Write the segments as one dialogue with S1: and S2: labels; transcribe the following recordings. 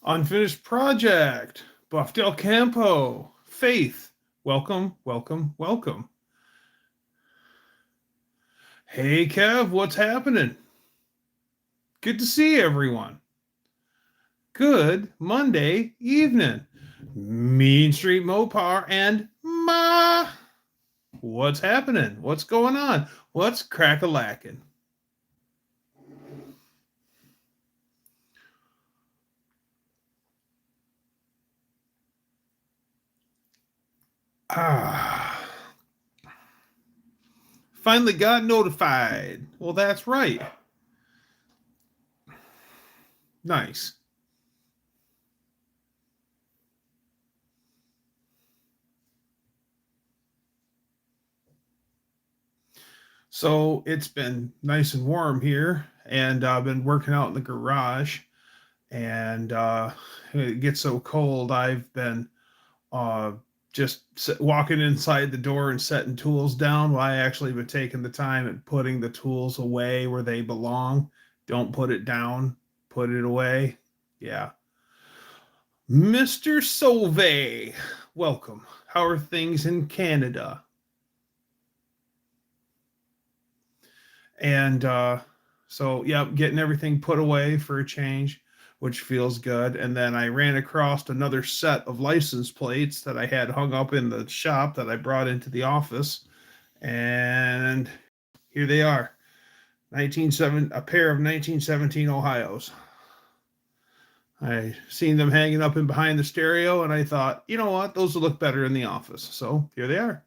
S1: Unfinished project. Buff Del Campo. Faith. Welcome, welcome, welcome. Hey, Kev, what's happening? Good to see everyone. Good Monday evening. Mean Street Mopar and Ma. What's happening? What's going on? What's crack-a-lacking? Ah. Finally got notified. Well, that's right. Nice. So it's been nice and warm here, and I've been working out in the garage. And it gets so cold, I've been uh, just walking inside the door and setting tools down. Well, I actually been taking the time and putting the tools away where they belong. Don't put it down, put it away. Yeah. Mr. Solvay, welcome. How are things in Canada? And so, yeah, getting everything put away for a change, which feels good. And then I ran across another set of license plates that I had hung up in the shop that I brought into the office. And here they are, a pair of 1917 Ohios. I seen them hanging up in behind the stereo, and I thought, you know what, those will look better in the office. So here they are.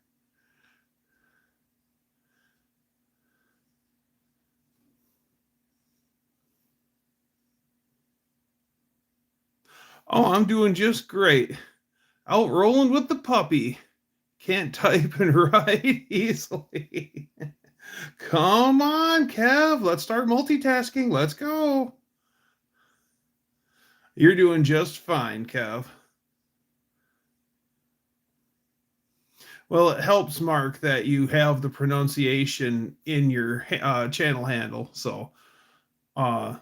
S1: Oh, I'm doing just great. Out rolling with the puppy. Can't type and write easily. Come on, Kev. Let's start multitasking. Let's go. You're doing just fine, Kev. Well, it helps, Mark, that you have the pronunciation in your channel handle. So, uh,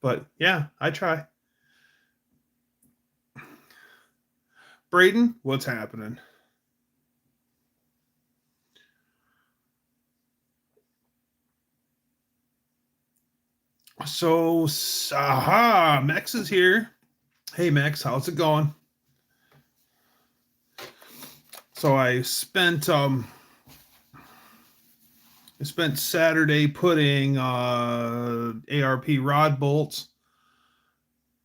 S1: but yeah, I try. Braden, what's happening? So, aha, Mex is here. Hey, Mex, how's it going? So I spent Saturday putting ARP rod bolts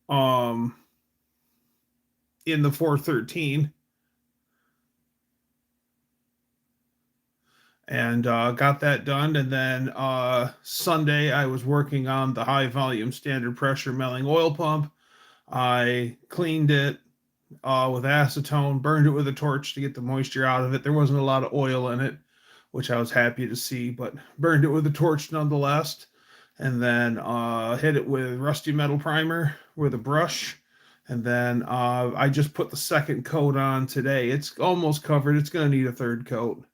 S1: um in the 413, and got that done. And then Sunday I was working on the high volume standard pressure milling oil pump. I cleaned it with acetone, burned it with a torch to get the moisture out of it. There wasn't a lot of oil in it, which I was happy to see, but burned it with a torch nonetheless. And then hit it with rusty metal primer with a brush. And then I just put the second coat on today. It's almost covered. It's going to need a third coat.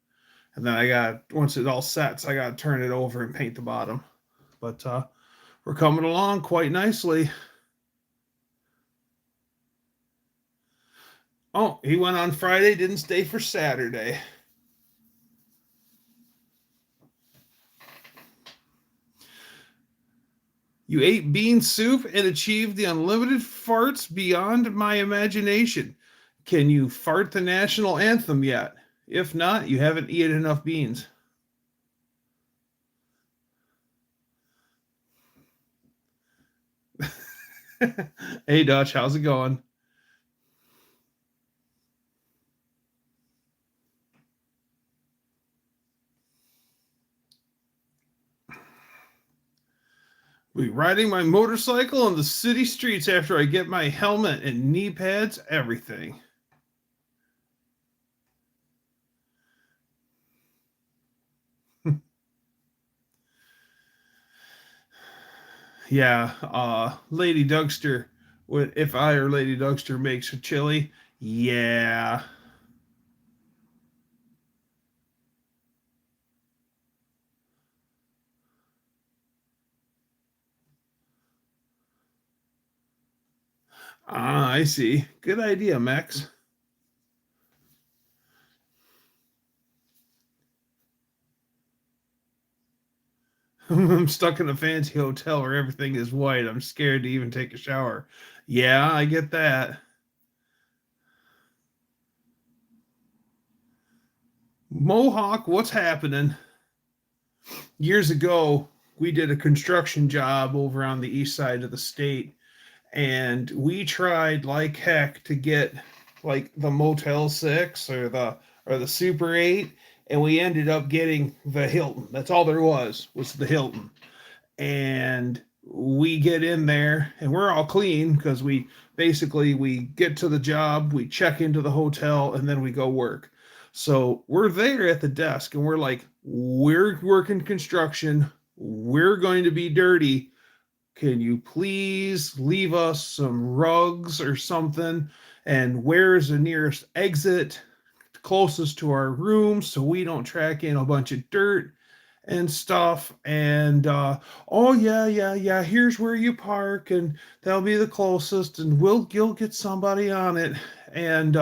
S1: And then once it all sets, I got to turn it over and paint the bottom. But we're coming along quite nicely. Oh, he went on Friday, didn't stay for Saturday. You ate bean soup and achieved the unlimited farts beyond my imagination. Can you fart the national anthem yet? If not, you haven't eaten enough beans. Hey, Dutch, how's it going? Be riding my motorcycle on the city streets after I get my helmet and knee pads, everything. Yeah, Lady Dougster, if I or Lady Dougster makes a chili, yeah. Ah, I see. Good idea, Max. I'm stuck in a fancy hotel where everything is white. I'm scared to even take a shower. Yeah, I get that. Mohawk, what's happening? Years ago, we did a construction job over on the east side of the state, and we tried like heck to get like the Motel 6 or the Super 8, and we ended up getting the Hilton. That's all there was the Hilton. And we get in there and we're all clean because we get to the job, we check into the hotel, and then we go work. So we're there at the desk and we're like, we're working construction, we're going to be dirty. Can you please leave us some rugs or something? And where's the nearest exit closest to our room so we don't track in a bunch of dirt and stuff? And oh yeah, here's where you park, and that'll be the closest, and you'll get somebody on it. And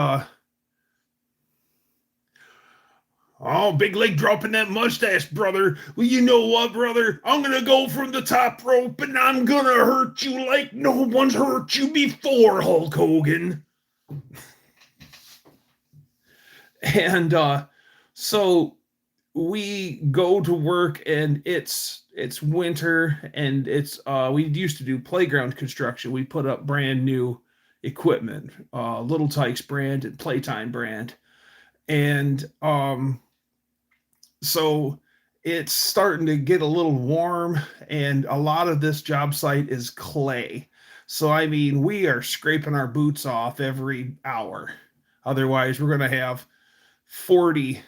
S1: oh, big leg dropping that mustache, brother. Well, you know what, brother? I'm gonna go from the top rope and I'm gonna hurt you like no one's hurt you before, Hulk Hogan. And so we go to work, and it's winter, and it's we used to do playground construction. We put up brand new equipment, Little Tykes brand and Playtime brand. And so it's starting to get a little warm, and a lot of this job site is clay. So I mean, we are scraping our boots off every hour. Otherwise, we're going to have 40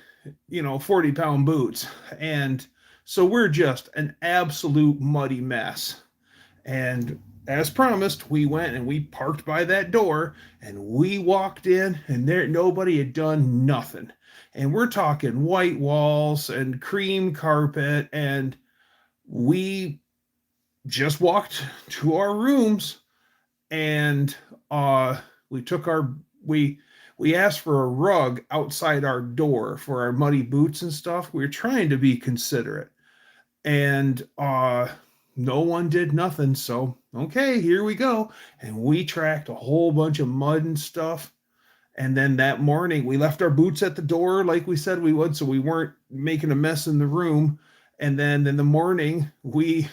S1: 40-pound boots. And so we're just an absolute muddy mess. And as promised, we went and we parked by that door, and we walked in, and there nobody had done nothing. And we're talking white walls and cream carpet, and we just walked to our rooms, and we took our we asked for a rug outside our door for our muddy boots and stuff. We were trying to be considerate, and no one did nothing. So okay, here we go. And we tracked a whole bunch of mud and stuff. And then that morning we left our boots at the door like we said we would, so we weren't making a mess in the room. And then in the morning we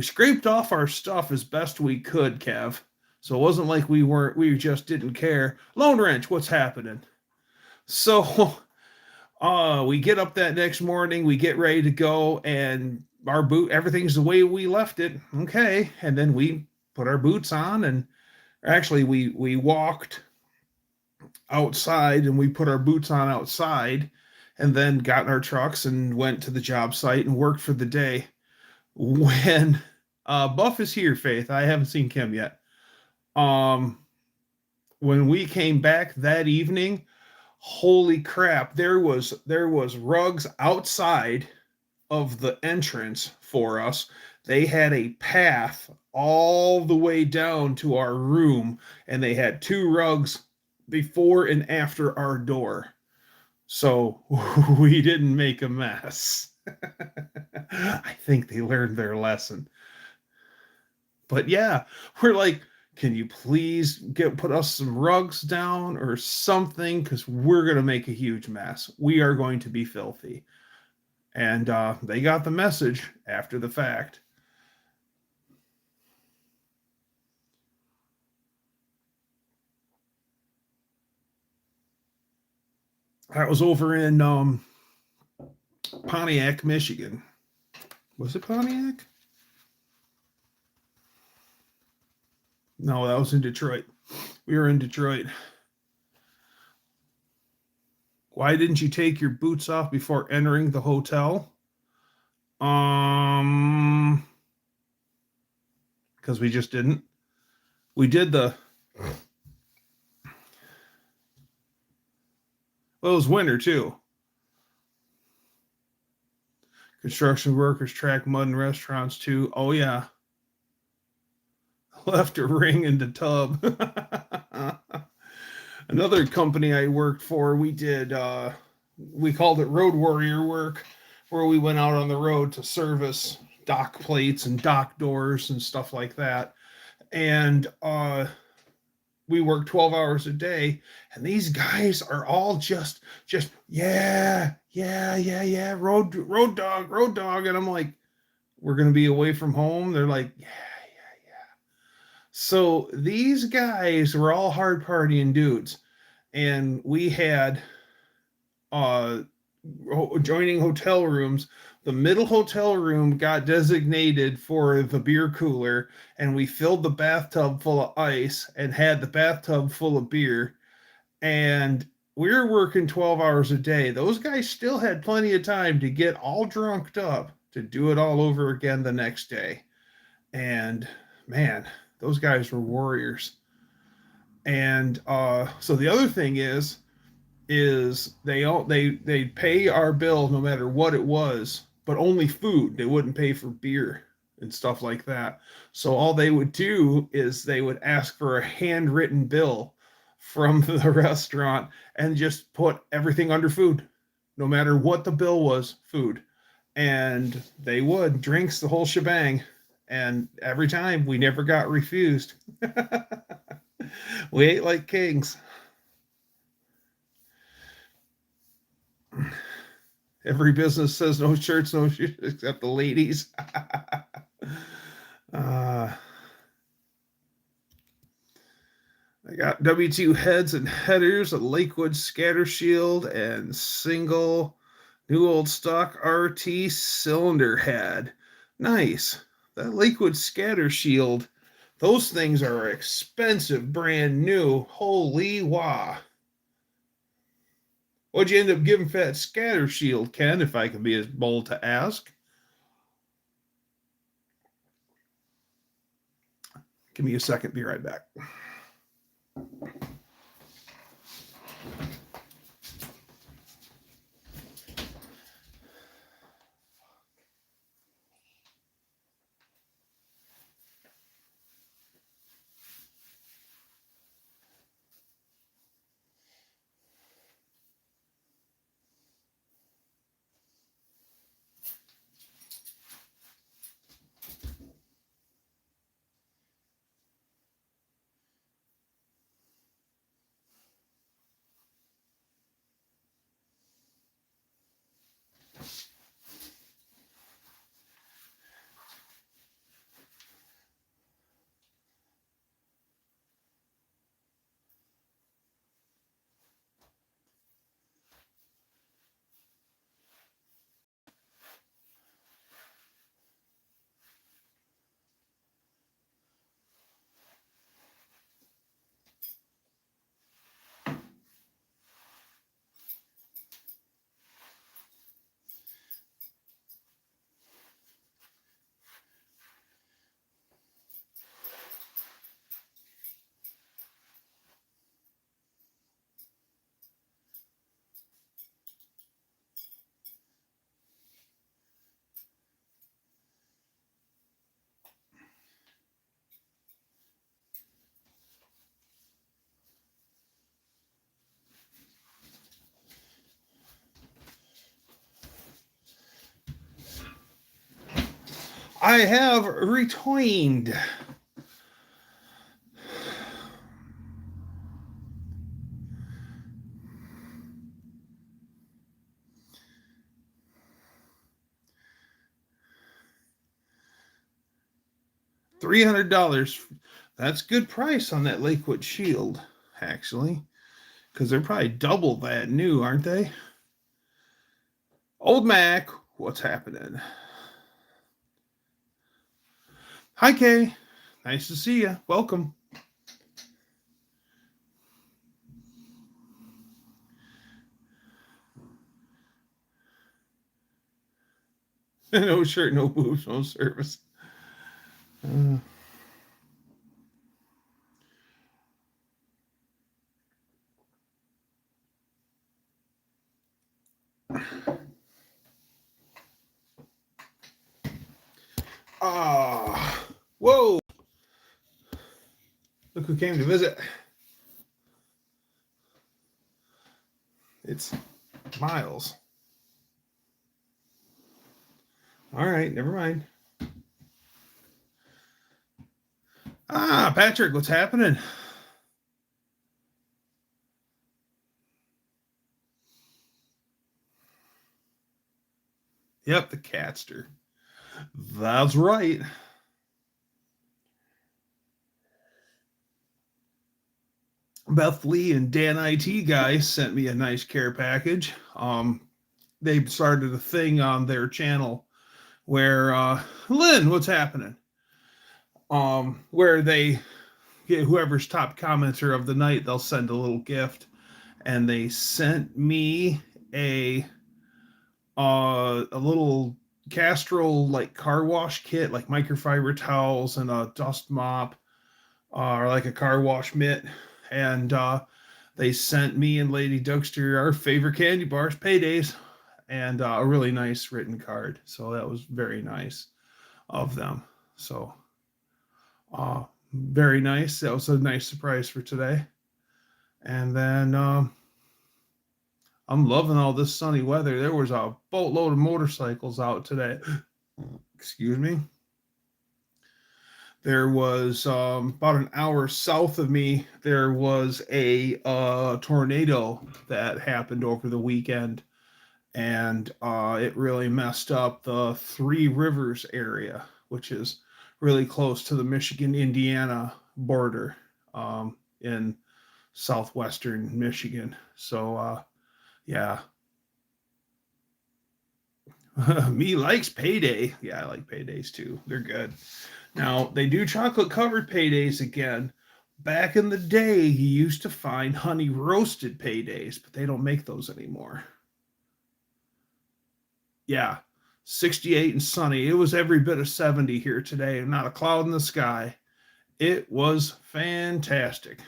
S1: scraped off our stuff as best we could, Kev. So it wasn't like we just didn't care. Lone Wrench, what's happening? So we get up that next morning, we get ready to go, and everything's the way we left it. Okay. And then we put our boots on, and actually we walked outside and we put our boots on outside, and then got in our trucks and went to the job site and worked for the day. When Buff is here, Faith. I haven't seen Kim yet. Um, when we came back that evening, holy crap, there was rugs outside of the entrance for us. They had a path all the way down to our room, and they had two rugs before and after our door. So we didn't make a mess. I think they learned their lesson. But yeah, we're like, can you please put us some rugs down or something? Because we're going to make a huge mess. We are going to be filthy. And they got the message after the fact. That was over in Pontiac, Michigan. Was it Pontiac? No, that was in Detroit. We were in Detroit. Why didn't you take your boots off before entering the hotel? Because we just didn't. We did well, it was winter too. Construction workers track mud in restaurants too. Oh yeah. left a ring in the tub. Another company I worked for, we did, we called it road warrior work, where we went out on the road to service dock plates and dock doors and stuff like that. And we work 12 hours a day, and these guys are all just yeah, road dog. And I'm like, we're gonna be away from home. They're like, yeah. So these guys were all hard partying dudes, and we had uh joining hotel rooms. The middle hotel room got designated for the beer cooler, and we filled the bathtub full of ice and had the bathtub full of beer. And we were working 12 hours a day. Those guys still had plenty of time to get all drunked up to do it all over again the next day. And man, those guys were warriors. And so the other thing is they pay our bill no matter what it was, but only food. They wouldn't pay for beer and stuff like that. So all they would do is they would ask for a handwritten bill from the restaurant and just put everything under food, no matter what the bill was, food. And they would drinks, the whole shebang. And every time we never got refused. We ate like kings. Every business says no shirts, no shoes, except the ladies. I got W2 heads and headers, a Lakewood scatter shield, and single new old stock RT cylinder head. Nice. That Lakewood scatter shield, those things are expensive, brand new. Holy wah. What'd you end up giving for that scatter shield, Ken, if I can be as bold to ask? Give me a second, be right back. I have returned. $300. That's good price on that Lakewood shield, actually, because they're probably double that new, aren't they? Old Mac, what's happening? Hi, Kay. Nice to see you. Welcome. No shirt, no boobs, no service. Whoa. who came to visit. It's Miles. All right, never mind. Ah, Patrick, what's happening? Yep, the catster. That's right. Beth Lee and Dan IT guys sent me a nice care package. They started a thing on their channel where Lynn, what's happening? Where they get whoever's top commenter of the night, they'll send a little gift, and they sent me a little Castrol like car wash kit, like microfiber towels and a dust mop, or like a car wash mitt, and they sent me and Lady Dougster our favorite candy bars, Paydays, and a really nice written card. So that was very nice of them. So very nice. That was a nice surprise for today. And then I'm loving all this sunny weather. There was a boatload of motorcycles out today. Excuse me. There was about an hour south of me, there was a tornado that happened over the weekend, and it really messed up the Three Rivers area, which is really close to the Michigan-Indiana border in southwestern Michigan. So, yeah. Me likes Payday. Yeah, I like Paydays too. They're good. Now, they do chocolate-covered Paydays again. Back in the day, you used to find honey-roasted Paydays, but they don't make those anymore. Yeah, 68 and sunny. It was every bit of 70 here today. Not a cloud in the sky. It was fantastic.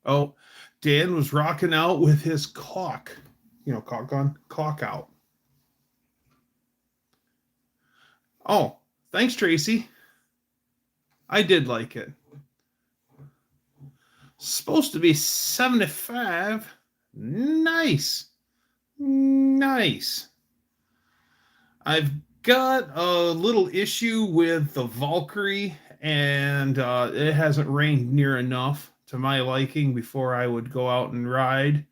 S1: Oh, Dan was rocking out with his caulk. You know, caulk gun? Caulk out. Oh, thanks, Tracy. I did like it. Supposed to be 75. Nice. Nice. I've got a little issue with the Valkyrie, and it hasn't rained near enough to my liking before I would go out and ride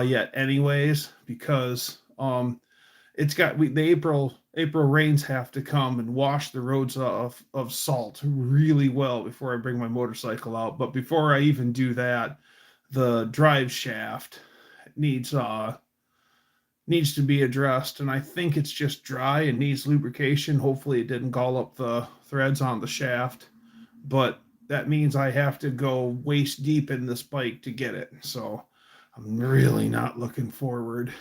S1: yet anyways, because it's got the April rains have to come and wash the roads of salt really well before I bring my motorcycle out. But before I even do that, the drive shaft needs to be addressed, and I think it's just dry and needs lubrication. Hopefully it didn't gall up the threads on the shaft, but that means I have to go waist deep in this bike to get it. So I'm really not looking forward.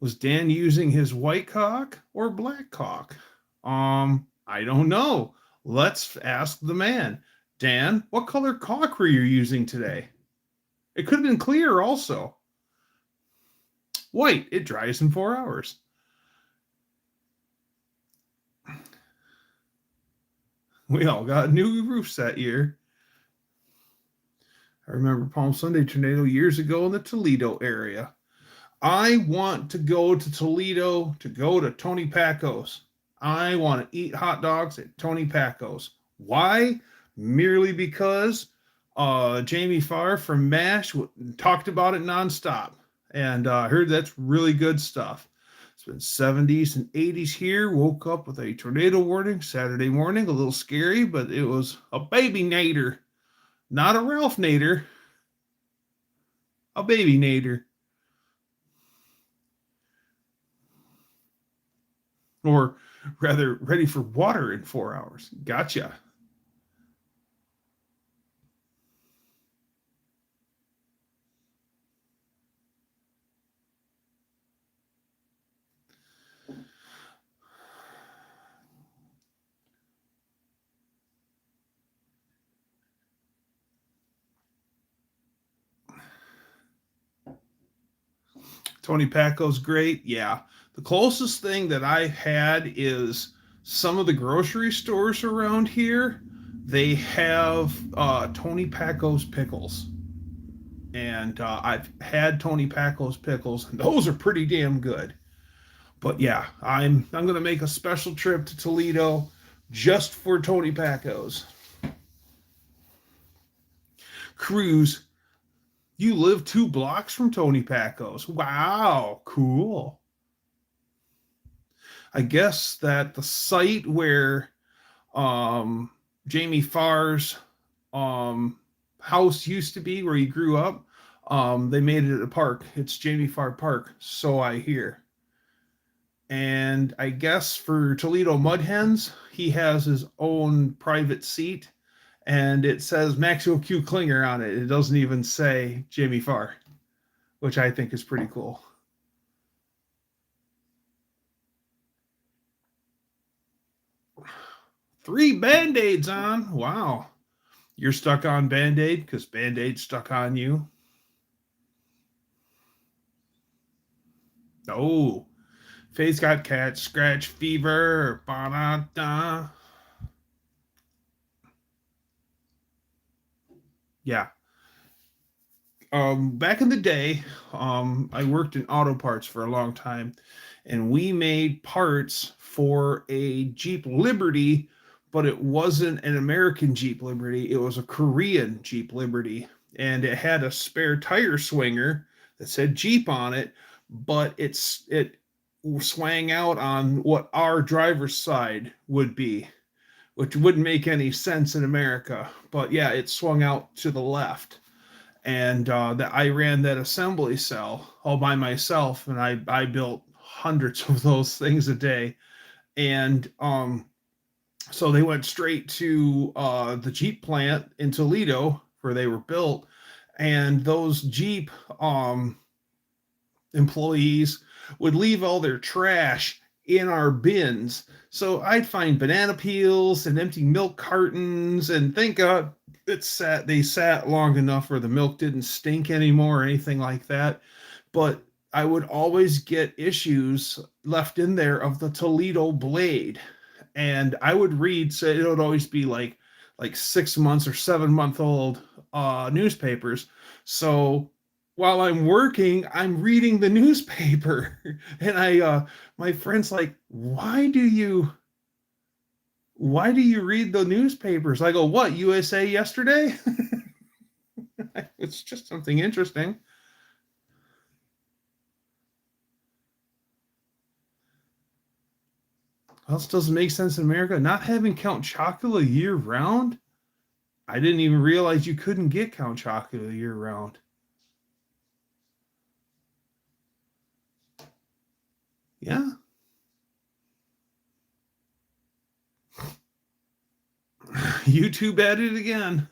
S1: Was Dan using his white caulk or black caulk? I don't know. Let's ask the man. Dan, what color caulk were you using today? It could have been clear also. White, it dries in 4 hours. We all got new roofs that year. I remember Palm Sunday tornado years ago in the Toledo area. I want to go to Toledo to go to Tony Paco's. I want to eat hot dogs at Tony Paco's. Why? Merely because Jamie Farr from MASH talked about it nonstop. And I heard that's really good stuff. It's been 70s and 80s here. Woke up with a tornado warning Saturday morning. A little scary, but it was a baby nader. Not a Ralph nader. A baby nader. Or rather, ready for water in 4 hours. Gotcha. Tony Paco's great. Yeah. The closest thing that I've had is some of the grocery stores around here, they have Tony Packo's pickles. And I've had Tony Packo's pickles, and those are pretty damn good. But yeah, I'm gonna make a special trip to Toledo just for Tony Packo's. Cruz, you live 2 blocks from Tony Packo's. Wow, cool. I guess that the site where Jamie Farr's house used to be, where he grew up, they made it a park. It's Jamie Farr Park, so I hear. And I guess for Toledo Mud Hens, he has his own private seat, and it says Maxwell Q. Klinger on it. It doesn't even say Jamie Farr, which I think is pretty cool. 3 Band-Aids on. Wow. You're stuck on Band-Aid because Band-Aid stuck on you. Oh, Faye's got cat scratch fever. Ba-da-da. Yeah. Back in the day, I worked in auto parts for a long time, and we made parts for a Jeep Liberty, but it wasn't an American Jeep Liberty. It was a Korean Jeep Liberty, and it had a spare tire swinger that said Jeep on it, but it swang out on what our driver's side would be, which wouldn't make any sense in America. But yeah, it swung out to the left. And that I ran that assembly cell all by myself, and I built hundreds of those things a day. And so they went straight to the Jeep plant in Toledo where they were built, and those Jeep employees would leave all their trash in our bins. So I'd find banana peels and empty milk cartons, and thank God they sat long enough where the milk didn't stink anymore or anything like that. But I would always get issues left in there of the Toledo Blade. And I would read, so it would always be like 6 months or 7 month old newspapers. So while I'm working, I'm reading the newspaper. And my friend's like, why do you read the newspapers? I go, what, USA Yesterday? It's just something interesting. Else doesn't make sense in America. Not having Count Chocula year round? I didn't even realize you couldn't get Count Chocula year round. Yeah. YouTube at it again.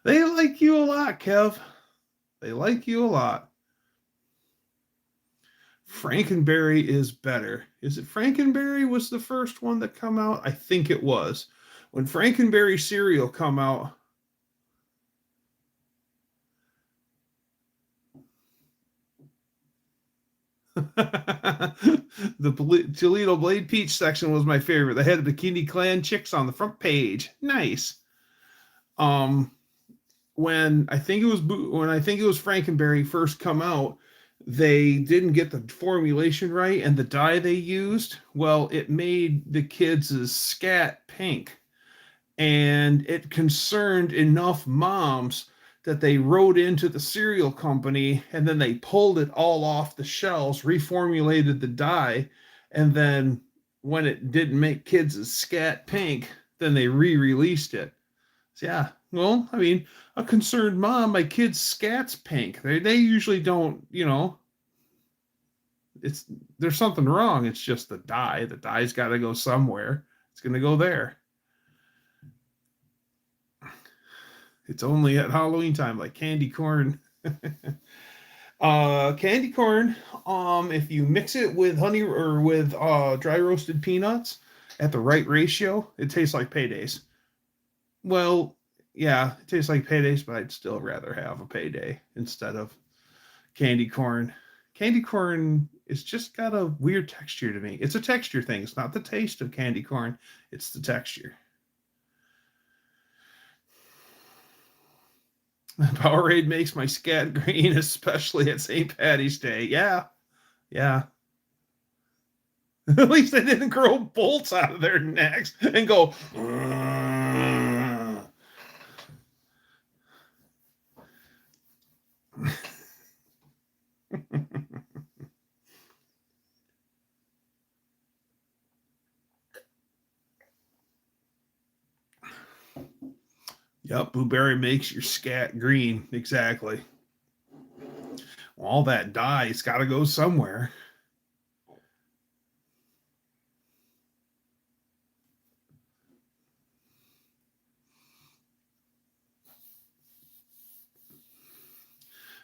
S1: They like you a lot, Kev. They like you a lot. Frankenberry is better. Is it Frankenberry was the first one that come out? I think it was. When Frankenberry cereal come out, the Toledo Blade Peach section was my favorite. They had the Bikini Clan chicks on the front page. Nice. When I think it was Frankenberry first come out, they didn't get the formulation right, and the dye they used, well, it made the kids' scat pink, and it concerned enough moms that they wrote into the cereal company, and then they pulled it all off the shelves, reformulated the dye, and then when it didn't make kids' scat pink, then they re-released it. So yeah, well, I mean, a concerned mom, my kid's scat's pink. They usually don't, there's something wrong. It's just the dye. The dye's got to go somewhere. It's going to go there. It's only at Halloween time, like candy corn. Candy corn, if you mix it with honey or with dry roasted peanuts at the right ratio, it tastes like Paydays. Well, yeah, it tastes like Paydays, but I'd still rather have a Payday instead of candy corn. Candy corn It's just got a weird texture to me. It's a texture thing. It's not the taste of candy corn. It's the texture. Powerade makes my scat green, especially at St. Patty's Day. Yeah. Yeah. At least they didn't grow bolts out of their necks and go. Yep, blueberry makes your scat green. Exactly. Well, all that dye's got to go somewhere.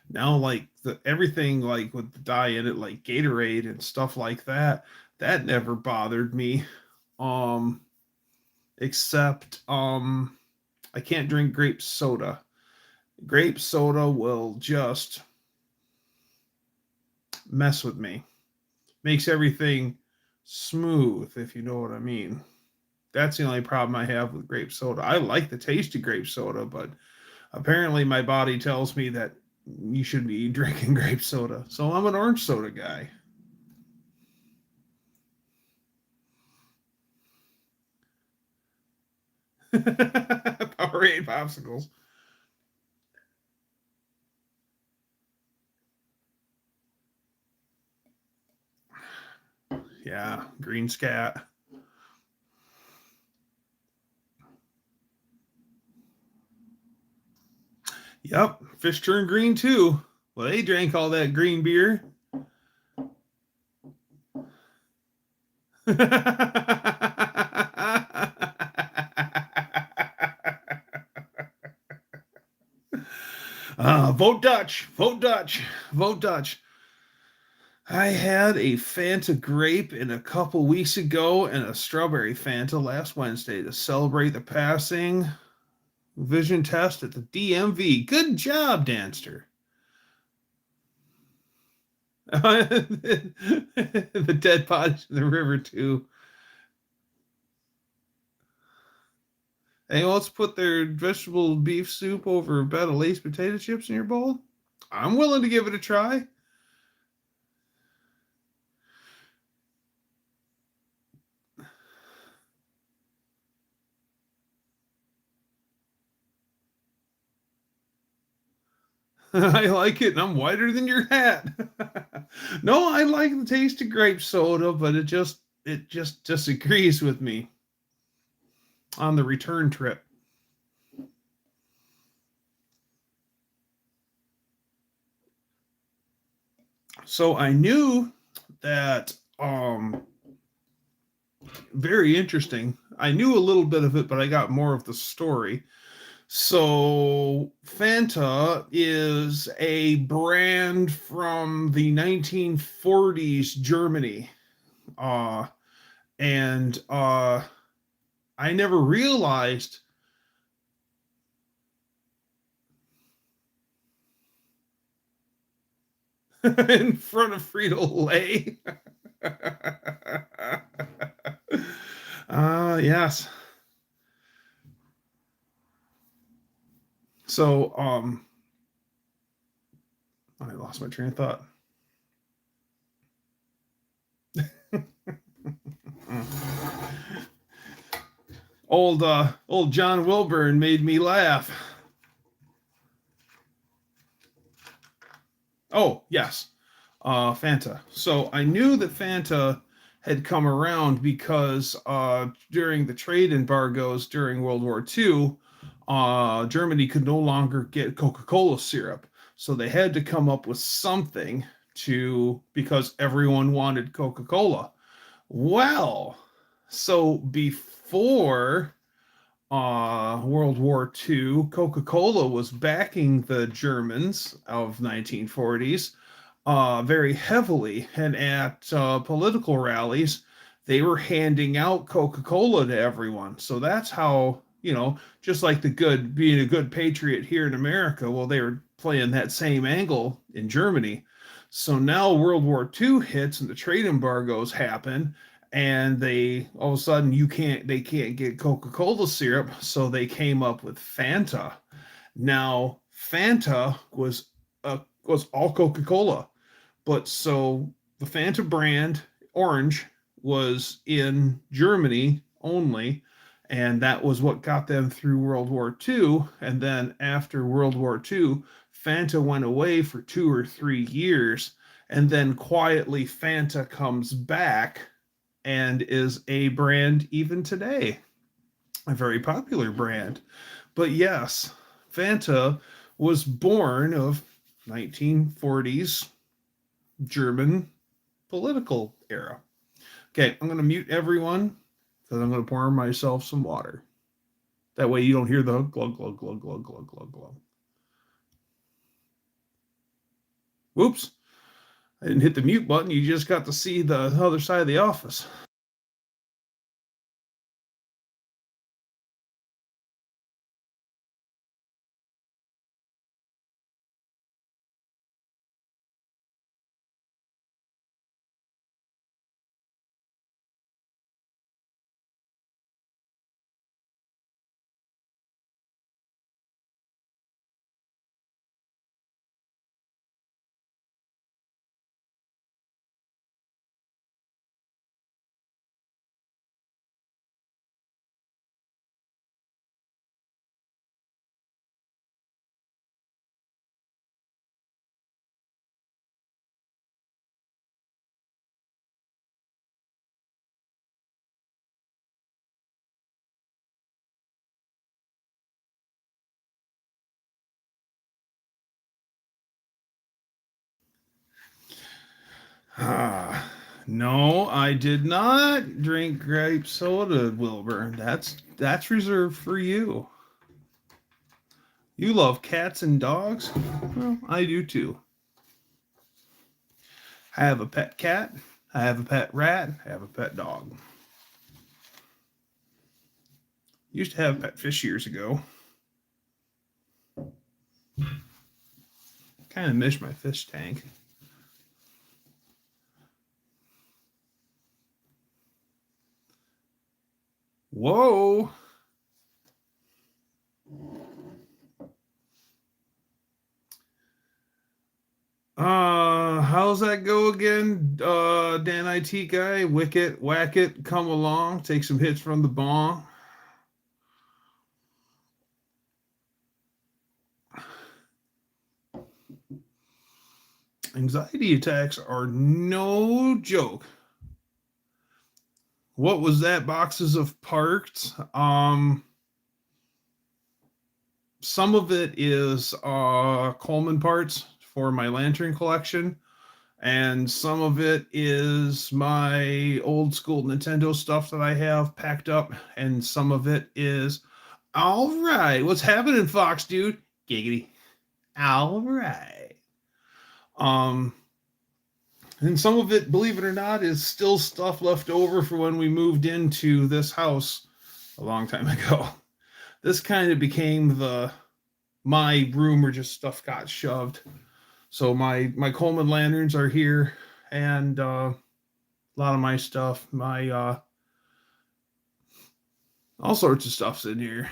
S1: Now, like everything, like with the dye in it, like Gatorade and stuff like that, that never bothered me. Um, except I can't drink grape soda. Grape soda will just mess with me. Makes everything smooth, if you know what I mean. That's the only problem I have with grape soda. I like the taste of grape soda, but apparently my body tells me that you should be drinking grape soda. So I'm an orange soda guy. Powerade popsicles. Yeah, green scat. Yep, fish turn green too. Well, they drank all that green beer. Vote Dutch, vote Dutch, vote Dutch. I had a Fanta grape in a couple weeks ago and a strawberry Fanta last Wednesday to celebrate the passing vision test at the DMV. Good job, Danster. The dead bodies in the river, too. Anyone else put their vegetable beef soup over a bed of Lay's potato chips in your bowl? I'm willing to give it a try. I like it, and I'm whiter than your hat. No, I like the taste of grape soda, but it just disagrees with me on the return trip. So I knew that very interesting. I knew a little bit of it, but I got more of the story. So Fanta is a brand from the 1940s Germany. And I never realized in front of Frito-Lay. Yes. So, I lost my train of thought. Old John Wilburn made me laugh. Oh, yes. Fanta. So I knew that Fanta had come around because during the trade embargoes during World War II, Germany could no longer get Coca-Cola syrup. So they had to come up with something because everyone wanted Coca-Cola. Well, so before World War II, Coca-Cola was backing the Germans of 1940s very heavily, and at political rallies, they were handing out Coca-Cola to everyone. So that's how, just like being a good patriot here in America, well, they were playing that same angle in Germany. So now World War II hits and the trade embargoes happen, and they all of a sudden they can't get Coca-Cola syrup, so they came up with Fanta. Now Fanta was all Coca-Cola, but so the Fanta brand orange was in Germany only, and that was what got them through World War II. And then after World War II, Fanta went away for 2 or 3 years, and then quietly Fanta comes back and is a brand even today, a very popular brand. But yes, Fanta was born of 1940s German political era. Okay, I'm going to mute everyone because I'm going to pour myself some water. That way you don't hear the glug, glug, glug, glug, glug, glug, glug. Whoops. I didn't hit the mute button. You just got to see the other side of the office. Ah, no, I did not drink grape soda, Wilbur. That's reserved for you. You love cats and dogs? Well, I do too. I have a pet cat, I have a pet rat, I have a pet dog. Used to have a pet fish years ago. Kind of miss my fish tank. Whoa. How's that go again? Dan IT guy, wick it, whack it, come along, take some hits from the bong. Anxiety attacks are no joke. What was that? Boxes of parts. Some of it is Coleman parts for my lantern collection, and some of it is my old school Nintendo stuff that I have packed up, and some of it is all right. What's happening, Fox dude? Giggity. All right. Um, and some of it, believe it or not, is still stuff left over for when we moved into this house a long time ago. This kind of became my room where just stuff got shoved. So my Coleman lanterns are here, and a lot of my stuff, my all sorts of stuff's in here.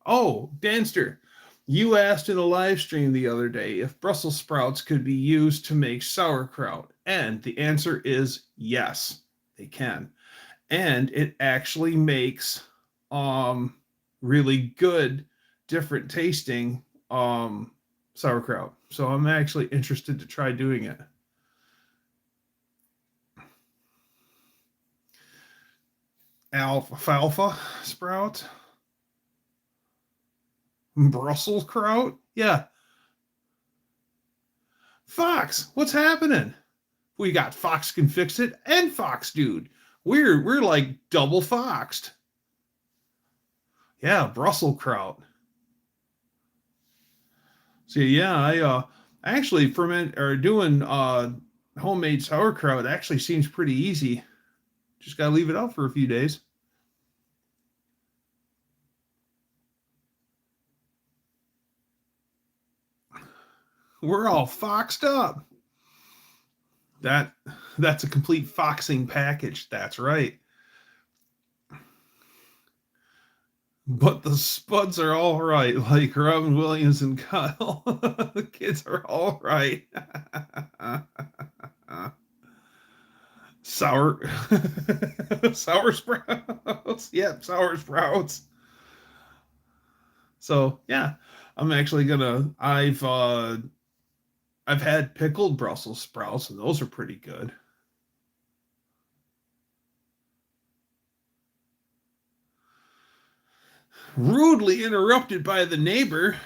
S1: Oh, Danster, you asked in a live stream the other day if Brussels sprouts could be used to make sauerkraut, and the answer is yes, they can. And it actually makes really good, different tasting sauerkraut. So I'm actually interested to try doing it. Alfalfa sprout, Brussels sprout. Yeah, Fox, what's happening? We got Fox can fix it and Fox dude. We're like double foxed. Yeah, Brussels kraut. So yeah, I actually ferment or doing homemade sauerkraut actually seems pretty easy. Just gotta leave it out for a few days. We're all foxed up. That's a complete foxing package. That's right. But the spuds are all right, like Robin Williams and Kyle. The kids are all right. Sour sour sprouts. Yep, sour sprouts. So yeah, I'm actually gonna I've had pickled Brussels sprouts and those are pretty good. Rudely interrupted by the neighbor.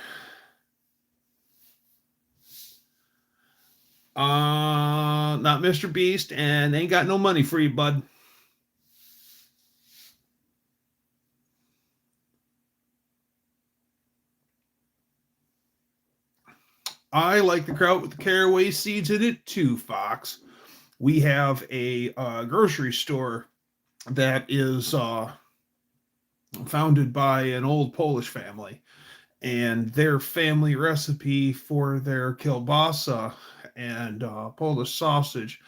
S1: Not Mr. Beast, and ain't got no money for you, bud. I like the kraut with the caraway seeds in it too, Fox. We have a grocery store that is founded by an old Polish family, and their family recipe for their kielbasa and Polish sausage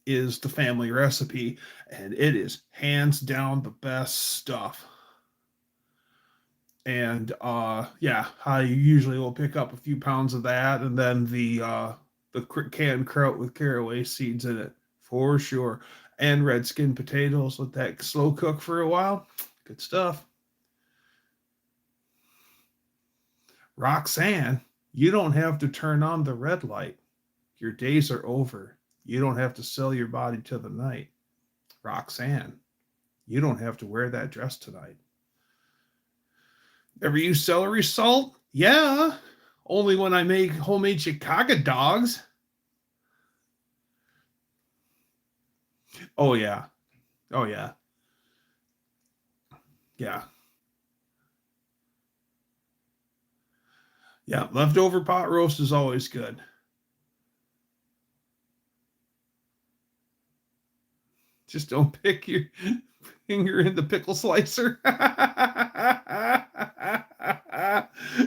S1: is the family recipe, and it is hands down the best stuff. And yeah, I usually will pick up a few pounds of that, and then the canned kraut with caraway seeds in it for sure, and red skin potatoes. Let that slow cook for a while. Good stuff. Roxanne, you don't have to turn on the red light. Your days are over. You don't have to sell your body to the night. Roxanne, you don't have to wear that dress tonight. Ever use celery salt? Yeah, only when I make homemade Chicago dogs. Oh yeah. Oh yeah. Yeah. Yeah, leftover pot roast is always good. Just don't pick your finger in the pickle slicer.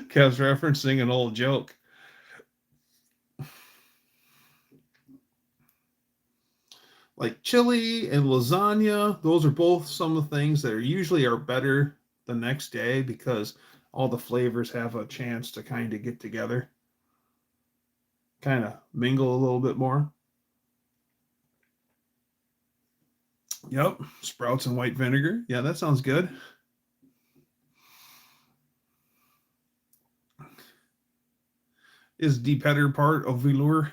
S1: Kev's referencing an old joke. Like chili and lasagna, those are both some of the things that are usually are better the next day because all the flavors have a chance to kind of get together, kind of mingle a little bit more. Yep, sprouts and white vinegar. Yeah, that sounds good. Is the better part of velour?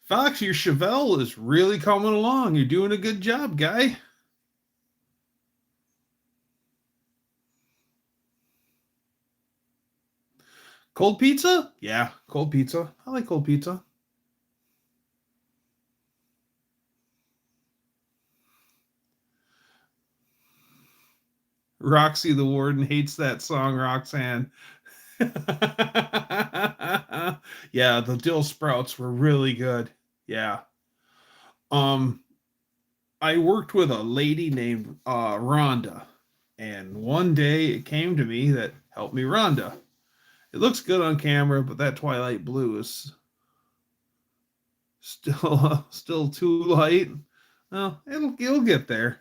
S1: Fox, your Chevelle is really coming along. You're doing a good job, guy. Cold pizza? Yeah, cold pizza. I like cold pizza. Roxy the Warden hates that song, Roxanne. Yeah, the dill sprouts were really good. Yeah. Um, I worked with a lady named Rhonda, and one day it came to me that help me, Rhonda. It looks good on camera, but that twilight blue is still too light. Well, it'll get there.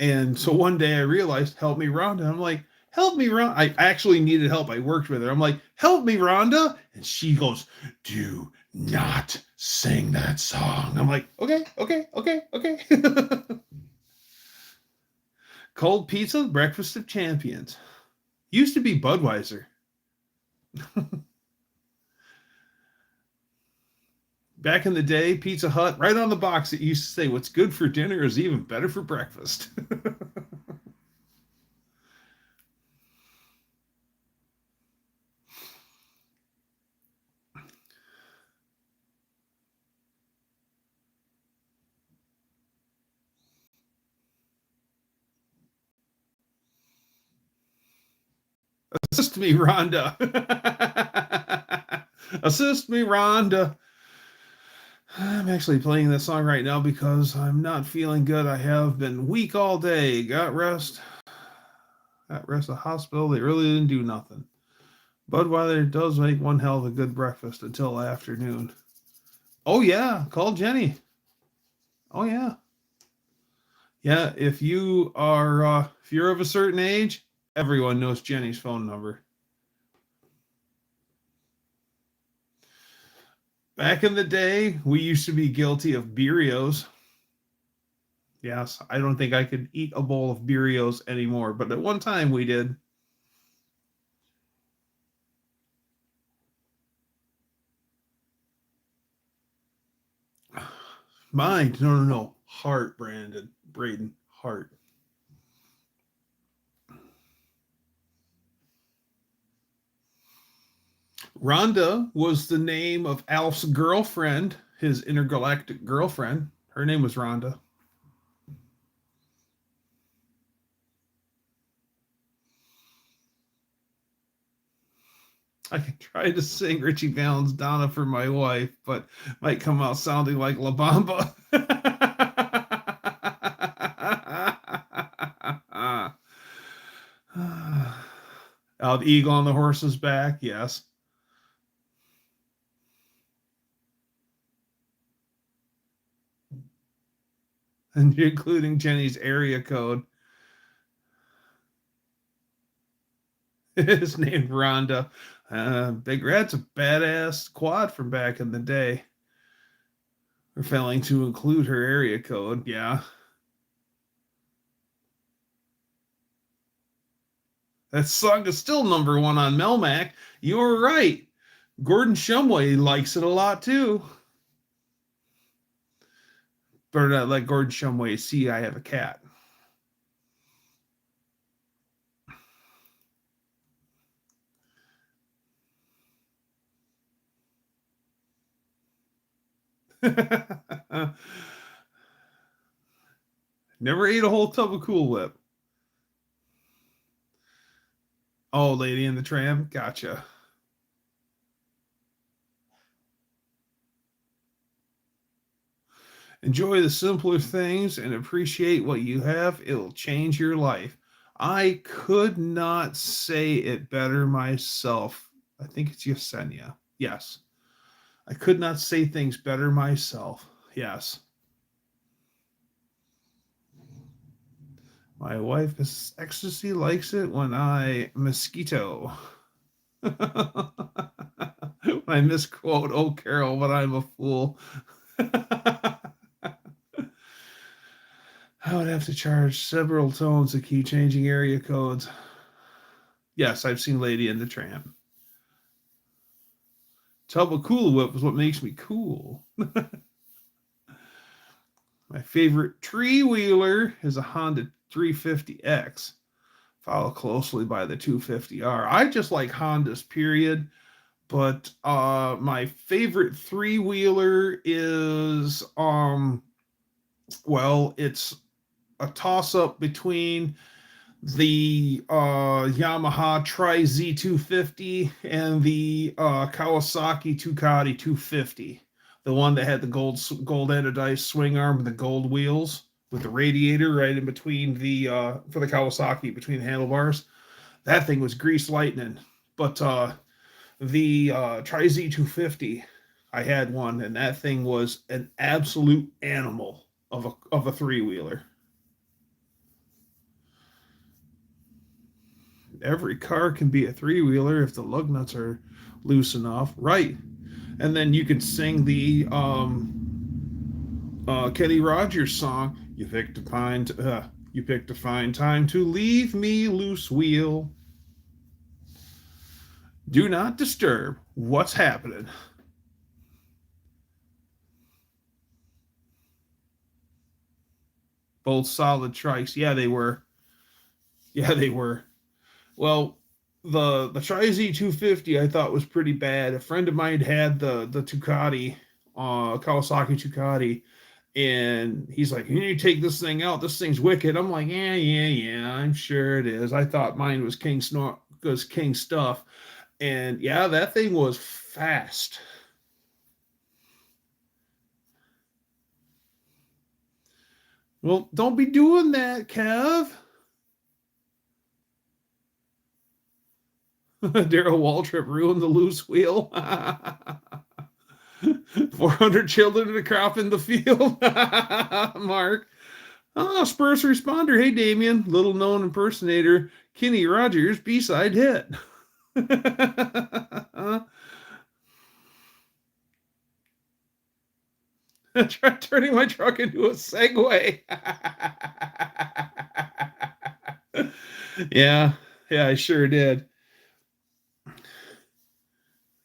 S1: And so one day I realized, help me, Rhonda. I'm like, help me, Rhonda. I actually needed help. I worked with her. I'm like, help me, Rhonda. And she goes, do not sing that song. I'm like, okay. Cold pizza, breakfast of champions. Used to be Budweiser. Back in the day, Pizza Hut, right on the box, it used to say, what's good for dinner is even better for breakfast. Assist me, Rhonda. Assist me, Rhonda. I'm actually playing this song right now because I'm not feeling good. I have been weak all day. Got rest. At rest of the hospital, they really didn't do nothing. Budweiser does make one hell of a good breakfast until afternoon. Oh yeah, call Jenny. Oh yeah. Yeah, if you're of a certain age, everyone knows Jenny's phone number. Back in the day, we used to be guilty of Beerios. Yes, I don't think I could eat a bowl of Beerios anymore, but at one time we did. Mine, no. Heart, Braden, Heart. Rhonda was the name of Alf's girlfriend, his intergalactic girlfriend. Her name was Rhonda. I can try to sing Richie Valens' Donna for my wife, but might come out sounding like La Bamba. The eagle on the horse's back, yes. And you're including Jenny's area code. It's named Rhonda. Big Rat's a badass quad from back in the day. We're failing to include her area code, yeah. That song is still number one on Melmac. You were right. Gordon Shumway likes it a lot too. But not like Gordon Shumway, see, I have a cat. Never ate a whole tub of Cool Whip. Oh, Lady in the Tram? Gotcha. Enjoy the simpler things and appreciate what you have. It'll change your life. I could not say it better myself. I think it's Yesenia. Yes. I could not say things better myself. Yes. My wife, Miss Ecstasy, likes it when I mosquito. I misquote, oh, Carol, but I'm a fool. I would have to charge several tones to keep changing area codes. Yes, I've seen Lady in the Tramp. Tub of Cool Whip is what makes me cool. My favorite tree wheeler is a Honda 350X, followed closely by the 250R. I just like Hondas, period. But my favorite three wheeler is it's a toss up between the Yamaha Tri Z250 and the Kawasaki Ducati 250. The one that had the gold anodized swing arm and the gold wheels with the radiator right in between the for the Kawasaki between the handlebars. That thing was grease lightning. But the Tri Z250, I had one, and that thing was an absolute animal of a three wheeler. Every car can be a three wheeler if the lug nuts are loose enough, right? And then you can sing the Kenny Rogers song. You picked a fine time to leave me loose wheel. Do not disturb. What's happening? Both solid trikes. Yeah, they were. Yeah, they were. Well, the Tri Z250 I thought was pretty bad. A friend of mine had the Ducati, Kawasaki Ducati, and he's like, "You need to take this thing out. This thing's wicked." I'm like, "Yeah, I'm sure it is." I thought mine was king stuff, and yeah, that thing was fast. Well, don't be doing that, Kev. Daryl Waltrip ruined the loose wheel. 400 children in a crop in the field. Mark. Oh, first responder. Hey, Damien. Little known impersonator. Kenny Rogers B-side hit. Turning my truck into a Segway. Yeah, I sure did.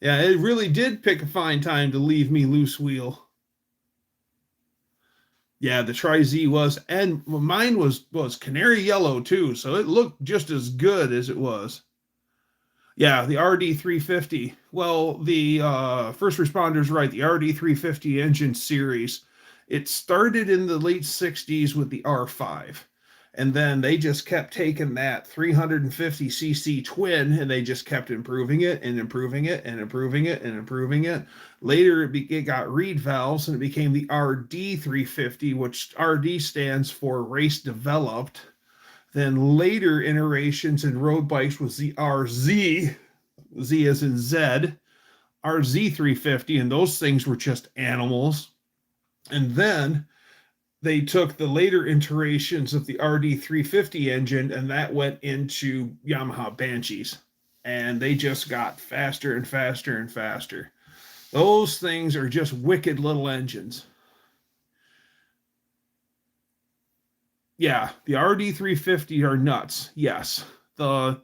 S1: Yeah, it really did pick a fine time to leave me loose wheel. Yeah, the Tri-Z was, and mine was canary yellow too, so it looked just as good as it was. Yeah, the RD 350. Well, the first responders, right, the RD 350 engine series. It started in the late 60s with the R5. And then they just kept taking that 350cc twin and they just kept improving it and improving it and improving it and improving it. Later, it got reed valves and it became the RD 350, which RD stands for race developed. Then later iterations in road bikes was the RZ, Z as in Z, RZ 350, and those things were just animals. And then they took the later iterations of the RD 350 engine, and that went into Yamaha Banshees. And they just got faster and faster and faster. Those things are just wicked little engines. Yeah, the RD 350 are nuts. Yes. They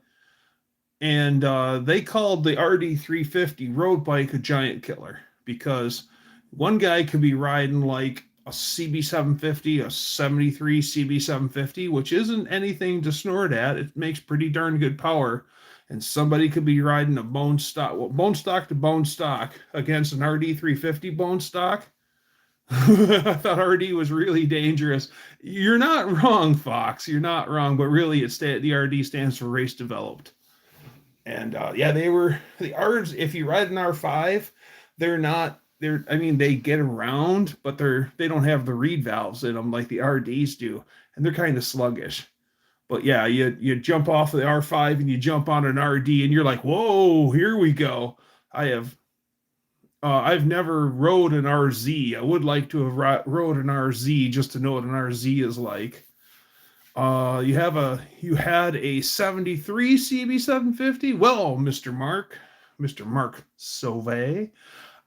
S1: called the RD 350 road bike a giant killer because one guy could be riding like a CB750, a 73 CB750, which isn't anything to snort at. It makes pretty darn good power. And somebody could be riding a bone stock to bone stock against an RD 350 bone stock. I thought RD was really dangerous. You're not wrong, Fox. You're not wrong, but really, the RD stands for race developed. And they were the R's. If you ride an R5, they get around, but they don't have the reed valves in them like the RDs do, and they're kind of sluggish. But yeah, you jump off of the R5 and you jump on an RD, and you're like, whoa, here we go. I've never rode an RZ. I would like to have rode an RZ just to know what an RZ is like. You had a 73 CB750. Well, Mr. Mark Sauvé,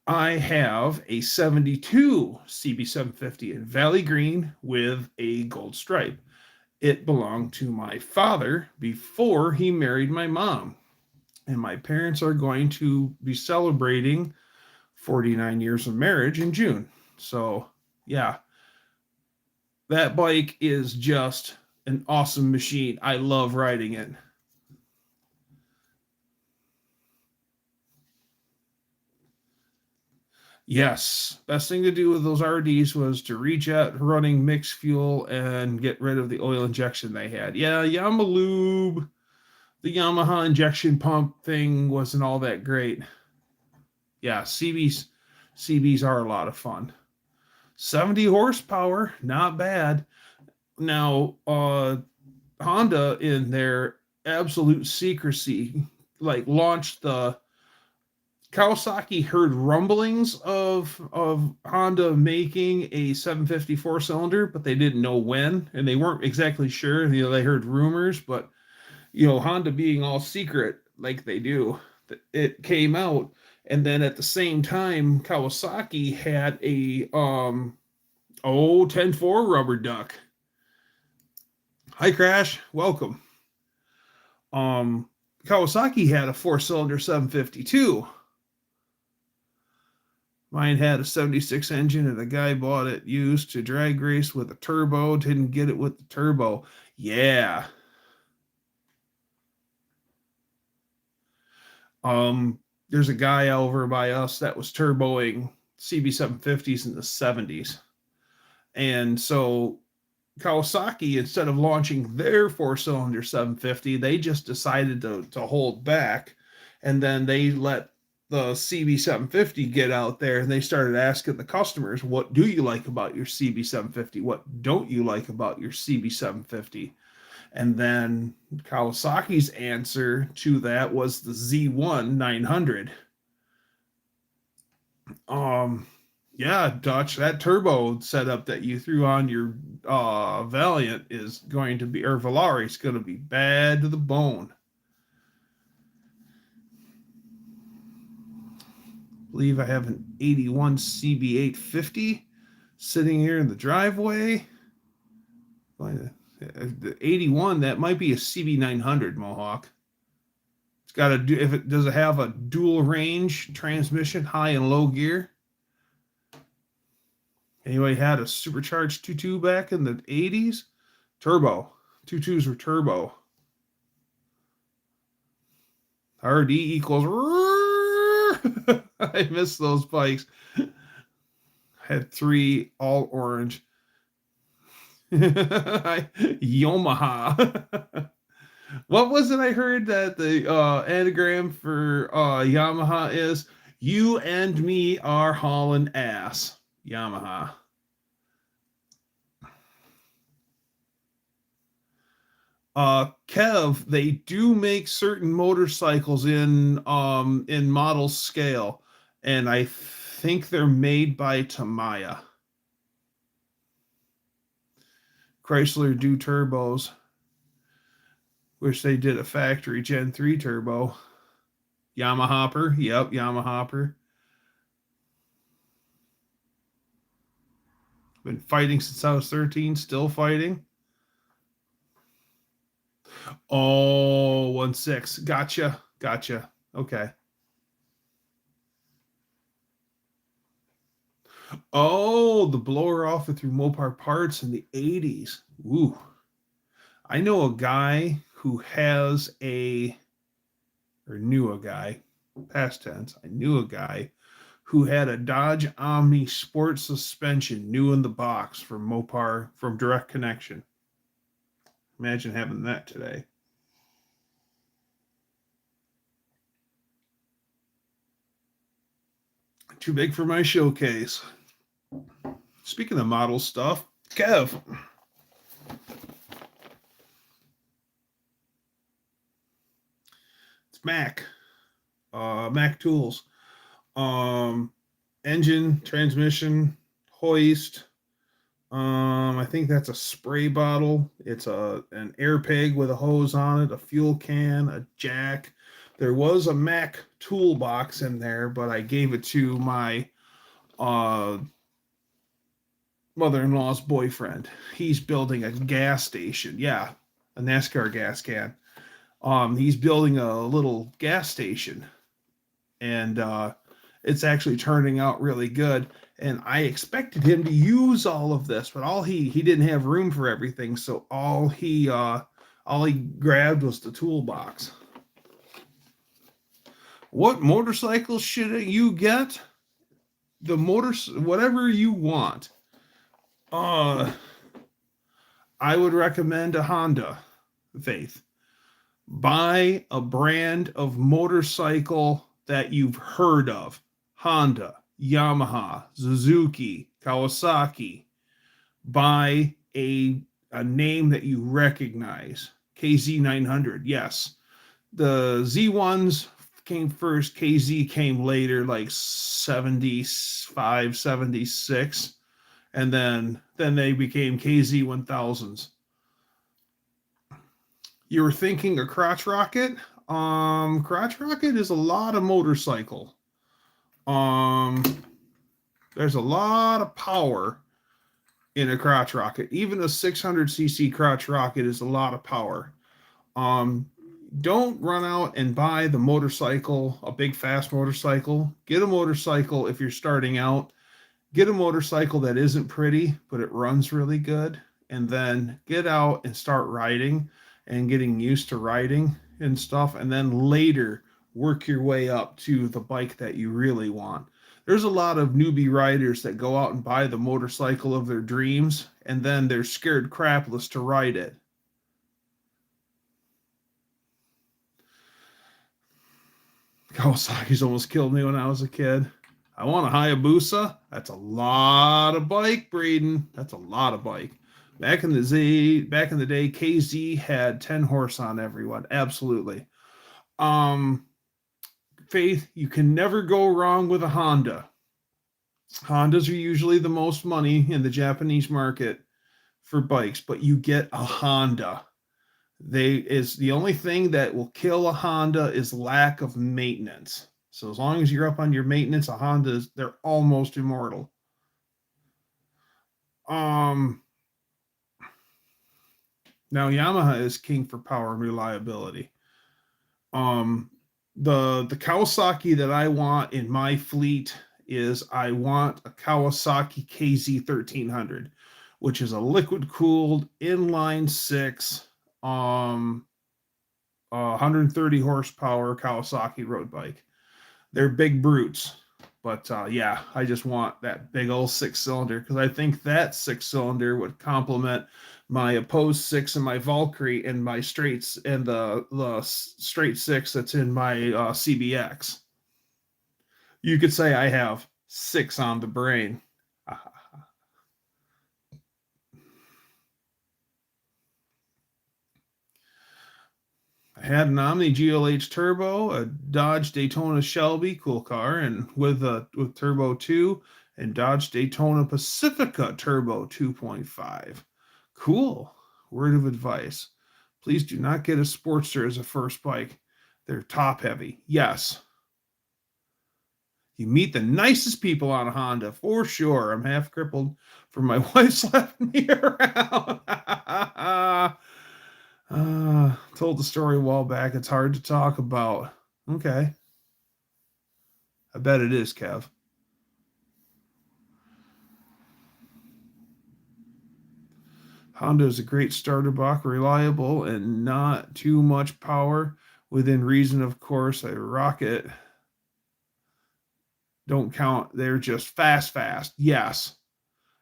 S1: I have a 72 CB750 in Valley Green with a gold stripe. It belonged to my father before he married my mom. And my parents are going to be celebrating 49 years of marriage in June. So, yeah. That bike is just an awesome machine. I love riding it. Yes, best thing to do with those RDs was to rejet running mixed fuel and get rid of the oil injection they had. Yeah, Yamalube, the Yamaha injection pump thing wasn't all that great. Yeah, CBs are a lot of fun. 70 horsepower, not bad. Now, Honda, in their absolute secrecy, launched the Kawasaki. Heard rumblings of Honda making a 750 4-cylinder, but they didn't know when, and they weren't exactly sure. They heard rumors, but Honda being all secret like they do, it came out. And then at the same time, Kawasaki had a 10-4 rubber duck. Hi, Crash. Welcome. Kawasaki had a 4-cylinder 752. Mine had a 76 engine, and the guy bought it used to drag race with a turbo. Didn't get it with the turbo. Yeah. There's a guy over by us that was turboing CB750s in the 70s. And so Kawasaki, instead of launching their 4-cylinder 750, they just decided to hold back. And then they let the CB750 get out there, and they started asking the customers, what do you like about your CB750? What don't you like about your CB750? And then Kawasaki's answer to that was the Z1 900. Yeah, Dutch, that turbo setup that you threw on your Valiant is going to be, or Valari is going to be bad to the bone. I believe I have an 81 CB850 sitting here in the driveway. The 81, that might be a CB900 Mohawk. It's got does it have a dual range transmission, high and low gear? Anybody had a supercharged 2.2 back in the 80s? Turbo. 2.2s were turbo. RD equals. I miss those bikes. I had 3 all orange. Yamaha. What was it I heard that the anagram for Yamaha is? You and me are hauling ass. Yamaha. Kev, they do make certain motorcycles in model scale, and I think they're made by Tamiya. Chrysler do turbos. Wish they did a factory Gen 3 turbo. Yamahopper. Yep, Yamahopper. Been fighting since I was 13, still fighting. Oh, 1.6. Gotcha. Okay. Oh, the blower off it through Mopar parts in the 80s. Ooh. I know a guy who has knew a guy, past tense, I knew a guy who had a Dodge Omni Sport suspension new in the box from Mopar, from Direct Connection. Imagine having that today. Too big for my showcase. Speaking of model stuff, Kev. It's Mac. Mac Tools. Engine, transmission, hoist. I think that's a spray bottle. It's an air peg with a hose on it, a fuel can, a jack. There was a Mac toolbox in there, but I gave it to my mother-in-law's boyfriend. He's building a gas station. Yeah, a NASCAR gas can. He's building a little gas station, and it's actually turning out really good. And I expected him to use all of this, but he didn't have room for everything, so all he grabbed was the toolbox. What motorcycle should you get? Whatever you want. I would recommend a Honda, Faith. Buy a brand of motorcycle that you've heard of. Honda, Yamaha, Suzuki, Kawasaki. Buy a name that you recognize. KZ900, yes. The Z1s came first. KZ came later, like 75, 76. And then they became KZ1000s. You were thinking a crotch rocket? Crotch rocket is a lot of motorcycle. There's a lot of power in a crotch rocket. Even a 600cc crotch rocket is a lot of power. Don't run out and buy the motorcycle, a big fast motorcycle. Get a motorcycle if you're starting out. Get a motorcycle that isn't pretty, but it runs really good. And then get out and start riding and getting used to riding and stuff. And then later, work your way up to the bike that you really want. There's a lot of newbie riders that go out and buy the motorcycle of their dreams, and then they're scared crapless to ride it. Kawasaki's almost killed me when I was a kid. I want a Hayabusa. That's a lot of bike, Braden. That's a lot of bike. Back in the day, KZ had 10 horse on everyone. Absolutely. Faith, you can never go wrong with a Honda. Hondas are usually the most money in the Japanese market for bikes, but you get a Honda. The only thing that will kill a Honda is lack of maintenance. So as long as you're up on your maintenance, a Honda they're almost immortal. Now Yamaha is king for power and reliability. The Kawasaki that I want in my fleet is I want a Kawasaki KZ 1300, which is a liquid cooled inline six 130 horsepower Kawasaki road bike. They're big brutes, but yeah, I just want that big old 6-cylinder because I think that 6-cylinder would complement my opposed 6 and my Valkyrie and my straights and the straight 6 that's in my CBX. You could say I have 6 on the brain. I had an Omni GLH Turbo, a Dodge Daytona Shelby, cool car, and with Turbo 2, and Dodge Daytona Pacifica Turbo 2.5. Cool. Word of advice. Please do not get a Sportster as a first bike. They're top heavy. Yes. You meet the nicest people on a Honda, for sure. I'm half crippled from my wife slapping me around. Told the story a while back. It's hard to talk about. Okay. I bet it is, Kev. Honda is a great starter block, reliable and not too much power. Within reason, of course. A Rocket don't count. They're just fast. Yes.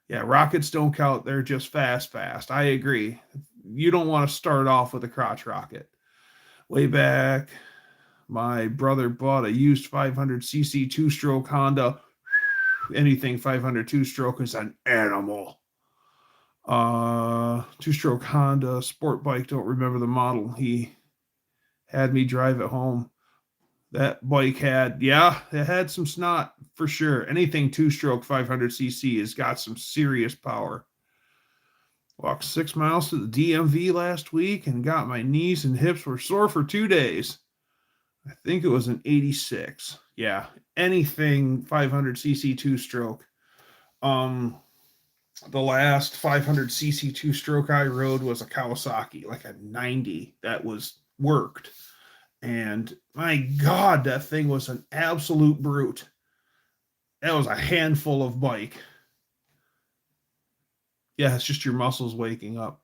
S1: Yeah, Rockets don't count. They're just fast. I agree. You don't want to start off with a crotch rocket. Way back, my brother bought a used 500cc two-stroke Honda. Anything 500 two-stroke is an animal. Two-stroke Honda sport bike. Don't remember the model. He had me drive it home. That bike had, it had some snot for sure. Anything two-stroke 500cc has got some serious power. Walked 6 miles to the DMV last week and got my knees and hips were sore for 2 days. I think it was an 86. Yeah, anything 500cc two-stroke. The last 500cc two-stroke I rode was a Kawasaki, like a 90 that was worked. And my God, that thing was an absolute brute. That was a handful of bike. Yeah, it's just your muscles waking up.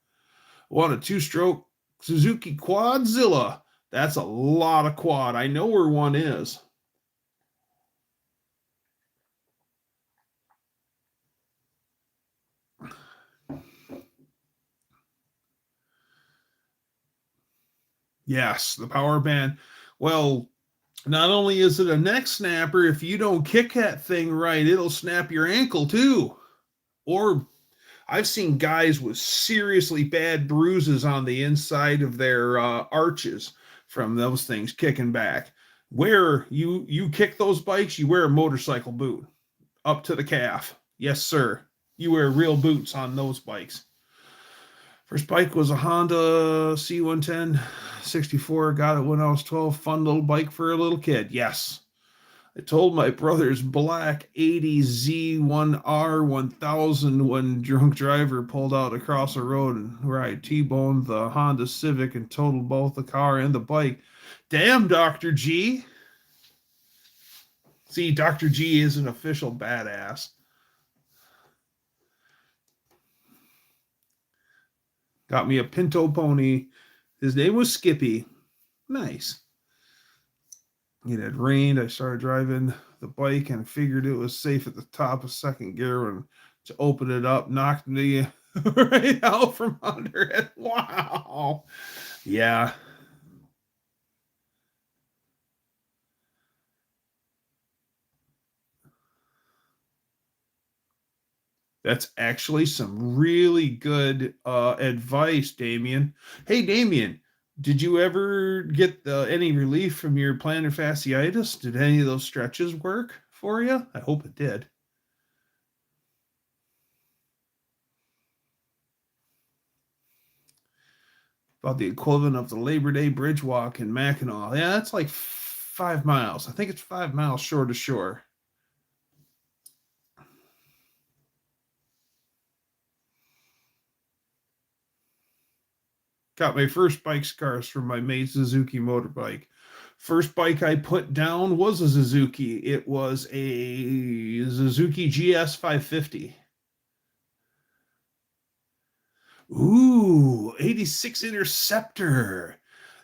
S1: What a two-stroke Suzuki Quadzilla. That's a lot of quad. I know where one is. Yes, the power band. Well, not only is it a neck snapper, if you don't kick that thing right, it'll snap your ankle too. Or I've seen guys with seriously bad bruises on the inside of their arches from those things kicking back. Where you kick those bikes, you wear a motorcycle boot up to the calf. Yes, sir. You wear real boots on those bikes. First bike was a Honda C110 64. Got it when I was 12. Fun little bike for a little kid. Yes. I told my brother's black 80 Z1R 1000 when drunk driver pulled out across the road where I T-boned the Honda Civic and totaled both the car and the bike. Damn, Dr. G. See, Dr. G is an official badass. Got me a Pinto pony. His name was Skippy. Nice. It had rained. I started driving the bike and figured it was safe at the top of second gear and to open it up, knocked me right out from under it. Wow. Yeah. That's actually some really good advice, Damien. Hey, Damien, did you ever get any relief from your plantar fasciitis? Did any of those stretches work for you? I hope it did. About the equivalent of the Labor Day Bridge Walk in Mackinac. Yeah, that's like 5 miles. I think it's 5 miles shore to shore. Got my first bike scars from my mate Suzuki motorbike. First bike I put down was a Suzuki. It was a Suzuki GS 550. Ooh, 86 Interceptor.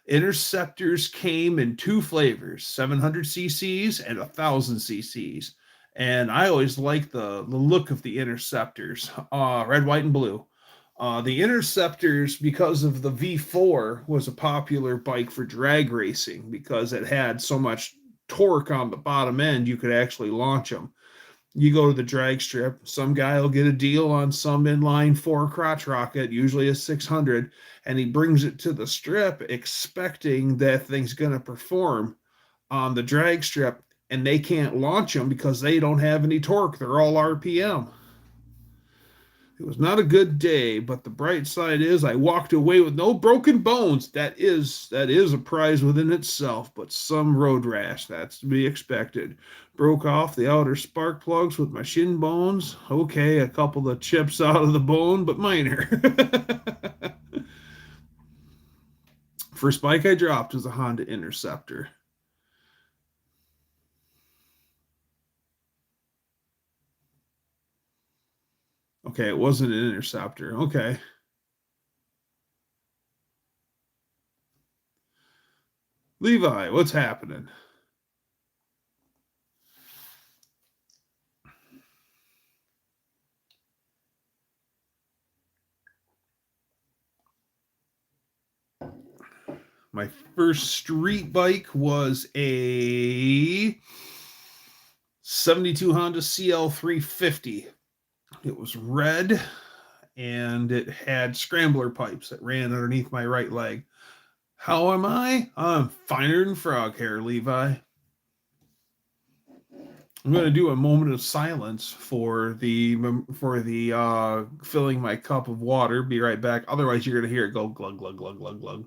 S1: Interceptors came in two flavors, 700 cc's and 1000 cc's. And I always liked the look of the Interceptors, red, white, and blue. The Interceptors, because of the V4, was a popular bike for drag racing because it had so much torque on the bottom end, you could actually launch them. You go to the drag strip, some guy will get a deal on some inline four crotch rocket, usually a 600, and he brings it to the strip expecting that thing's going to perform on the drag strip, and they can't launch them because they don't have any torque. They're all RPM. It was not a good day, but the bright side is I walked away with no broken bones. That is a prize within itself, but some road rash, that's to be expected. Broke off the outer spark plugs with my shin bones. Okay, a couple of chips out of the bone, but minor. First bike I dropped was a Honda Interceptor. Okay, it wasn't an Interceptor. Okay. Levi, what's happening? My first street bike was a 72 Honda CL350. It was red and it had scrambler pipes that ran underneath my right leg. How am I? I'm finer than frog hair, Levi. I'm going to do a moment of silence for the filling my cup of water. Be right back. Otherwise, you're going to hear it go glug glug glug glug glug.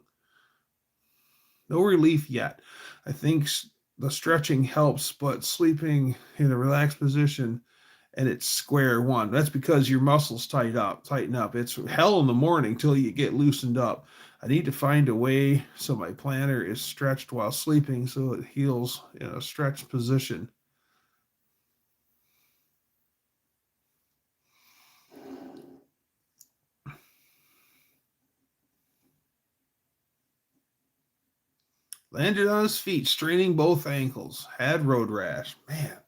S1: No relief yet. I think the stretching helps, but sleeping in a relaxed position and it's square one. That's because your muscles tighten up. It's hell in the morning till you get loosened up. I need to find a way so my plantar is stretched while sleeping so it heals in a stretched position. Landed on his feet, straining both ankles. Had road rash. Man.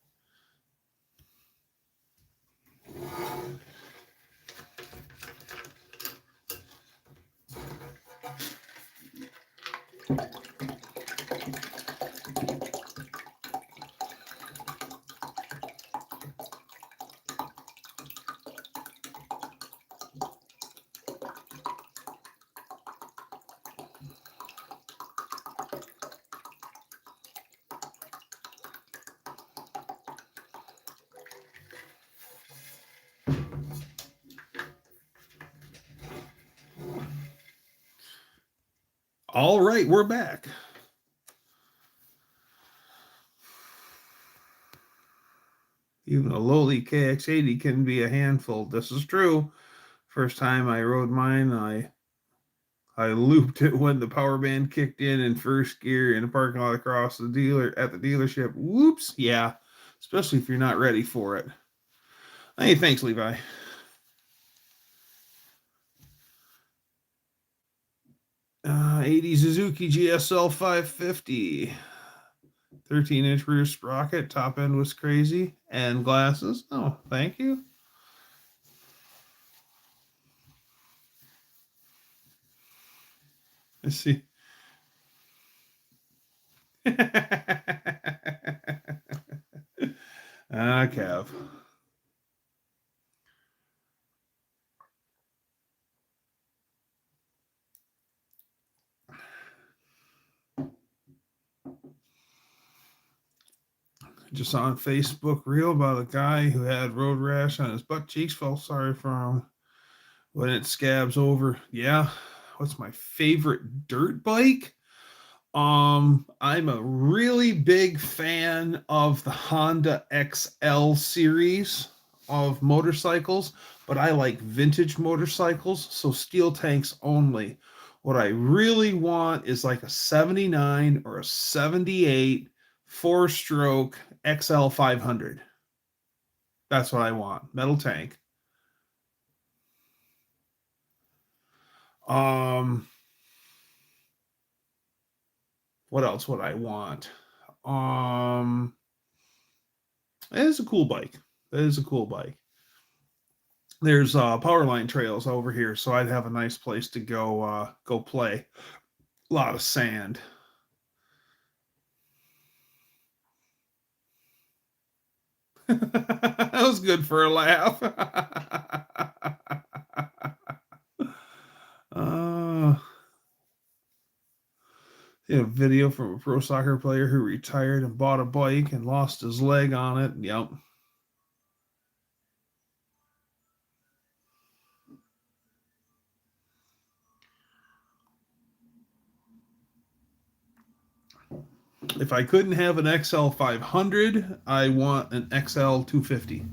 S1: All right, we're back. Even a lowly KX80 can be a handful. This is true. First time I rode mine, I looped it when the power band kicked in first gear in a parking lot across the dealership. Whoops, yeah. Especially if you're not ready for it. Hey, thanks, Levi. 80 Suzuki GSL 550. 13-inch rear sprocket. Top end was crazy. And glasses. Oh, thank you. I see. Kev. Just on Facebook reel about a guy who had road rash on his butt cheeks. Felt sorry for him when it scabs over. Yeah. What's my favorite dirt bike? I'm a really big fan of the Honda XL series of motorcycles, but I like vintage motorcycles, so steel tanks only. What I really want is like a 79 or a 78 four-stroke XL 500. That's what I want. Metal tank. Um, what else would I want? Um, it is a cool bike. It is a cool bike. There's power line trails over here, so I'd have a nice place to go play. A lot of sand. That was good for a laugh. uh, a video from a pro soccer player who retired and bought a bike and lost his leg on it. Yep. If I couldn't have an XL 500, I want an XL 250.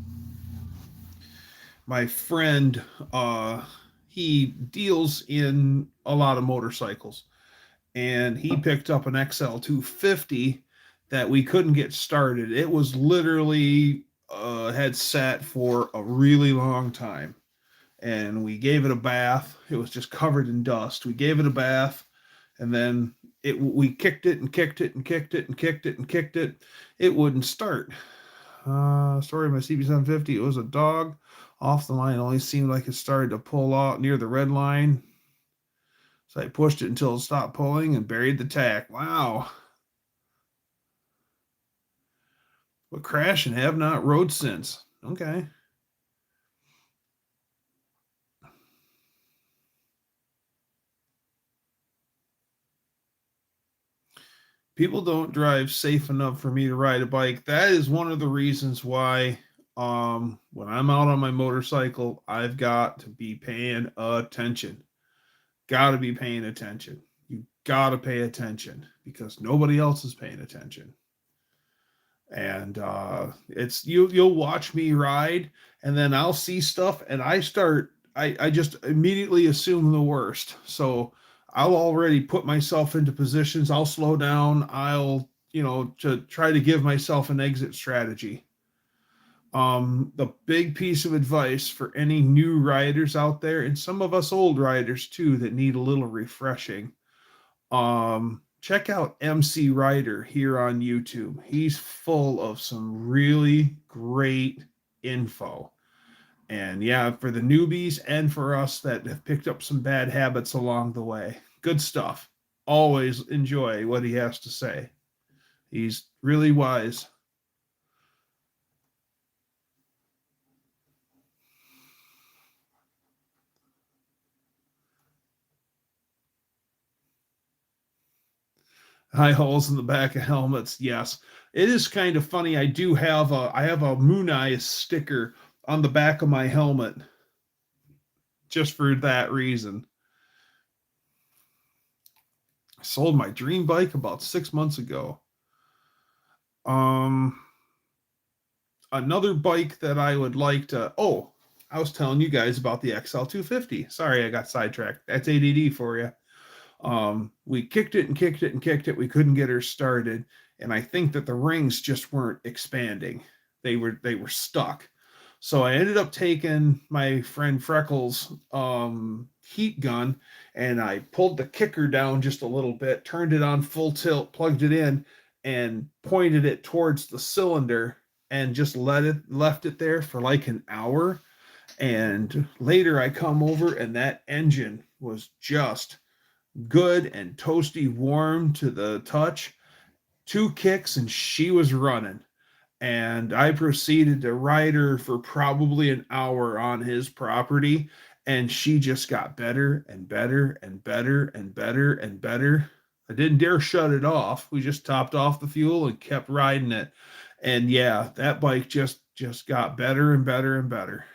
S1: My friend, he deals in a lot of motorcycles, and he picked up an XL 250 that we couldn't get started. It was literally had sat for a really long time, and we gave it a bath. It was just covered in dust. We gave it a bath, and then we kicked it and kicked it and kicked it and kicked it and kicked it. It wouldn't start. Story of my CB750. It was a dog off the line. It only seemed like it started to pull out near the red line. So I pushed it until it stopped pulling and buried the tack. Wow. But crashed and have not rode since. Okay. People don't drive safe enough for me to ride a bike. That is one of the reasons why when I'm out on my motorcycle, I've got to be paying attention. Got to be paying attention. You got to pay attention because nobody else is paying attention. And it's you'll watch me ride, and then I'll see stuff, and I just immediately assume the worst. So I'll already put myself into positions. I'll slow down. I'll to try to give myself an exit strategy. The big piece of advice for any new riders out there, and some of us old riders too that need a little refreshing. Check out MC Rider here on YouTube. He's full of some really great info. And yeah, for the newbies and for us that have picked up some bad habits along the way. Good stuff. Always enjoy what he has to say. He's really wise. High holes in the back of helmets. Yes, it is kind of funny. I have a Moon Eyes sticker on the back of my helmet just for that reason. I sold my dream bike about 6 months ago. Another bike that I would like to. Oh, I was telling you guys about the XL250. Sorry, I got sidetracked. That's ADD for you. We kicked it and kicked it and kicked it. We couldn't get her started, and I think that the rings just weren't expanding. They were stuck. So I ended up taking my friend Freckles' heat gun, and I pulled the kicker down just a little bit, turned it on full tilt, plugged it in, and pointed it towards the cylinder, and just left it there for like an hour. And later I come over, and that engine was just good and toasty warm to the touch. 2 kicks and she was running. And I proceeded to ride her for probably an hour on his property, and she just got better and better and better and better and better. I didn't dare shut it off. We just topped off the fuel and kept riding it. And yeah, that bike just got better and better and better.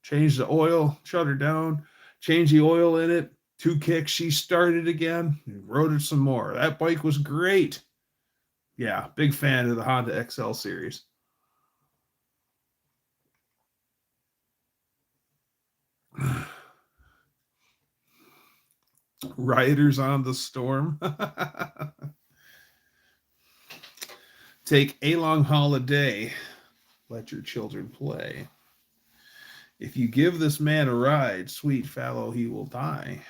S1: Changed the oil, shut her down, changed the oil in it. 2 kicks, she started again, rode it some more. That bike was great. Yeah, big fan of the Honda XL series. Riders on the Storm. Take a long holiday. Let your children play. If you give this man a ride, sweet fellow, he will die.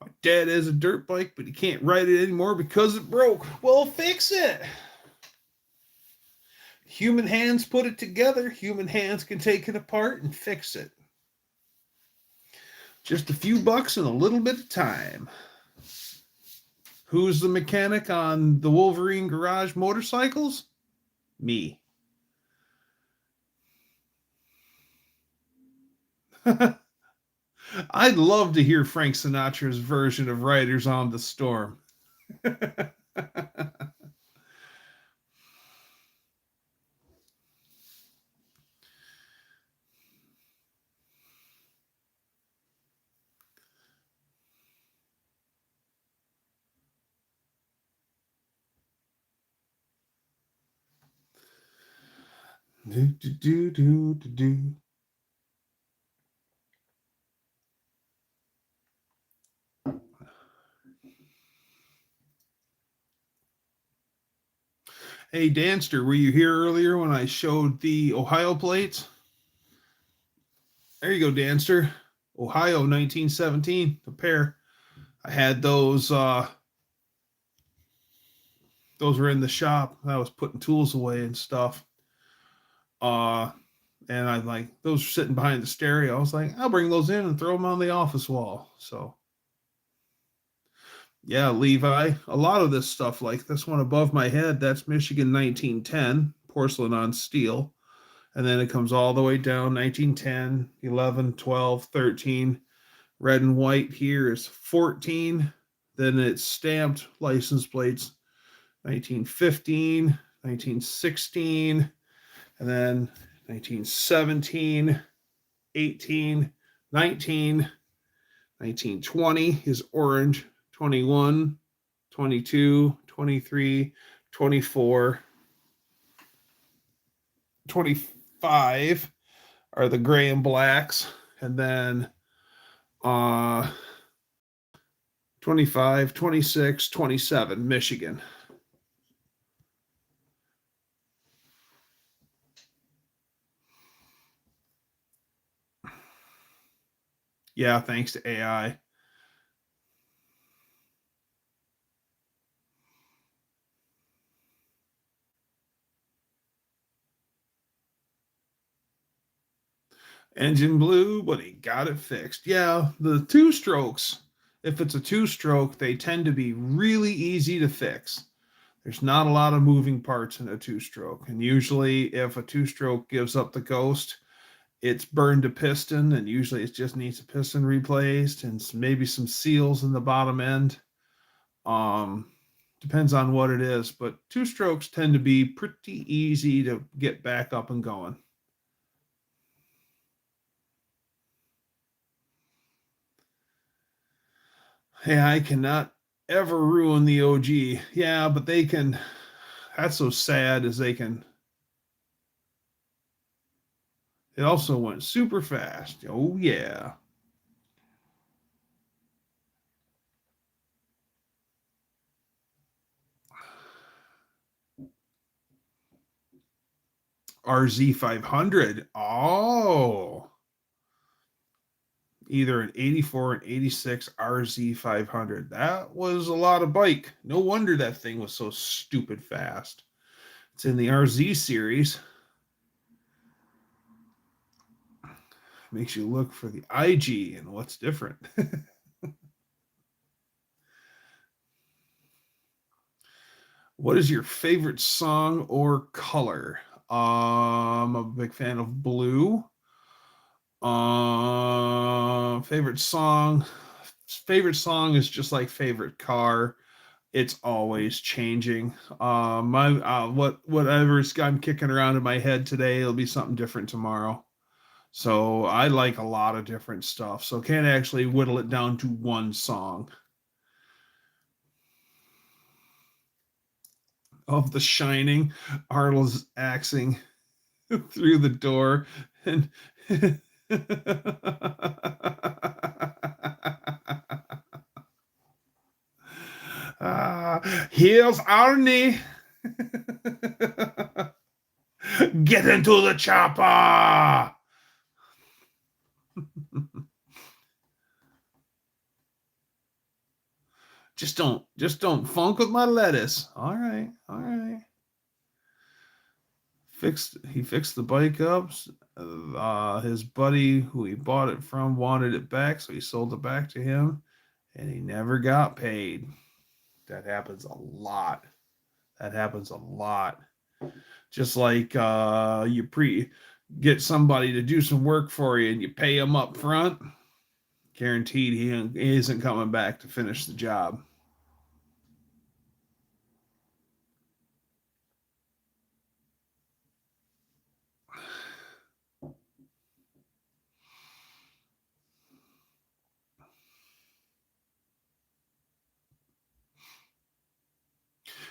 S1: My dad has a dirt bike, but he can't ride it anymore because it broke. Well, fix it. Human hands put it together. Human hands can take it apart and fix it. Just a few bucks and a little bit of time. Who's the mechanic on the Wolverine Garage motorcycles? Me. I'd love to hear Frank Sinatra's version of Riders on the Storm. Do, do, do, do, do, do. Hey, Danster, were you here earlier when I showed the Ohio plates? There you go, Danster. Ohio 1917, the pair. I had those were in the shop. I was putting tools away and stuff. And I like those were sitting behind the stereo. I was like, I'll bring those in and throw them on the office wall. So yeah, Levi, a lot of this stuff, like this one above my head, that's Michigan 1910, porcelain on steel. And then it comes all the way down 1910, 11, 12, 13. Red and white here is 14. Then it's stamped license plates 1915, 1916, and then 1917, 18, 19, 1920 is orange, 21, 22, 23, 24, 25 are the gray and blacks, and then 25, 26, 27, Michigan. Yeah, thanks to AI. Engine blew, but he got it fixed. Yeah, the 2-strokes, if it's a 2-stroke, they tend to be really easy to fix. There's not a lot of moving parts in a 2-stroke. And usually, if a 2-stroke gives up the ghost, it's burned a piston, and usually it just needs a piston replaced and maybe some seals in the bottom end. Depends on what it is, but 2-strokes tend to be pretty easy to get back up and going. Hey, I cannot ever ruin the OG. Yeah, but they can. That's so sad as they can. It also went super fast. Oh, yeah. RZ500. Oh. Either an 84 and 86 RZ500. That was a lot of bike. No wonder that thing was so stupid fast. It's in the RZ series. Makes you look for the IG and what's different. What is your favorite song or color? I'm a big fan of blue. Favorite song. Favorite song is just like favorite car. It's always changing. Whatever I'm kicking around in my head today, it'll be something different tomorrow. So I like a lot of different stuff. So can't actually whittle it down to one song. Of The Shining, Arnold's axing through the door and here's Arnie. Get into the chopper. Just don't funk with my lettuce. All right. He fixed the bike up. His buddy who he bought it from wanted it back, so he sold it back to him, and he never got paid. That happens a lot. Just like you get somebody to do some work for you and you pay him up front, guaranteed he isn't coming back to finish the job.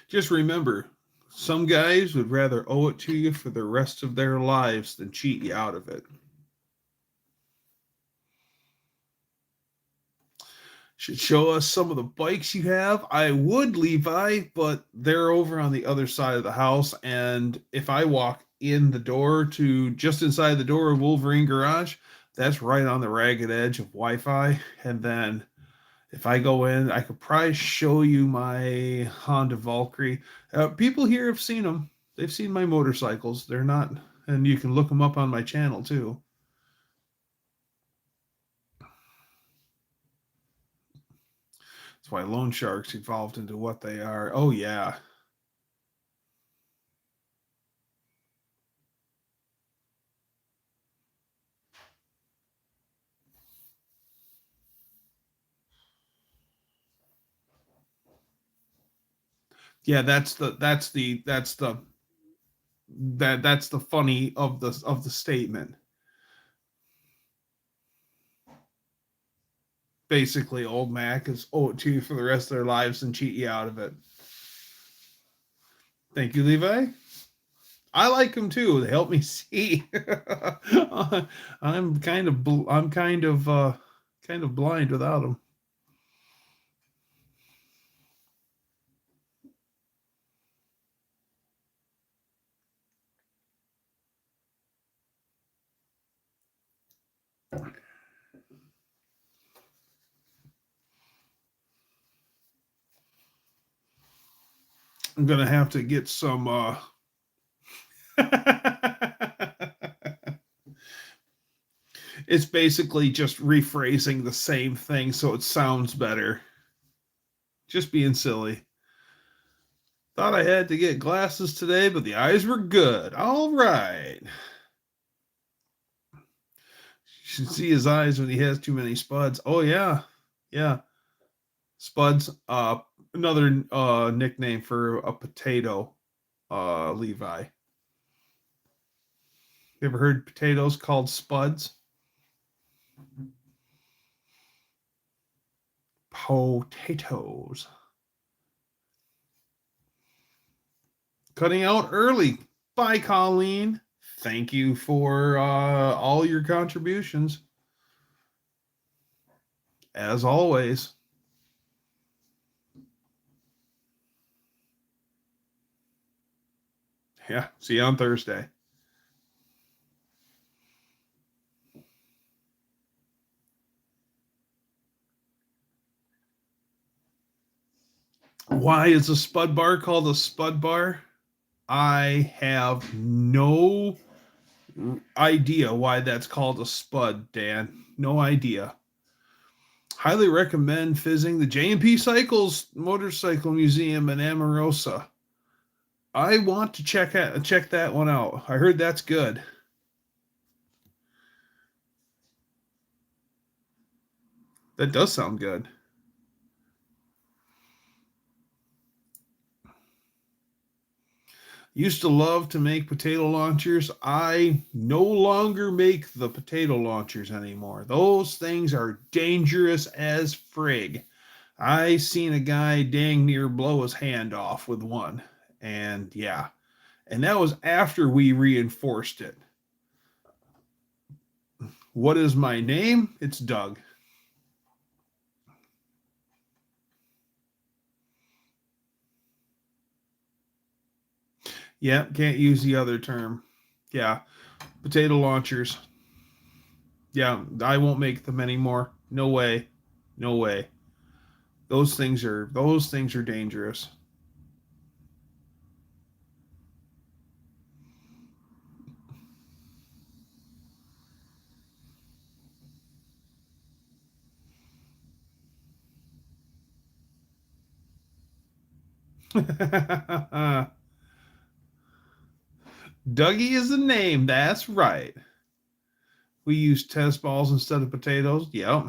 S1: Just remember, some guys would rather owe it to you for the rest of their lives than cheat you out of it. Should show us some of the bikes you have. I would, Levi, but they're over on the other side of the house. And if I walk in the door to just inside the door of Wolverine Garage, that's right on the ragged edge of Wi-Fi. And then if I go in, I could probably show you my Honda Valkyrie. People here have seen them. They've seen my motorcycles. They're not, and you can look them up on my channel too. That's why loan sharks evolved into what they are. Oh, yeah. Yeah, that's the funny of the statement. Basically, old Mac is owe it to you for the rest of their lives and cheat you out of it. Thank you, Levi. I like them too. They help me see. I'm kind of blind without them. I'm gonna have to get some it's basically just rephrasing the same thing so it sounds better. Just being silly. Thought I had to get glasses today, but the eyes were good. All right. You should see his eyes when he has too many spuds. Oh, yeah. Yeah. Spuds, another nickname for a potato, Levi. You ever heard potatoes called spuds? Potatoes. Cutting out early. Bye, Colleen. Thank you for all your contributions. As always. Yeah, see you on Thursday. Why is a spud bar called a spud bar? I have no idea why that's called a spud, Dan. No idea. Highly recommend visiting the J&P Cycles Motorcycle Museum in Amarosa. I want to check that one out. I heard that's good. That does sound good. Used to love to make potato launchers. I no longer make the potato launchers anymore. Those things are dangerous as frig. I seen a guy dang near blow his hand off with one. And yeah. And that was after we reinforced it. What is my name? It's Doug. Yeah, can't use the other term. Yeah, potato launchers. Yeah, I won't make them anymore. No way. No way. Those things are dangerous. Dougie is the name. That's right. We use tennis balls instead of potatoes. Yep.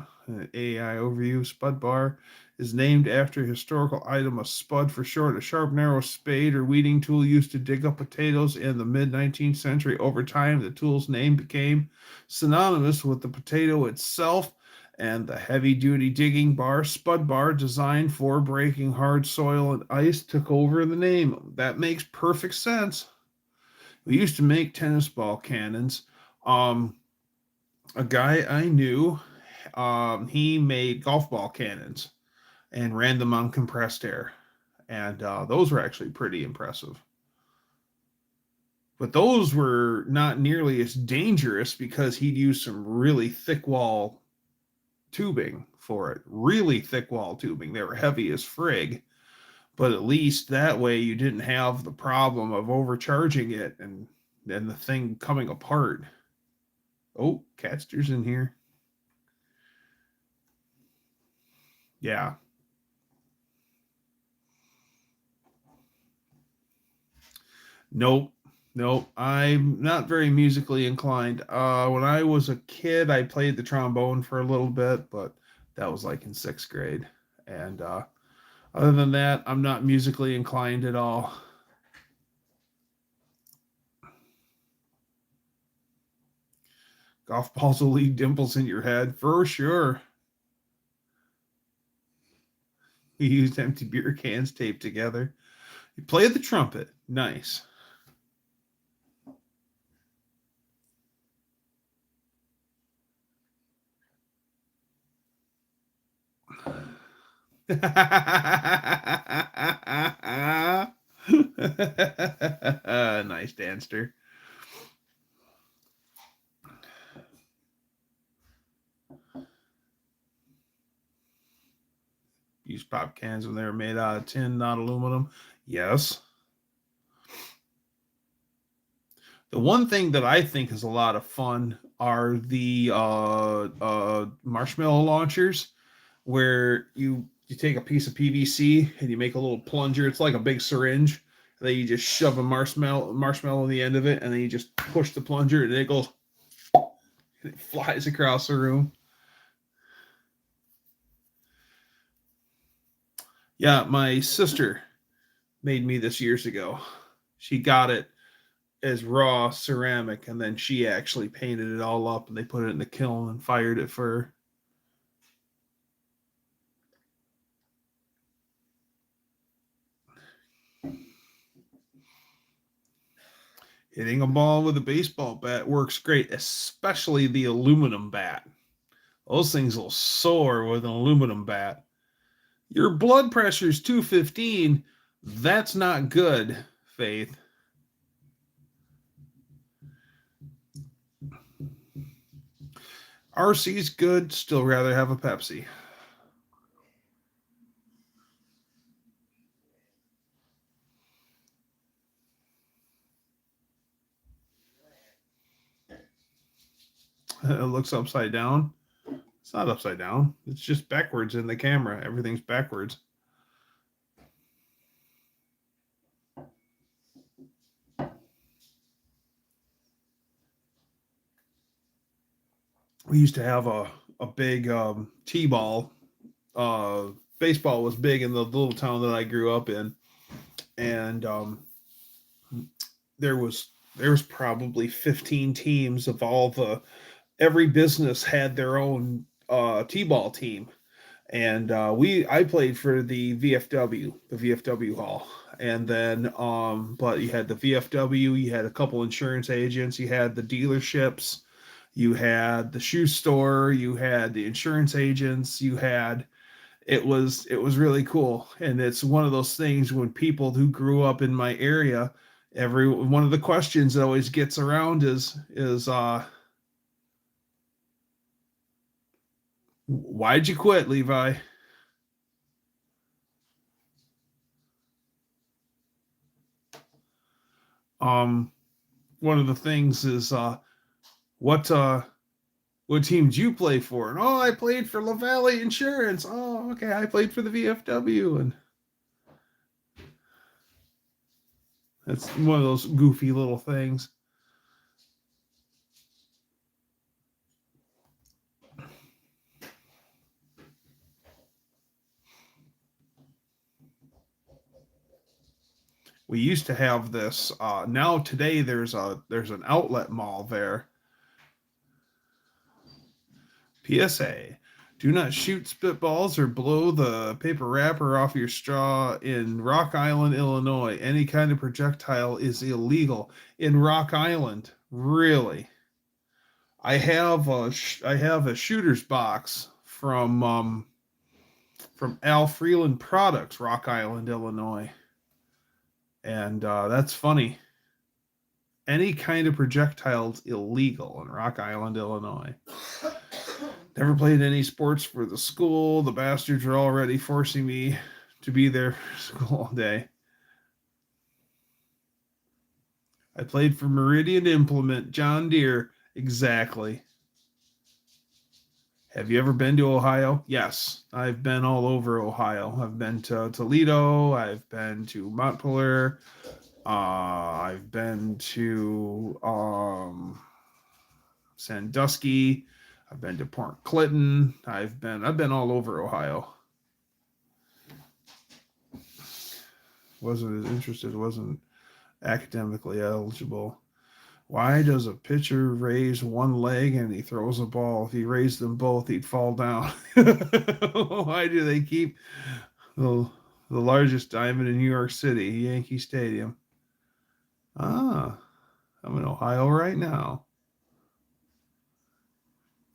S1: AI overview. Spud bar is named after a historical item, a spud for short, a sharp, narrow spade or weeding tool used to dig up potatoes in the mid 19th century. Over time, the tool's name became synonymous with the potato itself, and the heavy duty digging bar, spud bar, designed for breaking hard soil and ice, took over the name. That makes perfect sense. We used to make tennis ball cannons. Um, a guy I knew, he made golf ball cannons and ran them on compressed air, and those were actually pretty impressive. But those were not nearly as dangerous because he'd use some really thick wall tubing for it. Really thick wall tubing. They were heavy as frig, but at least that way you didn't have the problem of overcharging it and then the thing coming apart. Oh, Catster's in here. Yeah. Nope. Nope. I'm not very musically inclined. When I was a kid, I played the trombone for a little bit, but that was like in sixth grade. And other than that, I'm not musically inclined at all. Golf balls will leave dimples in your head for sure. You used empty beer cans taped together. You play the trumpet. Nice. Nice, Danster. Use pop cans when they were made out of tin, not aluminum. Yes. The one thing that I think is a lot of fun are the marshmallow launchers, where you take a piece of PVC and you make a little plunger. It's like a big syringe. And then you just shove a marshmallow on the end of it, and then you just push the plunger, and it goes, and it flies across the room. Yeah, my sister made me this years ago. She got it as raw ceramic, and then she actually painted it all up, and they put it in the kiln and fired it for. Hitting a ball with a baseball bat works great, especially the aluminum bat. Those things will soar with an aluminum bat. Your blood pressure's 215. That's not good, Faith. RC's good, still rather have a Pepsi. It looks upside down. It's not upside down. It's just backwards in the camera. Everything's backwards. We used to have a big t-ball. Baseball was big in the little town that I grew up in, and there was probably 15 teams of all the every business had their own t-ball team, and I played for the VFW hall, and then but you had the VFW, you had a couple insurance agents, you had the dealerships, you had the shoe store, you had the insurance agents, you had it was really cool. And it's one of those things when people who grew up in my area, every one of the questions that always gets around is why'd you quit, Levi? um One of the things is what team did you play for? And oh, I played for La Valley Insurance. Oh, okay, I played for the VFW. And that's one of those goofy little things. We used to have this. Now today there's an outlet mall there. PSA: do not shoot spitballs or blow the paper wrapper off your straw in Rock Island, Illinois. Any kind of projectile is illegal in Rock Island. Really? I have a shooter's box from Al Freeland Products, Rock Island, Illinois, and that's funny. Any kind of projectiles illegal in Rock Island, Illinois. Never played any sports for the school. The bastards are already forcing me to be there for school all day. I played for Meridian Implement, John Deere. Exactly. Have you ever been to Ohio? Yes, I've been all over Ohio. I've been to Toledo. I've been to Montpelier. I've been to Sandusky. I've been to Port Clinton. I've been all over Ohio. Wasn't as interested. Wasn't academically eligible. Why does a pitcher raise one leg and he throws a ball? If he raised them both, he'd fall down. Why do they keep the largest diamond in New York City, Yankee Stadium? Ah, I'm in Ohio right now.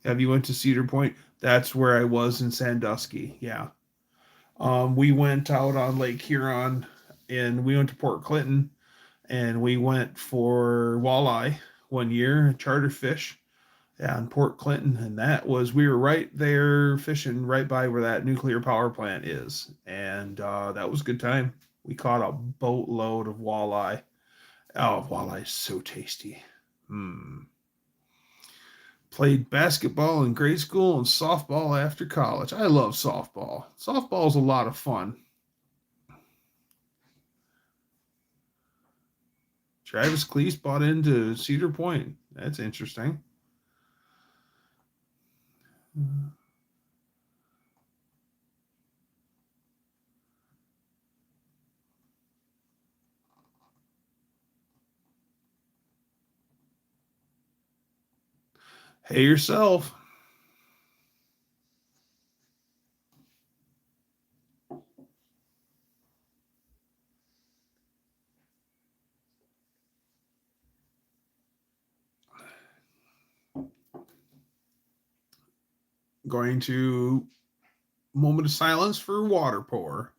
S1: Have you went to Cedar Point? That's where I was in Sandusky. Yeah. We went out on Lake Huron, and we went to Port Clinton, and we went for walleye one year, charter fish, yeah, in Port Clinton, and we were right there fishing right by where that nuclear power plant is, and that was a good time. We caught a boatload of walleye. Oh, walleye is so tasty. Played basketball in grade school and softball after college. I love softball. Softball is a lot of fun. Travis Cleese bought into Cedar Point. That's interesting. Hey yourself. Going to moment of silence for water pour.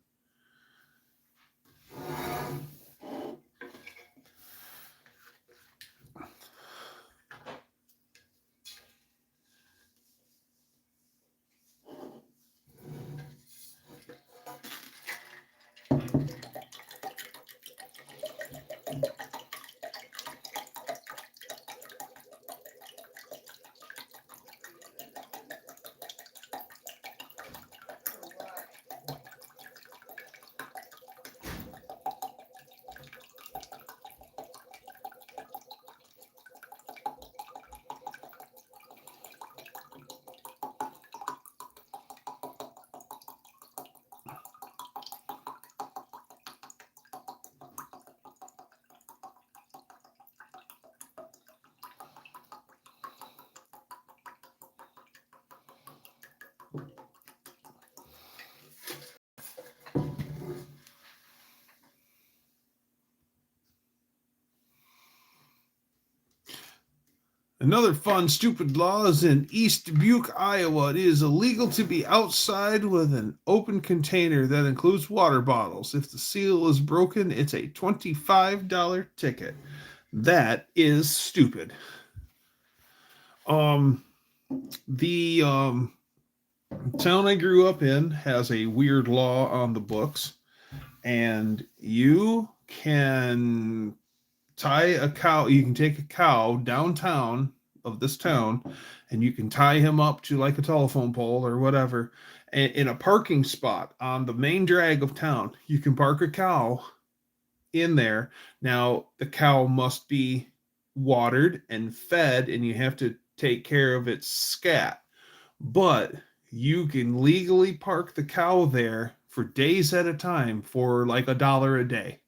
S1: Another fun, stupid law is in East Dubuque, Iowa. It is illegal to be outside with an open container that includes water bottles. If the seal is broken, it's a $25 ticket. That is stupid. The town I grew up in has a weird law on the books, and you can tie a cow. You can take a cow downtown of this town, and you can tie him up to like a telephone pole or whatever in a parking spot on the main drag of town. You can park a cow in there. Now the cow must be watered and fed, and you have to take care of its scat, but you can legally park the cow there for days at a time for like $1 a day.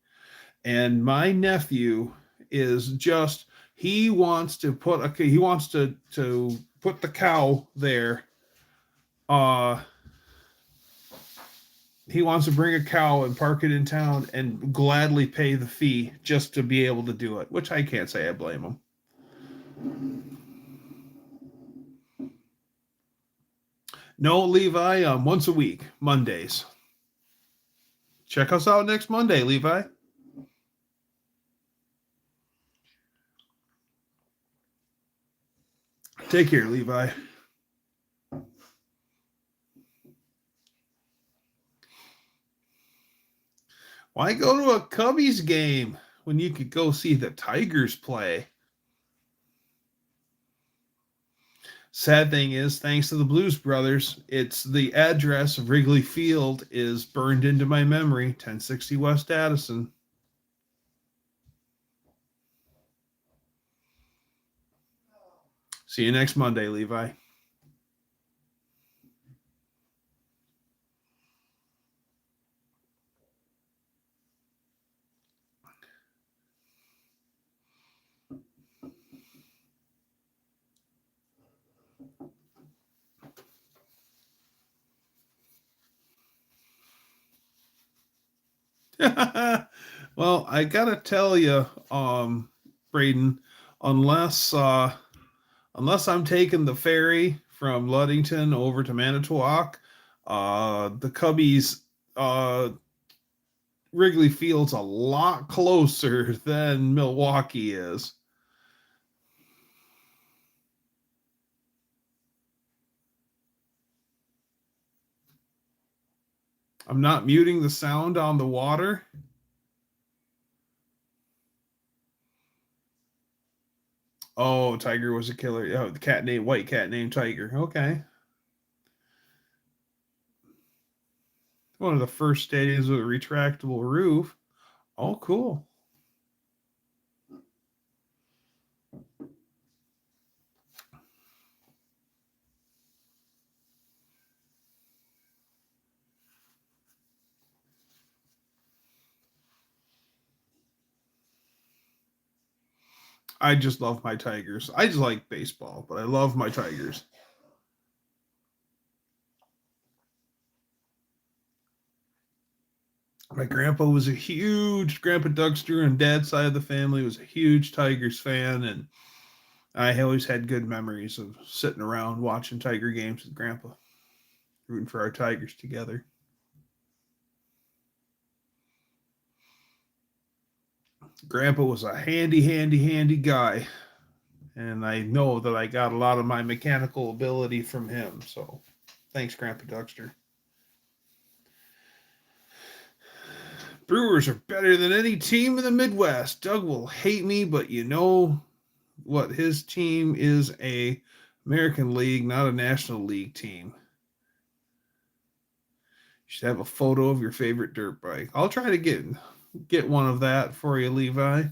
S1: And my nephew is just, he wants to put the cow there. He wants to bring a cow and park it in town and gladly pay the fee just to be able to do it, which I can't say I blame him. No, Levi, once a week, Mondays. Check us out next Monday, Levi. Take care, Levi. Why go to a Cubbies game when you could go see the Tigers play? Sad thing is, thanks to the Blues Brothers, it's the address of Wrigley Field is burned into my memory, 1060 West Addison. See you next Monday, Levi. Well, I gotta tell you, Braden, unless I'm taking the ferry from Ludington over to Manitowoc, the Cubbies, Wrigley Field's a lot closer than Milwaukee is. I'm not muting the sound on the water. Oh, Tiger was a killer. Oh, the white cat named Tiger. Okay. One of the first stadiums with a retractable roof. Oh, cool. I just love my Tigers. I just like baseball, but I love my Tigers. My grandpa was Grandpa Dougster and dad's side of the family was a huge Tigers fan, and I always had good memories of sitting around watching Tiger games with Grandpa, rooting for our Tigers together. Grandpa was a handy guy, and I know that I got a lot of my mechanical ability from him. So thanks, Grandpa Dougster. Brewers are better than any team in the Midwest. Doug will hate me, but you know what? His team is a American League, not a National League team. You should have a photo of your favorite dirt bike. I'll try to get one of that for you, Levi.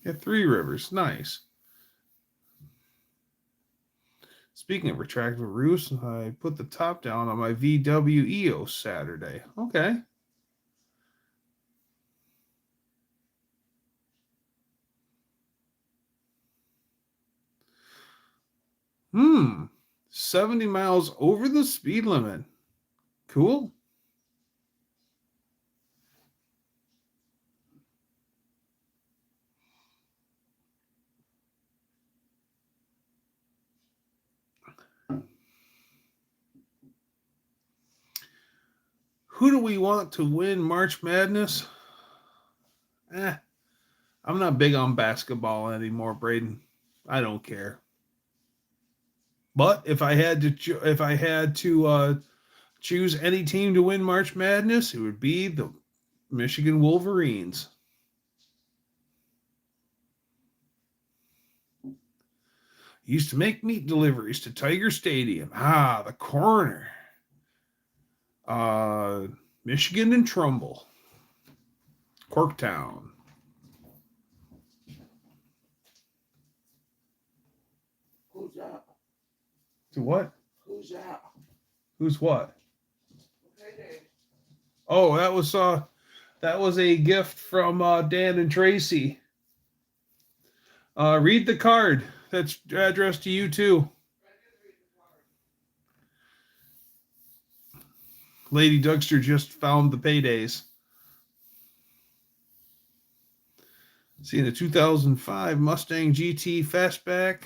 S1: Yeah, Three Rivers. Nice. Speaking of retractable roofs, I put the top down on my VW EOS Saturday. Okay. Hmm. 70 miles over the speed limit. Cool. Who do we want to win March Madness? I'm not big on basketball anymore, Braden. I don't care. But if I had to choose any team to win March Madness, it would be the Michigan Wolverines. Used to make meat deliveries to Tiger Stadium. The corner. Michigan and Trumbull. Corktown.
S2: Who's that?
S1: To what?
S2: Who's that?
S1: Who's what?
S2: Payday.
S1: Oh, that was a gift from Dan and Tracy. Read the card. That's addressed to you too. Lady Dougster just found the paydays. Seeing the 2005 Mustang GT Fastback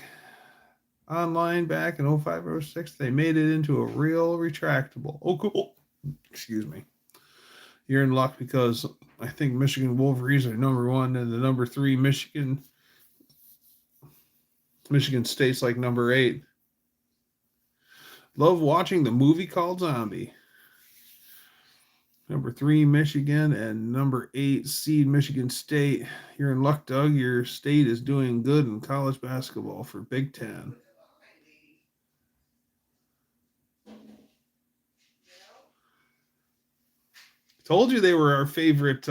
S1: online back in 0506. They made it into a real retractable. Oh, cool. Excuse me. You're in luck because I think Michigan Wolverines are number 1 and the number 3 Michigan State's like number 8. Love watching the movie called Zombie. Number 3 Michigan and number 8 seed Michigan State. You're in luck, Doug. Your state is doing good in college basketball for Big Ten. Told you they were our favorite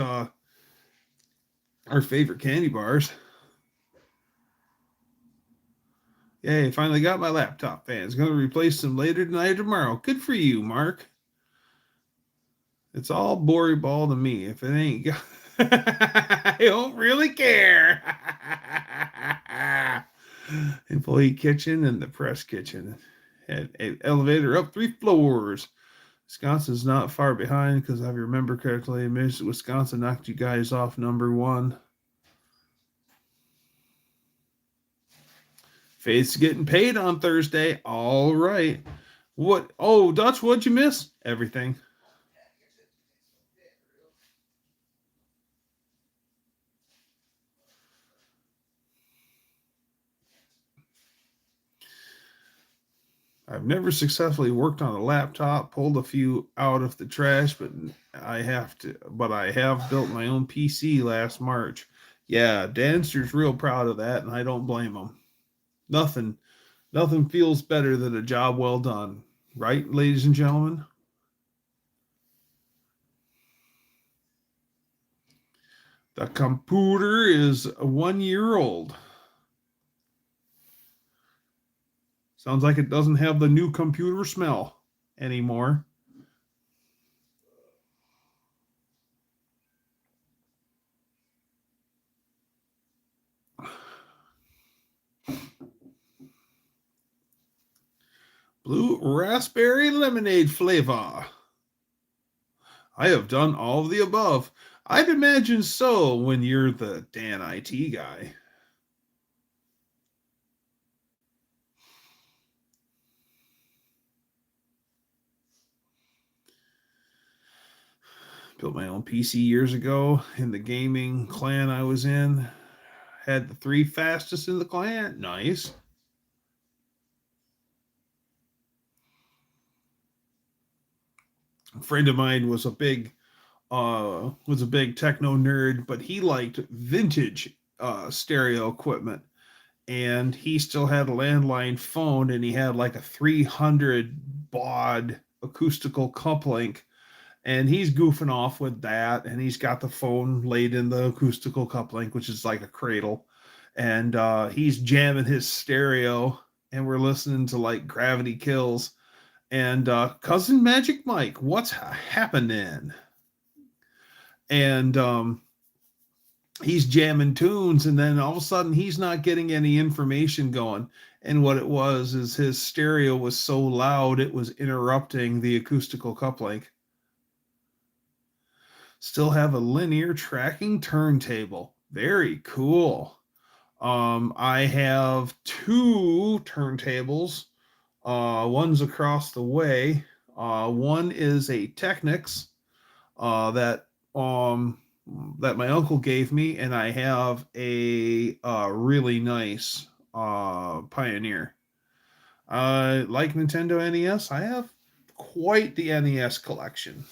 S1: candy bars. Yay, finally got my laptop fans. Going to replace them later tonight or tomorrow. Good for you, Mark. It's all Bory ball to me. If it ain't, I don't really care. Employee kitchen and the press kitchen. Had an elevator up 3 floors. Wisconsin's not far behind because I remember correctly. Wisconsin knocked you guys off number 1. Faith's getting paid on Thursday. All right. What? Oh, Dutch, what'd you miss? Everything. I've never successfully worked on a laptop, pulled a few out of the trash, but I have built my own PC last March. Yeah, Danster's real proud of that, and I don't blame him. Nothing feels better than a job well done. Right, ladies and gentlemen? The computer is 1 year old. Sounds like it doesn't have the new computer smell anymore. Blue raspberry lemonade flavor. I have done all of the above. I'd imagine so when you're the Dan IT guy. Built my own PC years ago in the gaming clan I was in. Had the 3 fastest in the clan. Nice. A friend of mine was a big techno nerd, but he liked vintage stereo equipment. And he still had a landline phone, and he had like a 300 baud acoustical coupling. And he's goofing off with that, and he's got the phone laid in the acoustical coupling, which is like a cradle. And he's jamming his stereo, and we're listening to like Gravity Kills. And Cousin Magic Mike, what's happening? And he's jamming tunes, and then all of a sudden he's not getting any information going. And what it was is his stereo was so loud it was interrupting the acoustical coupling. Still have a linear tracking turntable. Very cool. I have 2 turntables. One's across the way. One is a Technics that my uncle gave me, and I have a really nice Pioneer. Like Nintendo NES, I have quite the NES collection.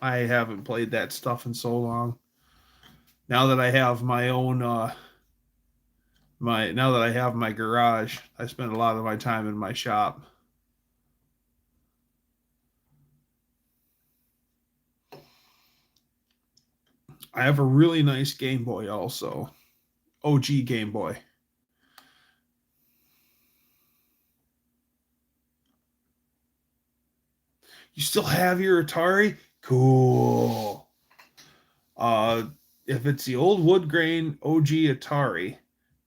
S1: I haven't played that stuff in so long. Now that I have my own now that I have my garage, I spend a lot of my time in my shop. I have a really nice Game Boy also. OG Game Boy. You still have your Atari? Cool. If it's the old wood grain OG Atari,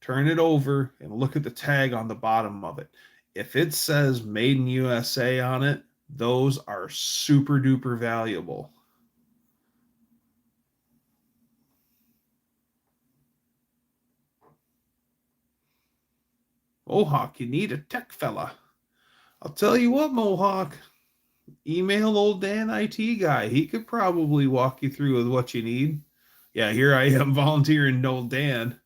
S1: turn it over and look at the tag on the bottom of it. If it says Made in USA on it, those are super duper valuable. Mohawk, you need a tech fella. I'll tell you what, Mohawk. Email old Dan IT guy. He could probably walk you through with what you need. Yeah, here I am volunteering old Dan.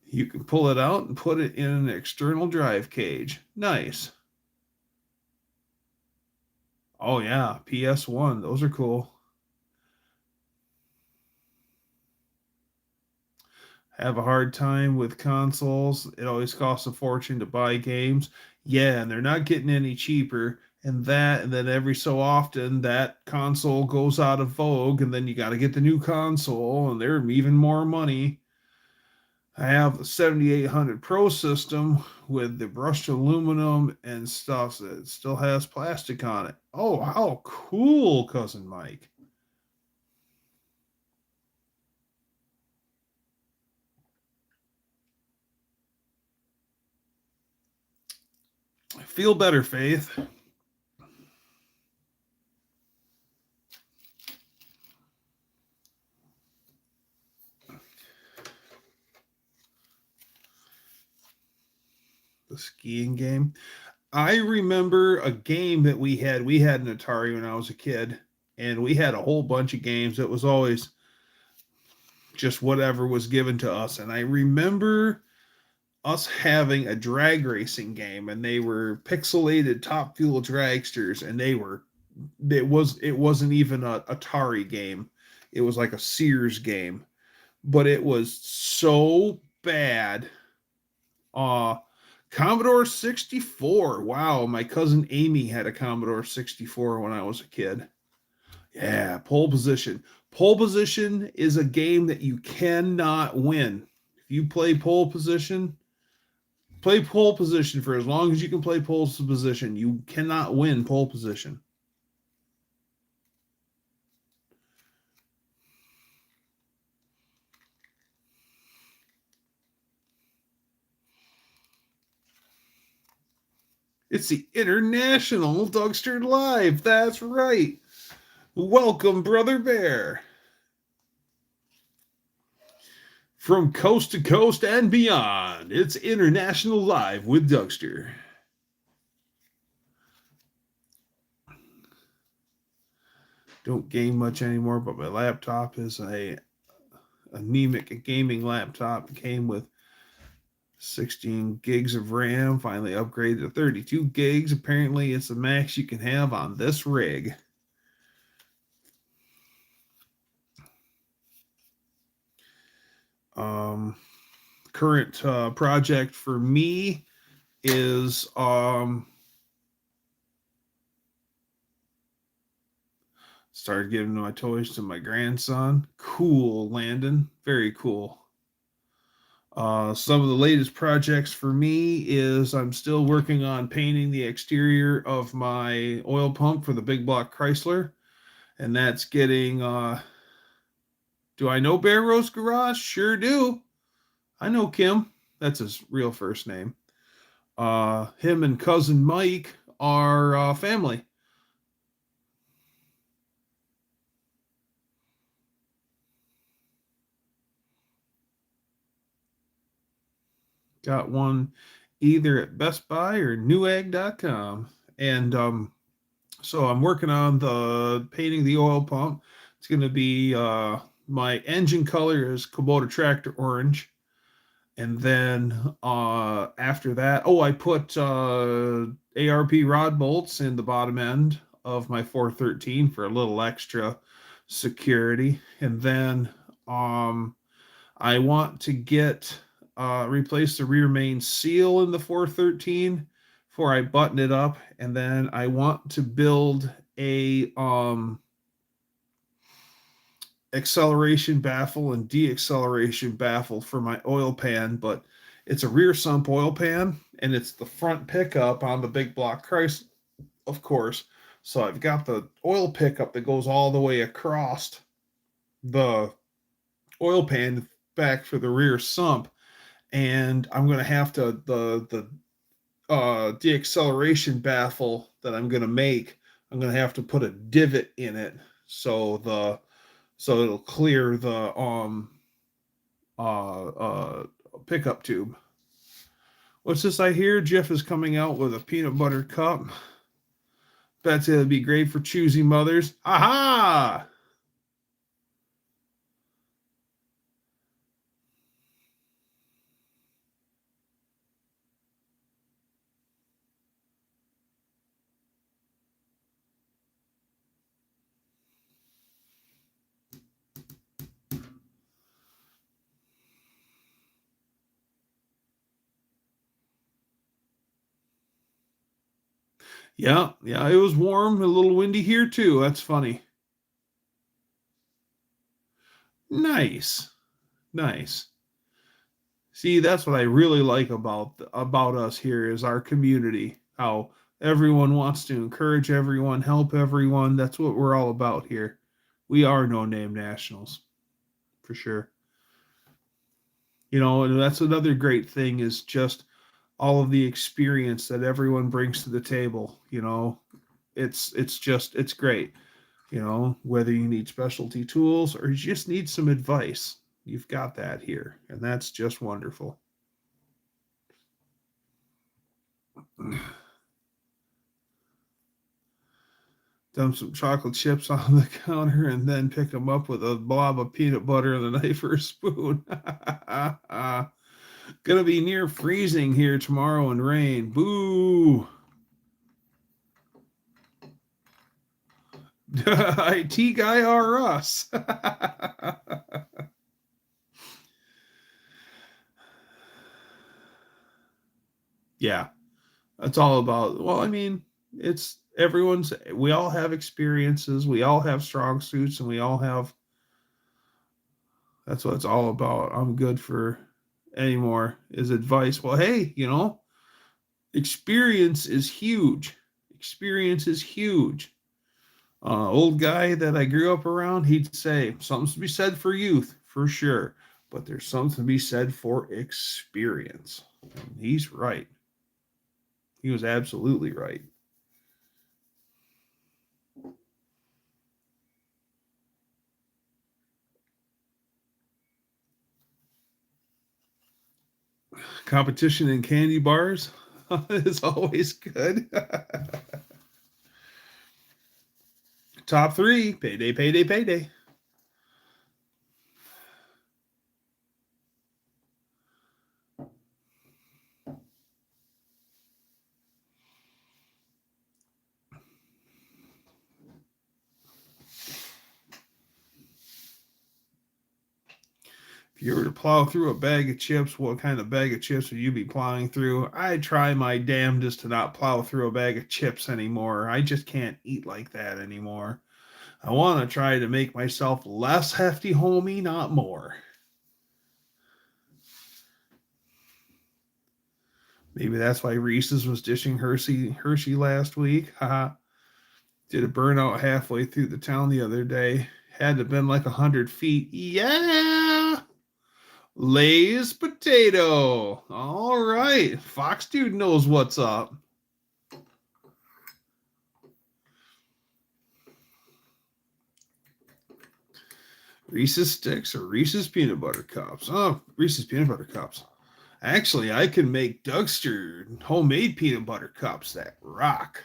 S1: You can pull it out and put it in an external drive cage. Nice. Oh yeah, PS1. Those are cool. Have a hard time with consoles. It always costs a fortune to buy games. Yeah, and they're not getting any cheaper. And then every so often that console goes out of vogue, and then you got to get the new console, and they're even more money. I have the 7800 Pro system with the brushed aluminum and stuff that still has plastic on it. Oh, how cool, Cousin Mike. Feel better, Faith. The skiing game. I remember a game that we had. We had an Atari when I was a kid, and we had a whole bunch of games. It was always just whatever was given to us. And I remember us having a drag racing game, and they were pixelated Top Fuel dragsters, and it wasn't even a Atari game. It was like a Sears game, but it was so bad. Commodore 64. Wow, my cousin Amy had a Commodore 64 when I was a kid. Yeah, pole position. Pole position is a game that you cannot win. If you play pole position for as long as you can play pole position. You cannot win pole position. It's the International Dougster Live. That's right. Welcome, Brother Bear. From coast to coast and beyond, it's International Live with Dougster. Don't game much anymore, but my laptop is a anemic gaming laptop. It came with 16 gigs of RAM, finally upgraded to 32 gigs. Apparently, it's the max you can have on this rig. Current project for me is started giving my toys to my grandson. Cool, Landon. Very cool. Some of the latest projects for me is I'm still working on painting the exterior of my oil pump for the big block Chrysler. And that's getting, do I know Bear Rose Garage? Sure do. I know Kim. That's his real first name. Him and cousin Mike are family. Got one either at Best Buy or Newegg.com. And so I'm working on the painting the oil pump. It's going to be my engine color is Kubota Tractor Orange. And then after that, I put ARP rod bolts in the bottom end of my 413 for a little extra security. And then I want to get replace the rear main seal in the 413 before I button it up. And then I want to build a acceleration baffle and deacceleration baffle for my oil pan, but it's a rear sump oil pan and it's the front pickup on the big block Chrysler, of course. So I've got the oil pickup that goes all the way across the oil pan back for the rear sump, and I'm going to have to the deacceleration baffle that I'm going to make. I'm going to have to put a divot in it so it'll clear the pickup tube. What's this I hear? Jeff is coming out with a peanut butter cup. Bet it'll be great for choosy mothers. Aha! Yeah, it was warm, a little windy here too. That's funny. Nice. See, that's what I really like about us here is our community. How everyone wants to encourage everyone, help everyone. That's what we're all about here. We are no name nationals, for sure. And that's another great thing is just all of the experience that everyone brings to the table. It's great. Whether you need specialty tools or you just need some advice, you've got that here, and that's just wonderful. Dump some chocolate chips on the counter and then pick them up with a blob of peanut butter and a knife or a spoon. Gonna be near freezing here tomorrow and rain. Boo! IT guy or us? Yeah, that's all about. Well, I mean, it's we all have experiences, we all have strong suits, and that's what it's all about. I'm good for anymore is advice. Well, hey, experience is huge. Old guy that I grew up around, he'd say something's to be said for youth, for sure, but there's something to be said for experience. And he's right. He was absolutely right. Competition in candy bars is always good. Top 3, payday, payday, payday. If you were to plow through a bag of chips, what kind of bag of chips would you be plowing through? I try my damnedest to not plow through a bag of chips anymore. I just can't eat like that anymore. I want to try to make myself less hefty, homie, not more. Maybe that's why Reese's was dishing Hershey last week. Haha. Did a burnout halfway through the town the other day. Had to have been like 100 feet. Yeah! Lay's potato. All right. Fox Dude knows what's up. Reese's Sticks or Reese's Peanut Butter Cups? Oh, Reese's Peanut Butter Cups. Actually, I can make Dougster homemade peanut butter cups that rock.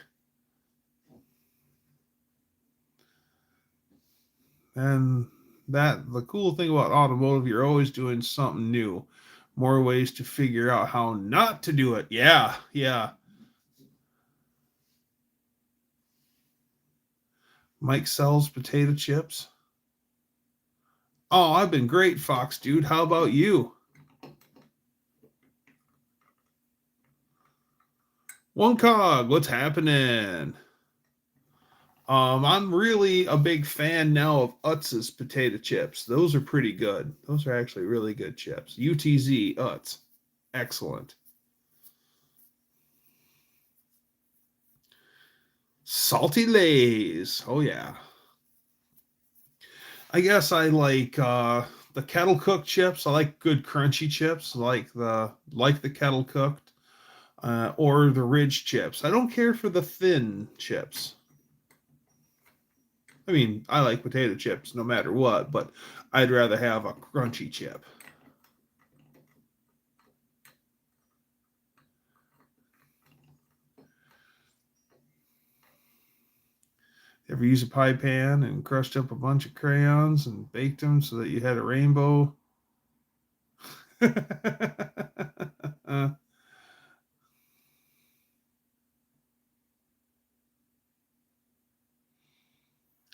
S1: And the cool thing about automotive, you're always doing something new. More ways to figure out how not to do it. Yeah, yeah. Mike sells potato chips. Oh, I've been great, Fox dude. How about you? One cog, what's happening? I'm really a big fan now of Utz's potato chips. Those are pretty good. Those are actually really good chips. UTZ Utz, excellent. Salty Lays, oh yeah. I guess I like the kettle cooked chips. I like good crunchy chips, like the kettle cooked, or the ridge chips. I don't care for the thin chips. I mean, I like potato chips no matter what, but I'd rather have a crunchy chip. Ever use a pie pan and crushed up a bunch of crayons and baked them so that you had a rainbow?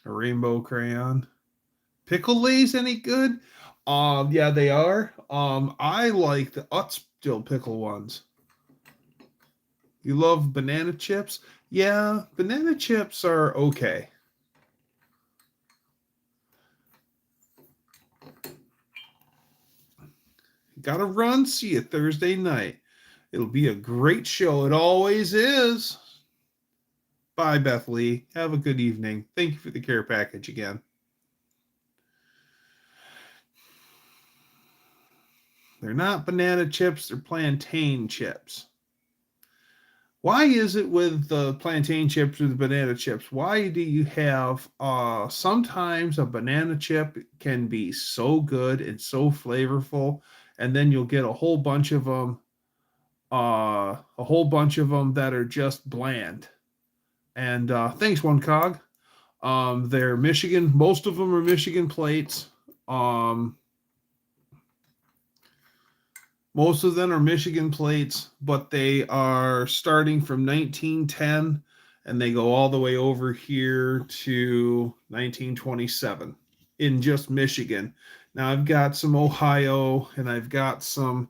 S1: A rainbow crayon. Pickle Lays any good? Yeah, they are. I like the Utz dill pickle ones. You love banana chips? Yeah, banana chips are okay. Gotta run. See you Thursday night. It'll be a great show. It always is. Bye, Beth Lee. Have a good evening. Thank you for the care package again. They're not banana chips, they're plantain chips. Why is it with the plantain chips or the banana chips? Why do you have sometimes a banana chip can be so good and so flavorful, and then you'll get a whole bunch of them that are just bland. And thanks, One Cog. They're Michigan. Most of them are Michigan plates. Most of them are Michigan plates, but they are starting from 1910 and they go all the way over here to 1927 in just Michigan. Now I've got some Ohio and I've got some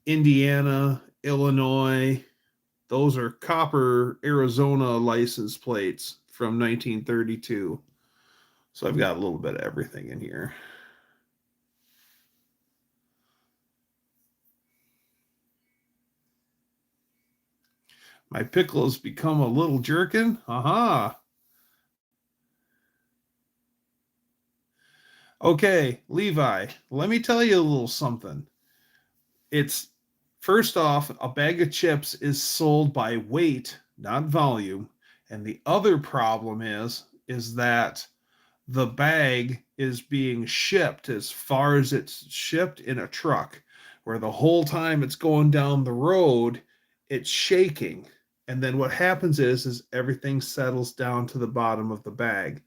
S1: Indiana, Illinois. Those are copper Arizona license plates from 1932. So I've got a little bit of everything in here. My pickle has become a little jerkin. Aha. Okay, Levi, let me tell you a little something. It's first off, a bag of chips is sold by weight, not volume. And the other problem is that the bag is being shipped as far as it's shipped in a truck, where the whole time it's going down the road, it's shaking. And then what happens is everything settles down to the bottom of the bag.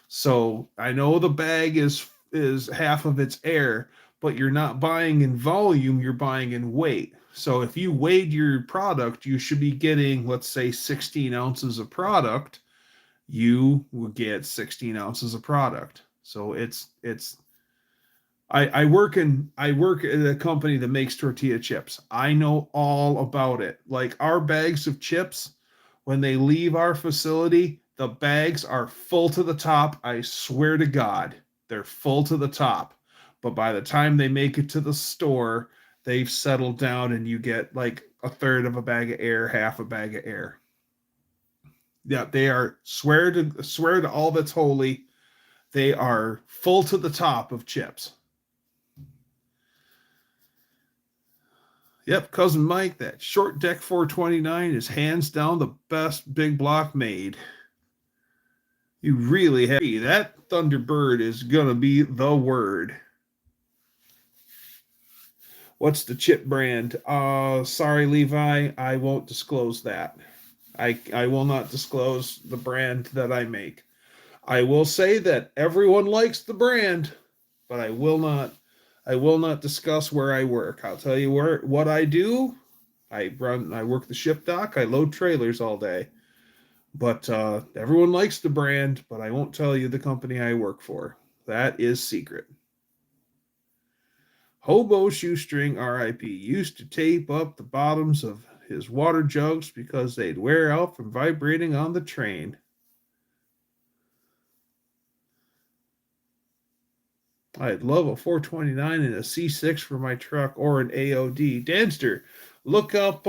S1: So I know the bag is half of its air, but you're not buying in volume, you're buying in weight. So if you weighed your product, you should be getting, let's say, 16 ounces of product. You will get 16 ounces of product. So I work at a company that makes tortilla chips. I know all about it. Like our bags of chips, when they leave our facility, the bags are full to the top. I swear to God, they're full to the top. But by the time they make it to the store, they've settled down and you get like a third of a bag of air, half a bag of air. Yeah, they are swear to all that's holy. They are full to the top of chips. Yep, cousin Mike, that short deck 429 is hands down the best big block made. You really have that Thunderbird is gonna be the word. What's the chip brand? Sorry, Levi, I won't disclose that. I will not disclose the brand that I make. I will say that everyone likes the brand, but I will not discuss where I work. I'll tell you what I do. I work the ship dock, I load trailers all day. But everyone likes the brand, but I won't tell you the company I work for. That is secret. Hobo Shoestring RIP used to tape up the bottoms of his water jugs because they'd wear out from vibrating on the train. I'd love a 429 and a C6 for my truck or an AOD. Danster, look up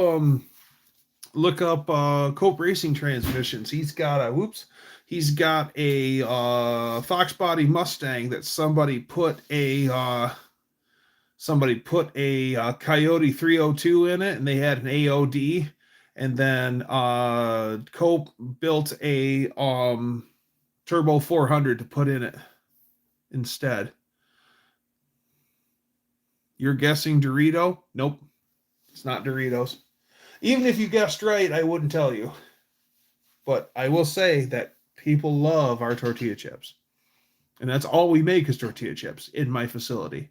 S1: Cope Racing Transmissions. He's got a Fox body Mustang that somebody put a Coyote 302 in it, and they had an AOD, and then Cope built a Turbo 400 to put in it instead. You're guessing Dorito? Nope, it's not Doritos. Even if you guessed right, I wouldn't tell you. But I will say that people love our tortilla chips. And that's all we make is tortilla chips in my facility.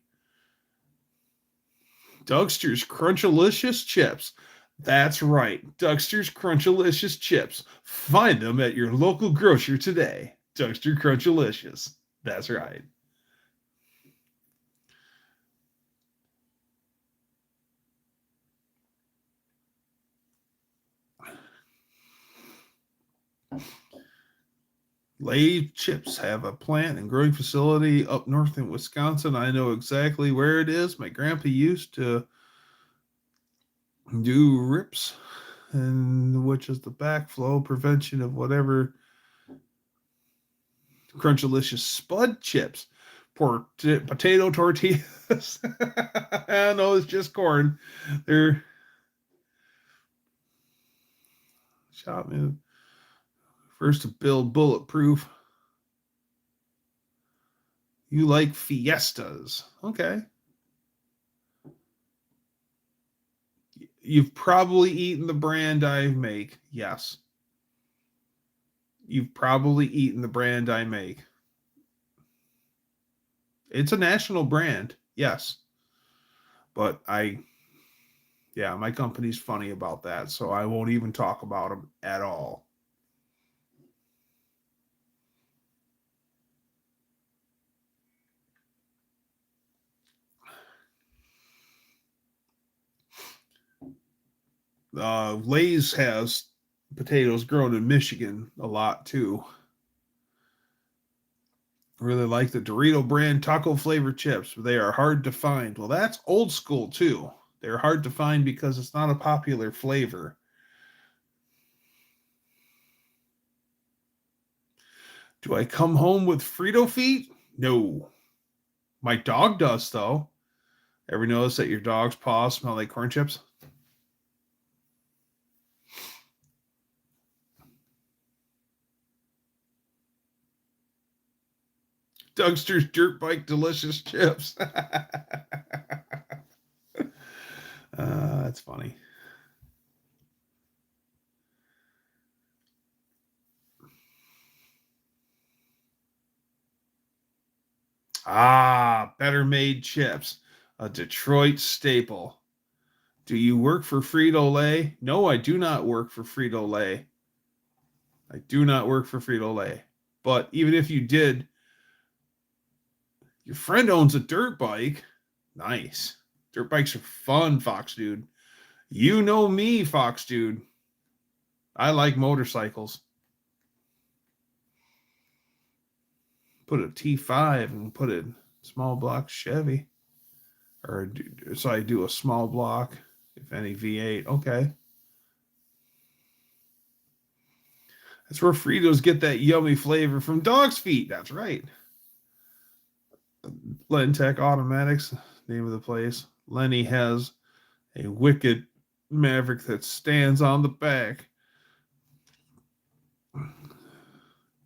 S1: Dougster's Crunchilicious Chips. That's right. Dougster's Crunchilicious Chips. Find them at your local grocer today. Dougster Crunchilicious. That's right. Lay Chips have a plant and growing facility up north in Wisconsin. I know exactly where it is. My grandpa used to do rips, and which is the backflow prevention of whatever. Crunchilicious Spud Chips. Potato tortillas. No, it's just corn. They're shot me first to build bulletproof. You like Fiestas. Okay. You've probably eaten the brand I make. Yes. You've probably eaten the brand I make. It's a national brand. Yes. But my company's funny about that, so I won't even talk about them at all. Lay's has potatoes grown in Michigan a lot too. Really like the Dorito brand taco flavored chips. They are hard to find. Well, that's old school too. They're hard to find because it's not a popular flavor. Do I come home with Frito feet? No. My dog does though. Ever notice that your dog's paws smell like corn chips? Dougster's Dirt Bike Delicious Chips. That's funny. Better made chips. A Detroit staple. Do you work for Frito-Lay? No, I do not work for Frito-Lay. I do not work for Frito-Lay. But even if you did, your friend owns a dirt bike. Nice. Dirt bikes are fun, Fox Dude. You know me, Fox Dude. I like motorcycles. Put a T5 and put a small block Chevy. So I do a small block, if any, V8. Okay. That's where Fritos get that yummy flavor from dog's feet. That's right. Lentech Automatics, name of the place. Lenny has a wicked Maverick that stands on the back.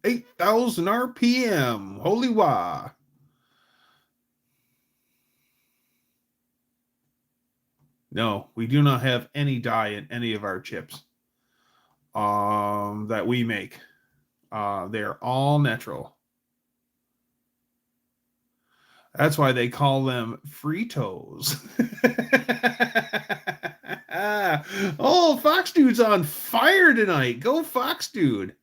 S1: 8,000 RPM. Holy wah. No, we do not have any dye in any of our chips that we make. They're all natural. That's why they call them Fritos. Oh, Fox Dude's on fire tonight. Go Fox Dude.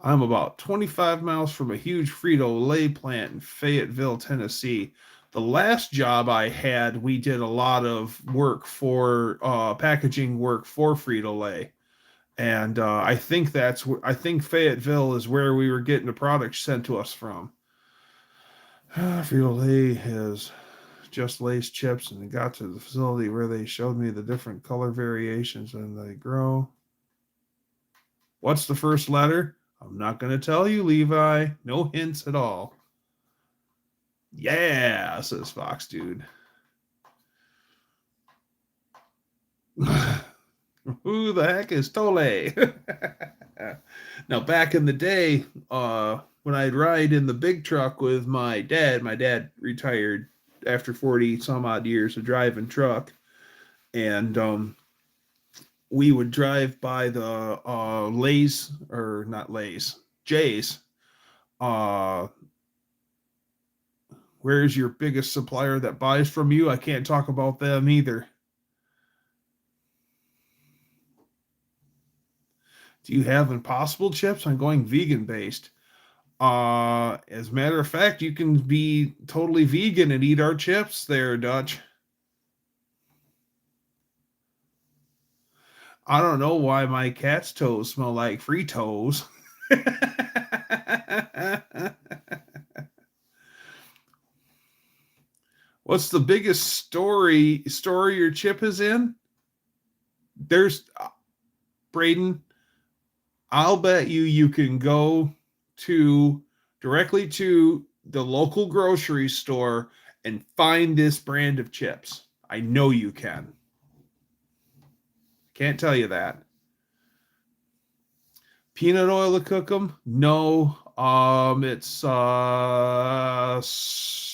S1: I'm about 25 miles from a huge Frito-Lay plant in Fayetteville, Tennessee. The last job I had, we did a lot of work for packaging work for Frito-Lay. And I think Fayetteville is where we were getting the products sent to us from. Frito-Lay has just Lay's chips, and it got to the facility where they showed me the different color variations and they grow. What's the first letter? I'm not going to tell you, Levi. No hints at all. Yeah, says Fox Dude. Who the heck is Tole? Now, back in the day, when I'd ride in the big truck with my dad retired after 40 some odd years of driving truck, and we would drive by the Lay's, or not Lay's, Jay's. Where's your biggest supplier that buys from you? I can't talk about them either. Do you have Impossible chips? I'm going vegan based. As a matter of fact, you can be totally vegan and eat our chips there, Dutch. I don't know why my cat's toes smell like Fritos. What's the biggest store your chip is in? There's Braden. I'll bet you can go directly to the local grocery store and find this brand of chips. I know you can. Can't tell you that. Peanut oil to cook them? No. It's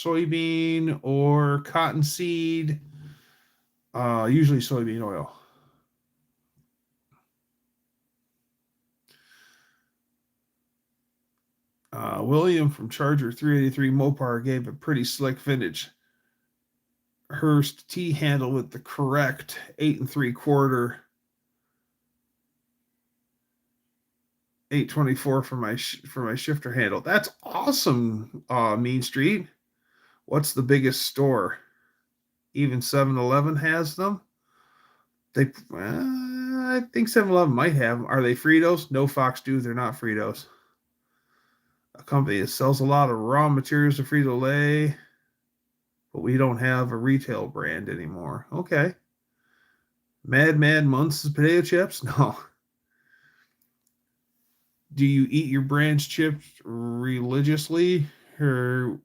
S1: soybean or cottonseed. Usually soybean oil. William from Charger 383 Mopar gave a pretty slick vintage Hurst T handle with the correct 8 3/4 824 for my shifter handle. That's awesome, Mean Street. What's the biggest store? Even 7-Eleven has them. I think 7-Eleven might have them. Are they Fritos? No, Fox Dude, they're not Fritos. A company that sells a lot of raw materials to Frito-Lay, but we don't have a retail brand anymore. Okay. Mad Muntz's potato chips? No. Do you eat your brand's chips religiously, or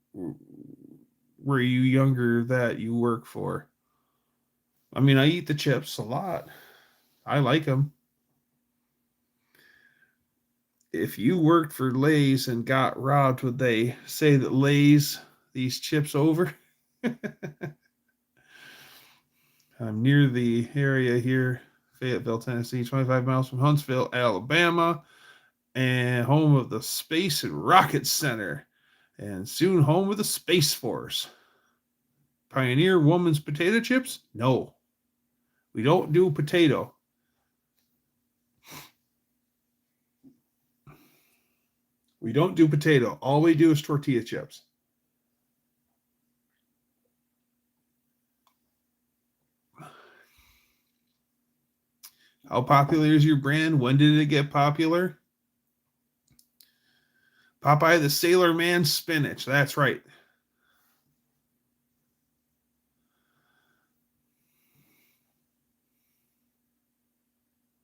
S1: were you younger that you work for? I mean, I eat the chips a lot. I like them. If you worked for Lay's and got robbed, would they say that Lay's these chips over? I'm near the area here, Fayetteville, Tennessee, 25 miles from Huntsville, Alabama, and home of the Space and Rocket Center, and soon home of the Space Force. Pioneer Woman's potato chips? No. We don't do potato. We don't do potato. All we do is tortilla chips. How popular is your brand? When did it get popular? Popeye the Sailor Man spinach. That's right.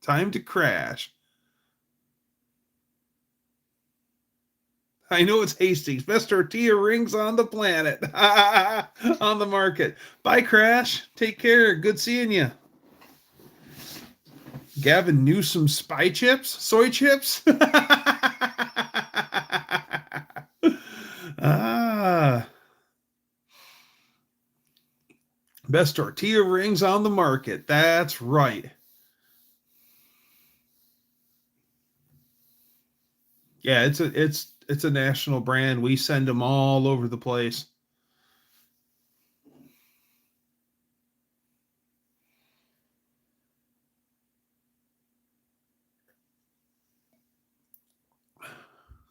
S1: Time to crash. I know it's Hastings. Best tortilla rings on the planet. On the market. Bye, Crash. Take care. Good seeing you. Gavin Newsom spy chips? Soy chips? Best tortilla rings on the market. That's right. Yeah, it's a national brand. We send them all over the place.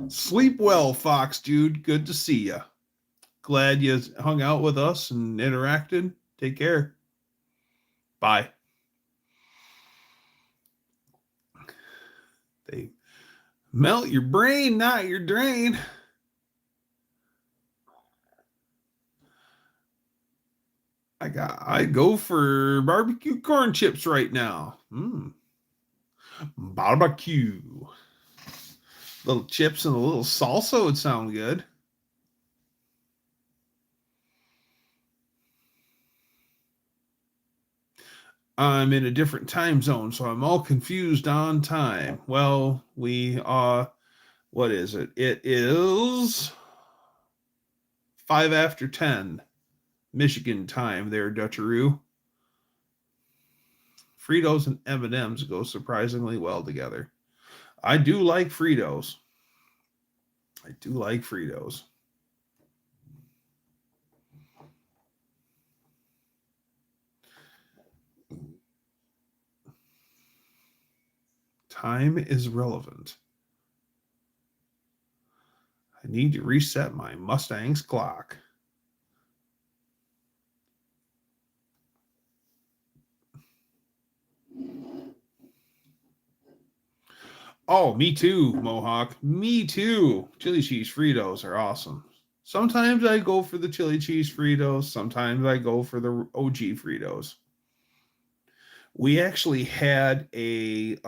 S1: Sleep well, Fox dude. Good to see you. Glad you hung out with us and interacted. Take care. Bye. They melt your brain, not your drain. I go for barbecue corn chips right now. Barbecue. Little chips and a little salsa would sound good. I'm in a different time zone, so I'm all confused on time. Well, what is it? It is 5 after 10 Michigan time there, Dutcheroo. Fritos and M&Ms go surprisingly well together. I do like Fritos. I do like Fritos. Time is relevant. I need to reset my Mustang's clock. Oh, me too, Mohawk. Me too. Chili cheese Fritos are awesome. Sometimes I go for the chili cheese Fritos. Sometimes I go for the OG Fritos. We actually had the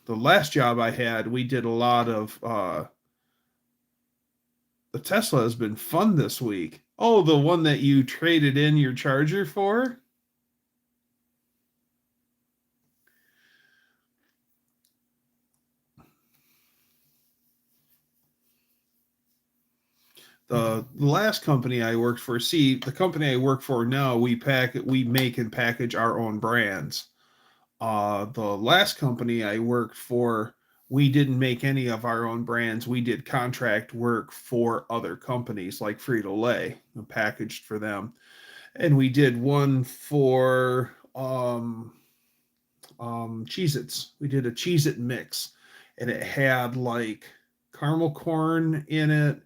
S1: last job I had, we did a lot of the Tesla has been fun this week. Oh, the one that you traded in your Charger for? The last company I worked for, see, the company I work for now, we make and package our own brands. The last company I worked for, we didn't make any of our own brands. We did contract work for other companies like Frito-Lay, packaged for them. And we did one for Cheez-Its. We did a Cheez-It mix, and it had like caramel corn in it,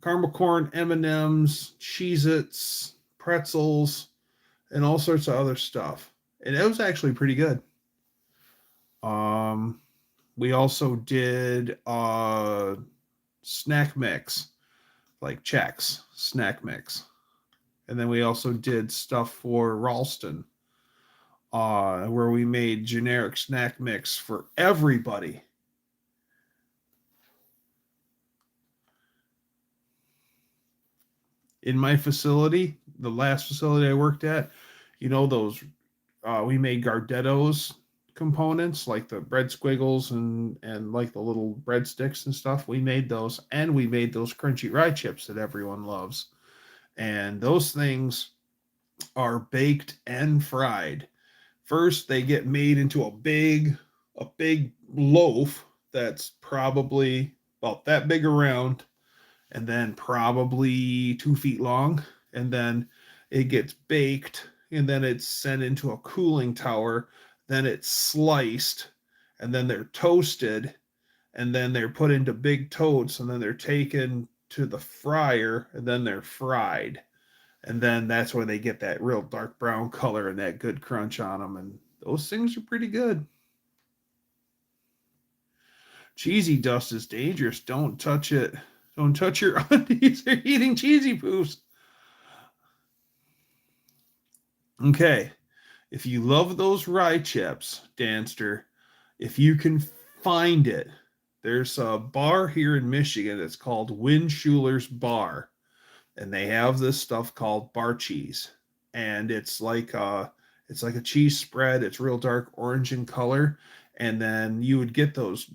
S1: caramel corn, M&Ms, Cheez-Its, pretzels, and all sorts of other stuff. And it was actually pretty good. We also did snack mix, like Chex snack mix. And then we also did stuff for Ralston, where we made generic snack mix for everybody. In my facility, the last facility I worked at, those we made Gardetto's components, like the bread squiggles and like the little breadsticks and stuff. We made those, and we made those crunchy rye chips that everyone loves. And those things are baked and fried. First, they get made into a big loaf that's probably about that big around, and then probably 2 feet long. And then it gets baked, and then it's sent into a cooling tower. Then it's sliced, and then they're toasted, and then they're put into big totes, and then they're taken to the fryer, and then they're fried. And then that's where they get that real dark brown color and that good crunch on them. And those things are pretty good. Cheesy dust is dangerous. Don't touch it. Don't touch your undies. They're eating cheesy poofs. Okay. If you love those rye chips, Danster, if you can find it, there's a bar here in Michigan that's called Winschuler's Bar. And they have this stuff called bar cheese. And it's like a cheese spread. It's real dark orange in color. And then you would get those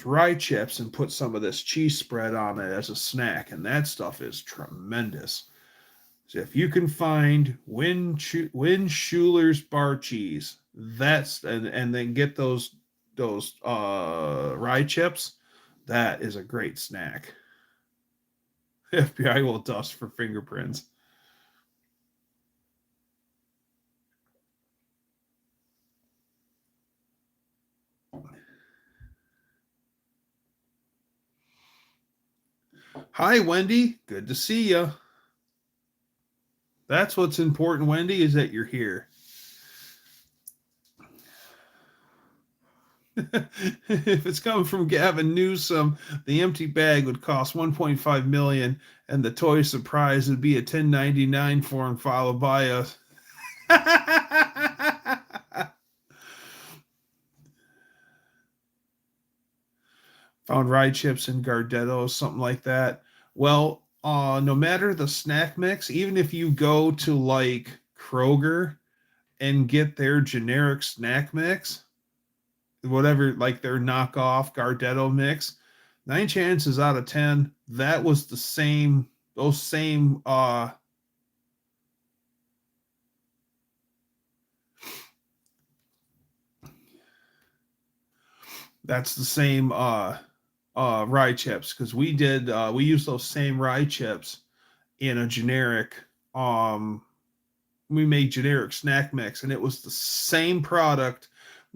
S1: rye chips and put some of this cheese spread on it as a snack. And that stuff is tremendous. So if you can find Win Schuler's bar cheese, that's and then get those rye chips, that is a great snack. FBI will dust for fingerprints. Hi, Wendy. Good to see you. That's what's important, Wendy, is that you're here. If it's coming from Gavin Newsom, the empty bag would cost 1.5 million, and the toy surprise would be a 1099 form followed by a. Found rye chips and Gardettos, something like that. Well, no matter the snack mix, even if you go to like Kroger and get their generic snack mix, whatever, like their knockoff Gardetto mix, 9 chances out of 10, that was the same, those same, that's the same, rye chips. Cause we used those same rye chips in a generic, we made generic snack mix, and it was the same product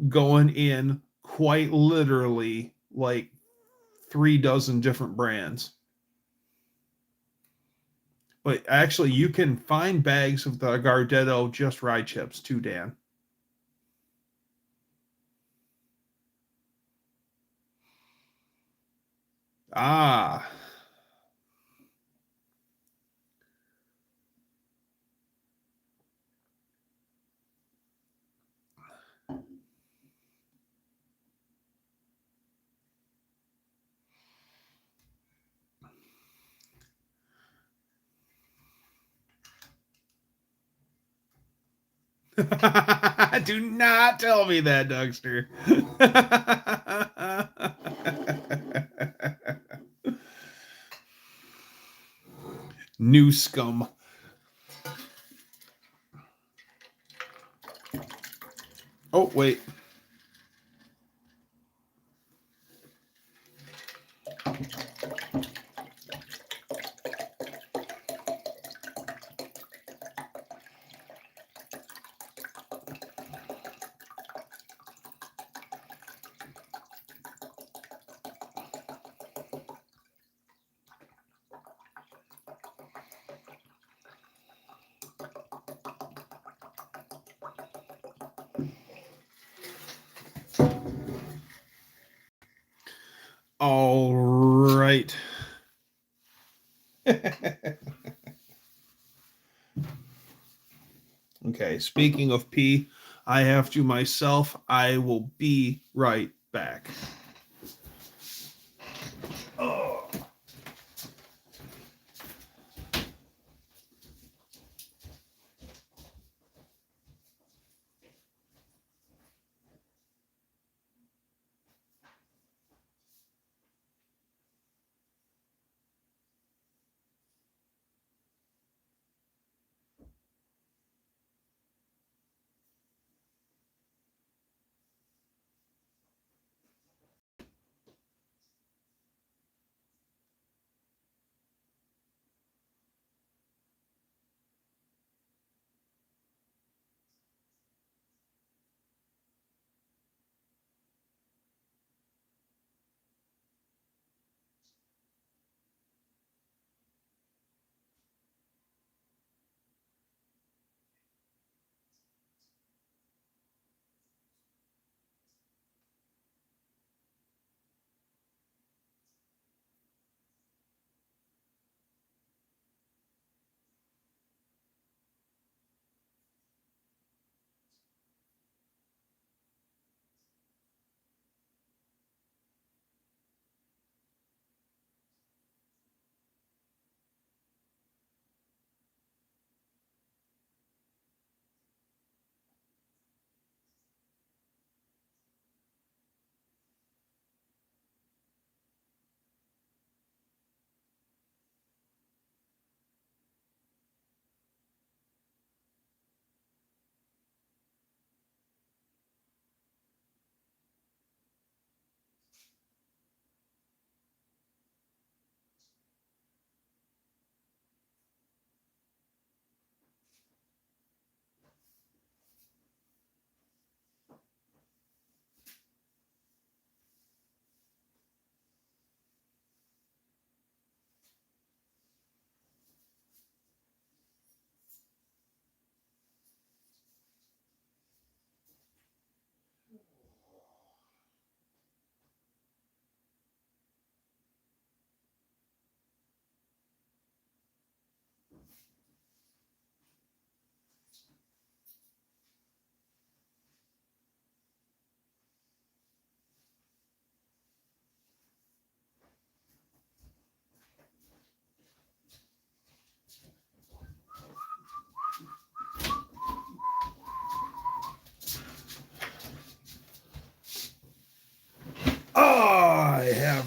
S1: going in quite literally like 3 dozen different brands. But actually, you can find bags of the Gardetto just rye chips too, Dan. Ah. Do not tell me that, Dougster. New scum. Oh, wait. All right. Okay, speaking of pee, I have to myself. I will be right back. Oh.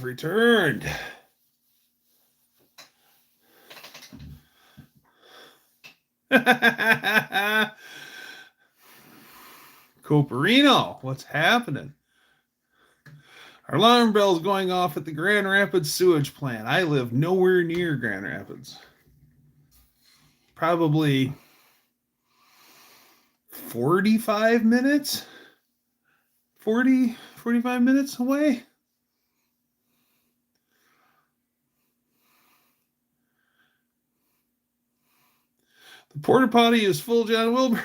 S1: have returned. Coperino, what's happening? Our alarm bell's going off at the Grand Rapids sewage plant. I live nowhere near Grand Rapids. Probably 45 minutes? 45 minutes away? The porta potty is full, John Wilbur.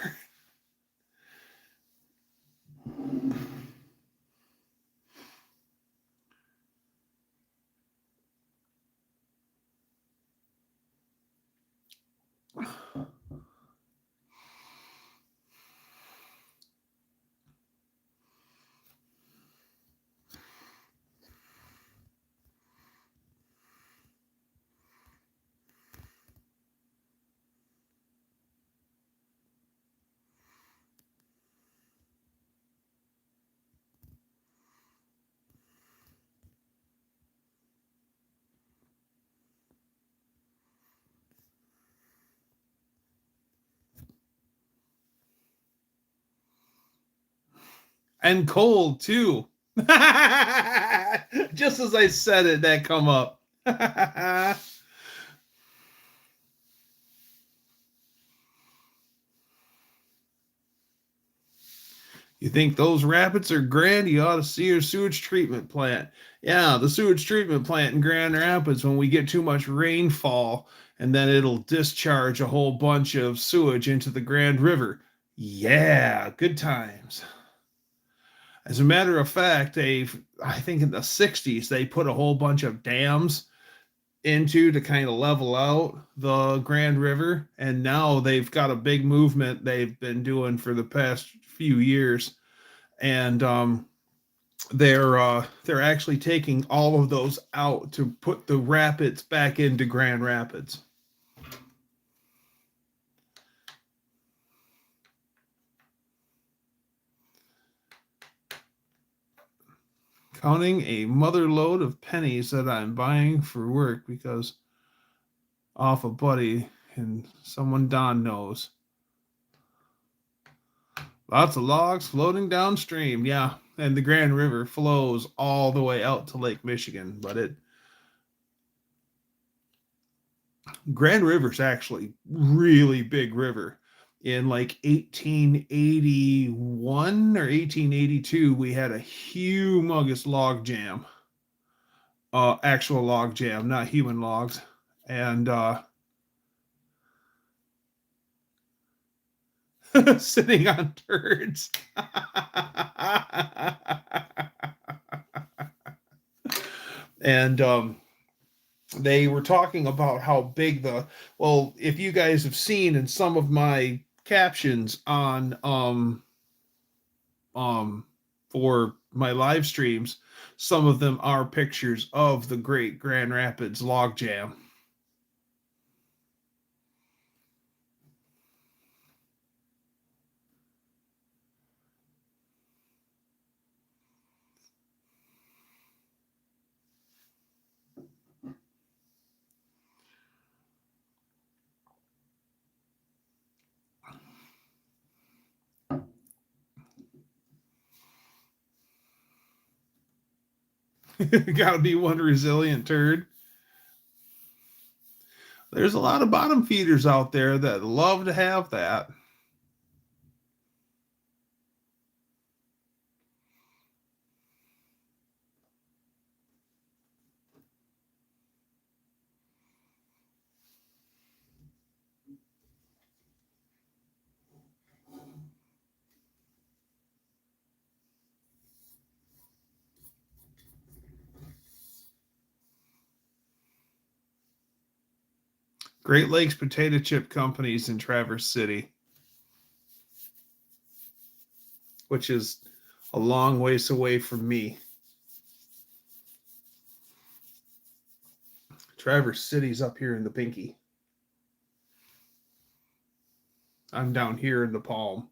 S1: And cold, too. Just as I said it, that come up. You think those rapids are grand? You ought to see your sewage treatment plant. Yeah, the sewage treatment plant in Grand Rapids, when we get too much rainfall, and then it'll discharge a whole bunch of sewage into the Grand River. Yeah, good times. As a matter of fact, I think in the 60s, they put a whole bunch of dams into to kind of level out the Grand River. And now they've got a big movement they've been doing for the past few years. And they're actually taking all of those out to put the rapids back into Grand Rapids. Counting a mother load of pennies that I'm buying for work because off a buddy and someone Don knows. Lots of logs floating downstream. Yeah, and the Grand River flows all the way out to Lake Michigan, but Grand River's actually really big river. In like 1881 or 1882, we had a humongous log jam. Actual log jam, not human logs. And sitting on turds. And they were talking about how big if you guys have seen in some of my captions on for my live streams, some of them are pictures of the Great Grand Rapids log jam. Gotta be one resilient turd. There's a lot of bottom feeders out there that love to have that. Great Lakes Potato Chip Company's in Traverse City, which is a long ways away from me. Traverse City's up here in the Pinky. I'm down here in the Palm.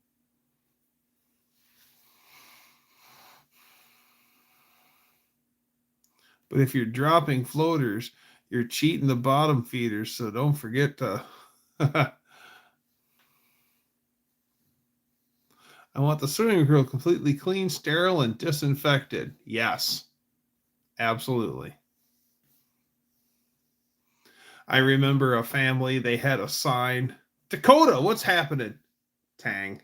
S1: But if you're dropping floaters, you're cheating the bottom feeders, so don't forget to... I want the swimming pool completely clean, sterile, and disinfected. Yes, absolutely. I remember a family, they had a sign, Dakota, what's happening? Tang.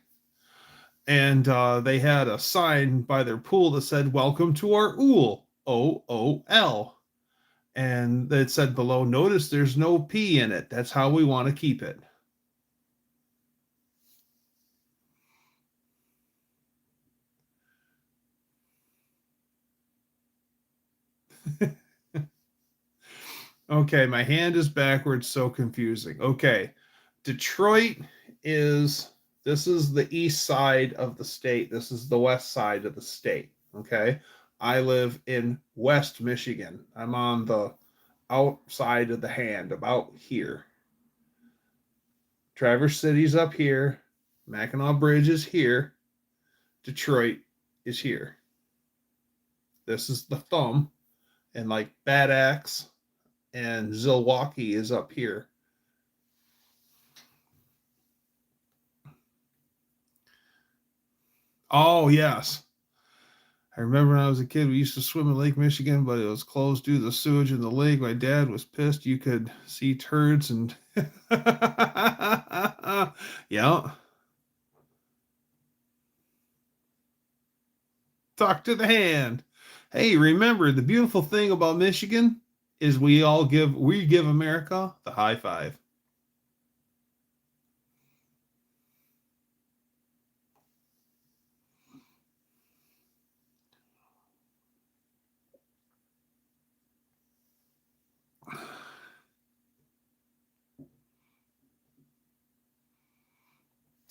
S1: And they had a sign by their pool that said, welcome to our ool, OOL. And it said below, notice there's no P in it. That's how we want to keep it. Okay, my hand is backwards, so confusing. Okay, Detroit this is the east side of the state. This is the west side of the state. Okay, I live in West Michigan. I'm on the outside of the hand, about here. Traverse City's up here. Mackinac Bridge is here. Detroit is here. This is the thumb, and like Bad Axe and Zilwaukee is up here. Oh, yes. I remember when I was a kid, we used to swim in Lake Michigan, but it was closed due to the sewage in the lake. My dad was pissed. You could see turds and... yeah. Talk to the hand. Hey, remember, the beautiful thing about Michigan is we give America the high five.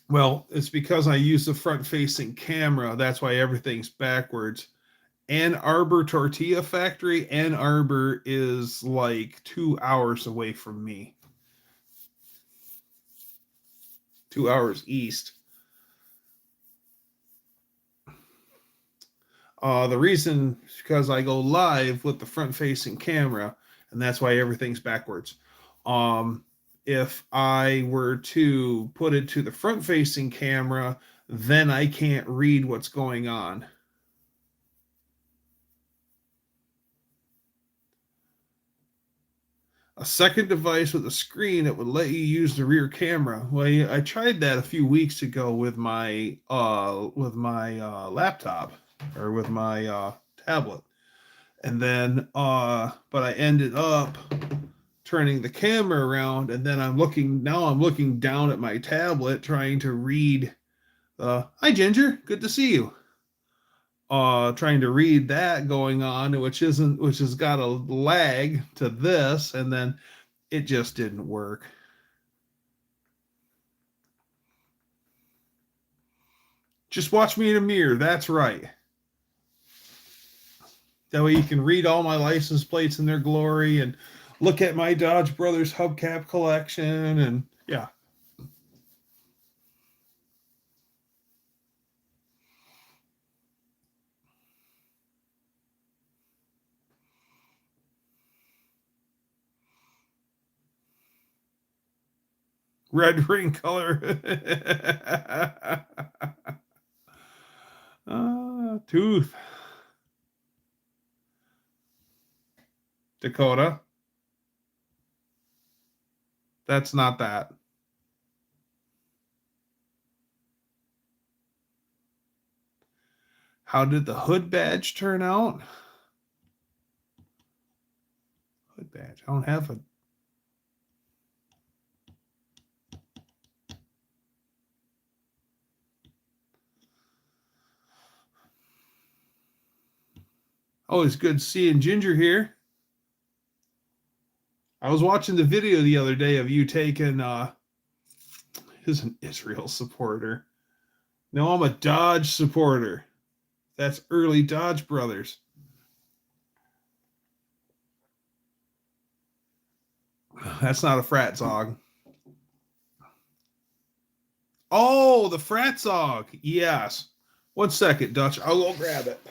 S1: Well, it's because I use the front-facing camera. That's why everything's backwards. Ann Arbor Tortilla Factory. Ann Arbor is like 2 hours away from me. 2 hours east. The reason is because I go live with the front-facing camera, and that's why everything's backwards. If I were to put it to the front-facing camera, then I can't read what's going on. A second device with a screen that would let you use the rear camera. Well, I tried that a few weeks ago with my laptop, or with my tablet, and then but I ended up turning the camera around, and then I'm looking down at my tablet trying to read. Hi Ginger, good to see you. Trying to read that going on, which has got a lag to this, and then it just didn't work. Just watch me in a mirror. That's right. That way you can read all my license plates in their glory and look at my Dodge Brothers hubcap collection, and yeah. Red ring color. Tooth. Dakota. That's not that. How did the hood badge turn out? Hood badge. I don't have a... Always good seeing Ginger here. I was watching the video the other day of you taking is an Israel supporter. No, I'm a Dodge supporter. That's early Dodge Brothers. That's not a frat zog. Oh, the frat zog. Yes. 1 second, Dutch. I'll go grab it.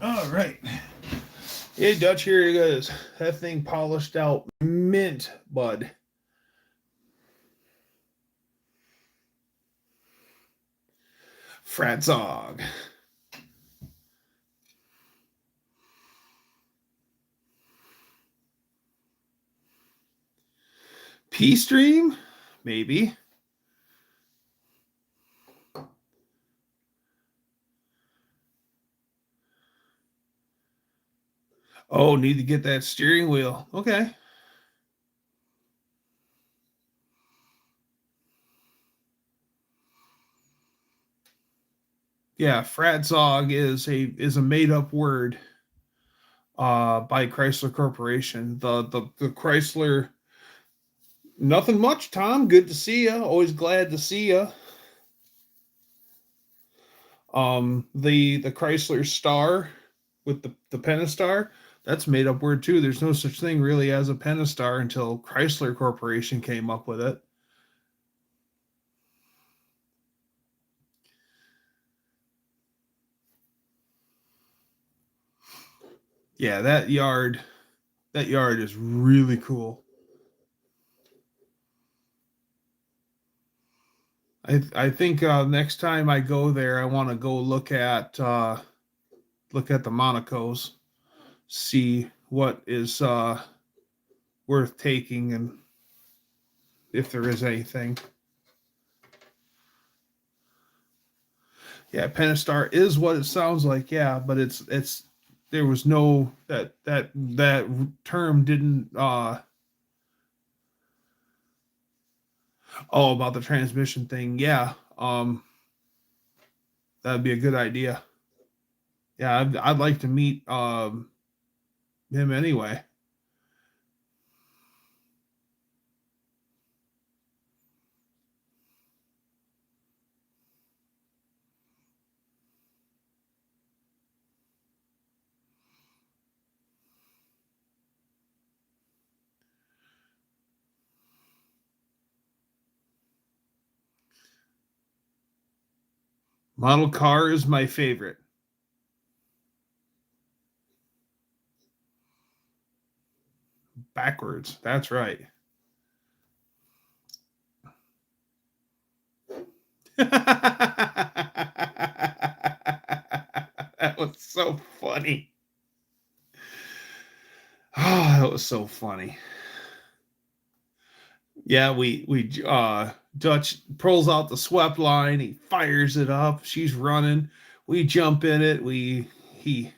S1: All right. Hey, Dutch, here it is. That thing polished out mint, bud. Fratzog. P-Stream? Maybe. Oh, need to get that steering wheel. Okay. Yeah, Fratzog is a made up word by Chrysler Corporation. The Chrysler. Nothing much, Tom. Good to see you. Always glad to see you. The Chrysler Star with the Pentastar, that's made up word too. There's no such thing really as a Pentastar until Chrysler Corporation came up with it. Yeah, that yard is really cool. I think next time I go there, I want to go look at the Monacos, see what is worth taking and if there is anything. Yeah, Pentastar is what it sounds like. Yeah, but it's there was no that term didn't oh, about the transmission thing. Yeah. That'd be a good idea. Yeah, I'd like to meet him anyway. Model car is my favorite. Backwards. That's right. That was so funny. Oh, that was so funny. Yeah, we Dutch pulls out the swept line, he fires it up, she's running, we jump in it, we he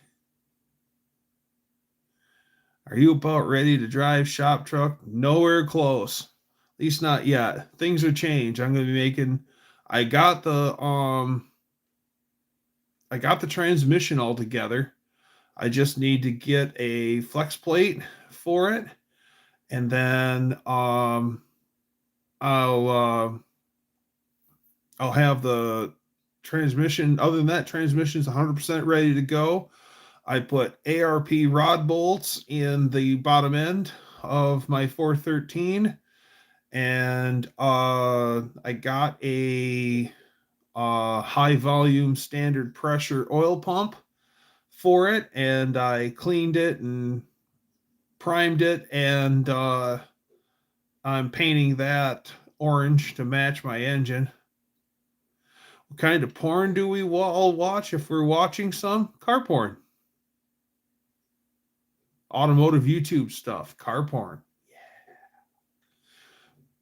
S1: are you about ready to drive shop truck? Nowhere close. At least not yet. Things are changed. I'm gonna be making I got the transmission all together. I just need to get a flex plate for it, and then I'll I'll have the transmission. Other than that, transmission's 100% ready to go. I put ARP rod bolts in the bottom end of my 413, and I got a high volume standard pressure oil pump for it, and I cleaned it and primed it, and I'm painting that orange to match my engine. What kind of porn do we all watch if we're watching some? Car porn. Automotive YouTube stuff. Car porn.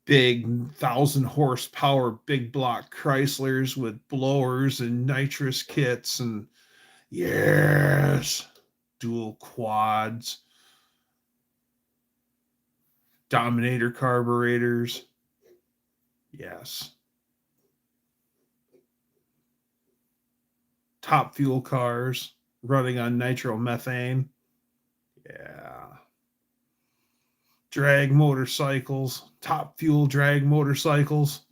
S1: Big 1,000 horsepower big block Chryslers with blowers and nitrous kits and yes, dual quads, Dominator carburetors. Yes. Top fuel cars running on nitromethane. Yeah. Drag motorcycles, top fuel drag motorcycles.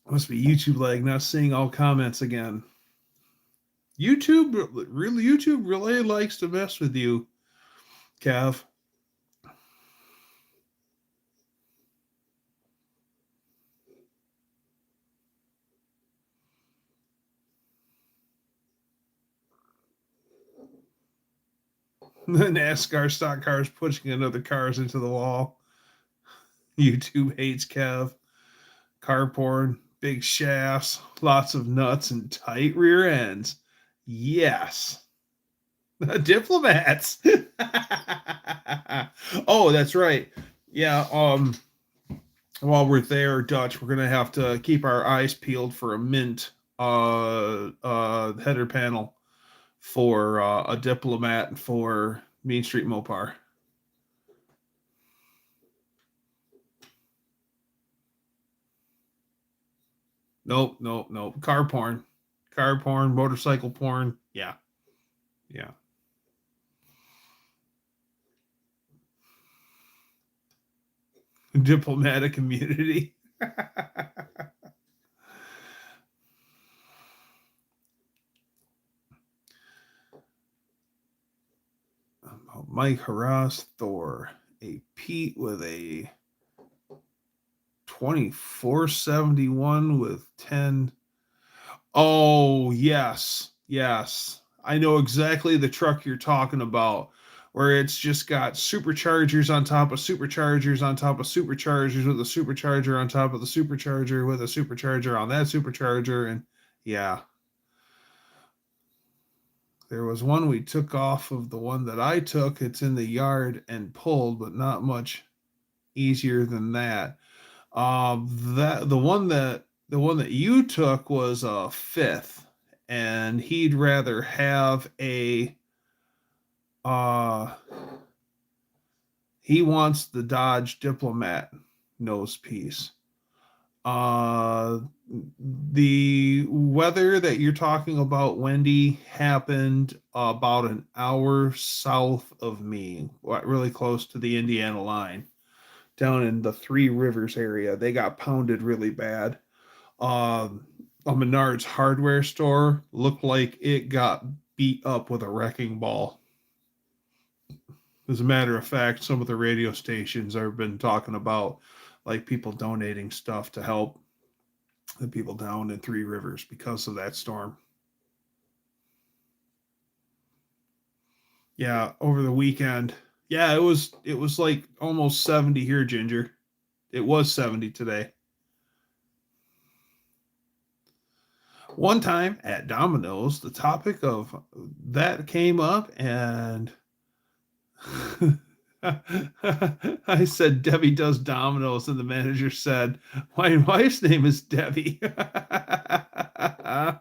S1: Must be YouTube lag, not seeing all comments again. YouTube really likes to mess with you, Cav. The NASCAR stock cars pushing another cars into the wall. YouTube hates Kev. Car porn, big shafts, lots of nuts, and tight rear ends. Yes. Diplomats. Oh, that's right. Yeah, while we're there, Dutch, we're gonna have to keep our eyes peeled for a mint header panel for a diplomat for Main Street Mopar. Nope. Car porn, motorcycle porn. Yeah. Diplomatic immunity. Mike harassed Thor. A Pete with a 2471 with 10. Oh, yes. I know exactly the truck you're talking about, where it's just got superchargers on top of superchargers on top of superchargers with a supercharger on top of the supercharger with a supercharger on that supercharger. And yeah, there was one we took off of the one that I took. It's in the yard and pulled, but not much easier than that. The one that you took was a fifth, and he'd rather have a he wants the Dodge Diplomat nose piece. The weather that you're talking about, Wendy, happened about an hour south of me, really close to the Indiana line, down in the Three Rivers area. They got pounded really bad. A Menards hardware store looked like it got beat up with a wrecking ball. As a matter of fact, some of the radio stations have been talking about like people donating stuff to help the people down in Three Rivers because of that storm. Yeah, over the weekend. Yeah, it was like almost 70 here, Ginger. It was 70 today. One time at Domino's, the topic of that came up, and I said, Debbie does Domino's, and the manager said, my wife's name is Debbie. I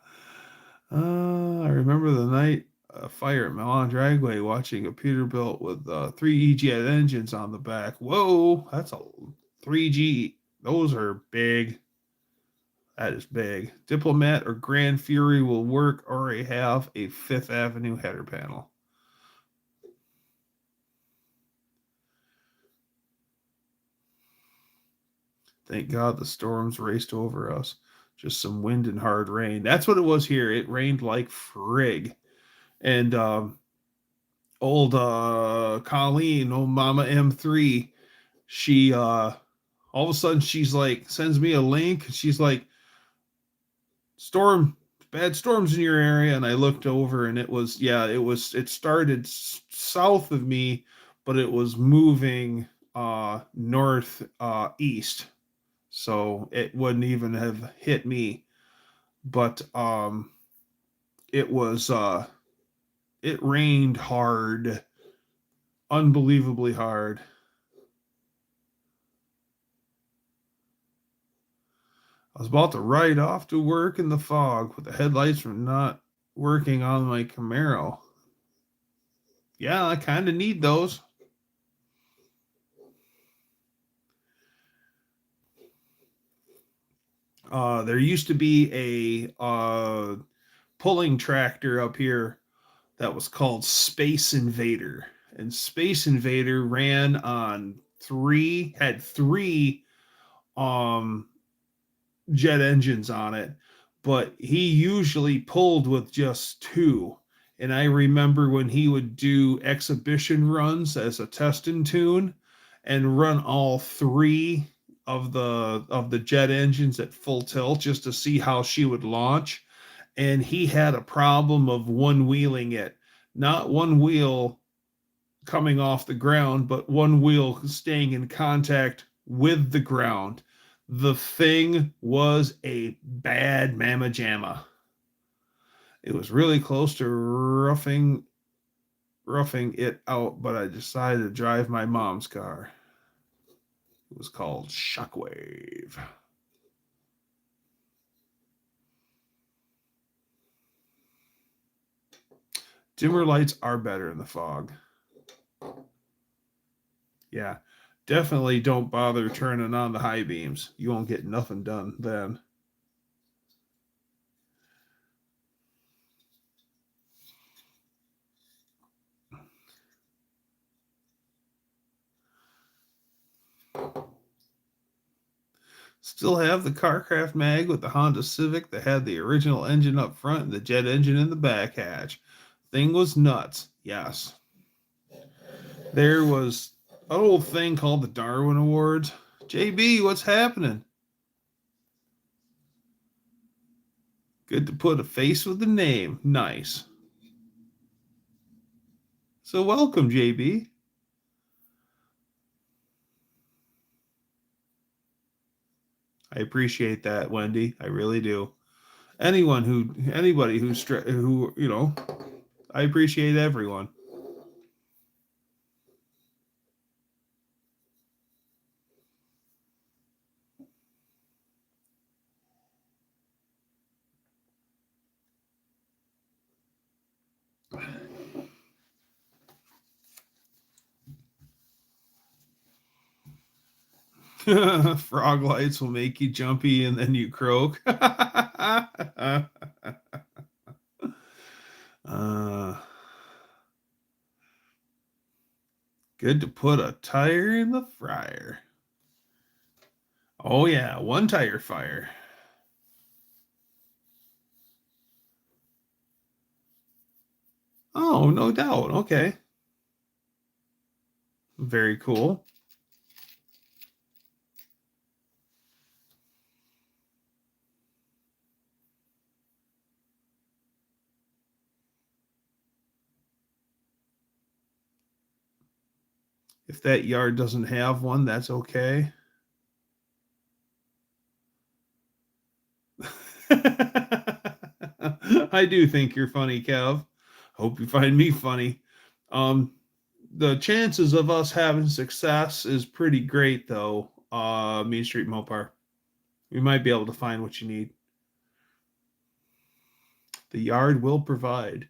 S1: remember the night fire at Milan Dragway watching a Peterbilt with 3 jet engines on the back. Whoa, that's a 3G. Those are big. That is big. Diplomat or Grand Fury will work, or have a Fifth Avenue header panel. Thank God the storms raced over us. Just some wind and hard rain. That's what it was here. It rained like frig. And old Colleen, old Mama M3, she all of a sudden she's like, sends me a link. She's like, bad storms in your area. And I looked over, and it started south of me, but it was moving north east. So it wouldn't even have hit me. But it was it rained hard, unbelievably hard. I was about to ride off to work in the fog with the headlights from not working on my Camaro. Yeah, I kind of need those. There used to be a pulling tractor up here that was called Space Invader. And Space Invader ran on had three jet engines on it, but he usually pulled with just 2. And I remember when he would do exhibition runs as a test and tune and run all 3 of the jet engines at full tilt just to see how she would launch. And he had a problem of one wheeling it. Not one wheel coming off the ground, but one wheel staying in contact with the ground. The thing was a bad mamma jamma. It was really close to roughing it out, but I decided to drive my mom's car. It was called Shockwave. Dimmer lights are better in the fog. Yeah, definitely don't bother turning on the high beams. You won't get nothing done then. Still have the Carcraft mag with the Honda Civic that had the original engine up front and the jet engine in the back hatch. Thing was nuts, yes. There was an old thing called the Darwin Awards. JB, what's happening? Good to put a face with the name. Nice. So welcome, JB. I appreciate that, Wendy. I really do. Anybody who, you know, I appreciate everyone. Frog lights will make you jumpy and then you croak. Good to put a tire in the fryer. Oh yeah, one tire fire. Oh, no doubt. Okay. Very cool. If that yard doesn't have one, that's okay. I do think you're funny, Kev. Hope you find me funny. The chances of us having success is pretty great, though. Main Street Mopar. We might be able to find what you need. The yard will provide.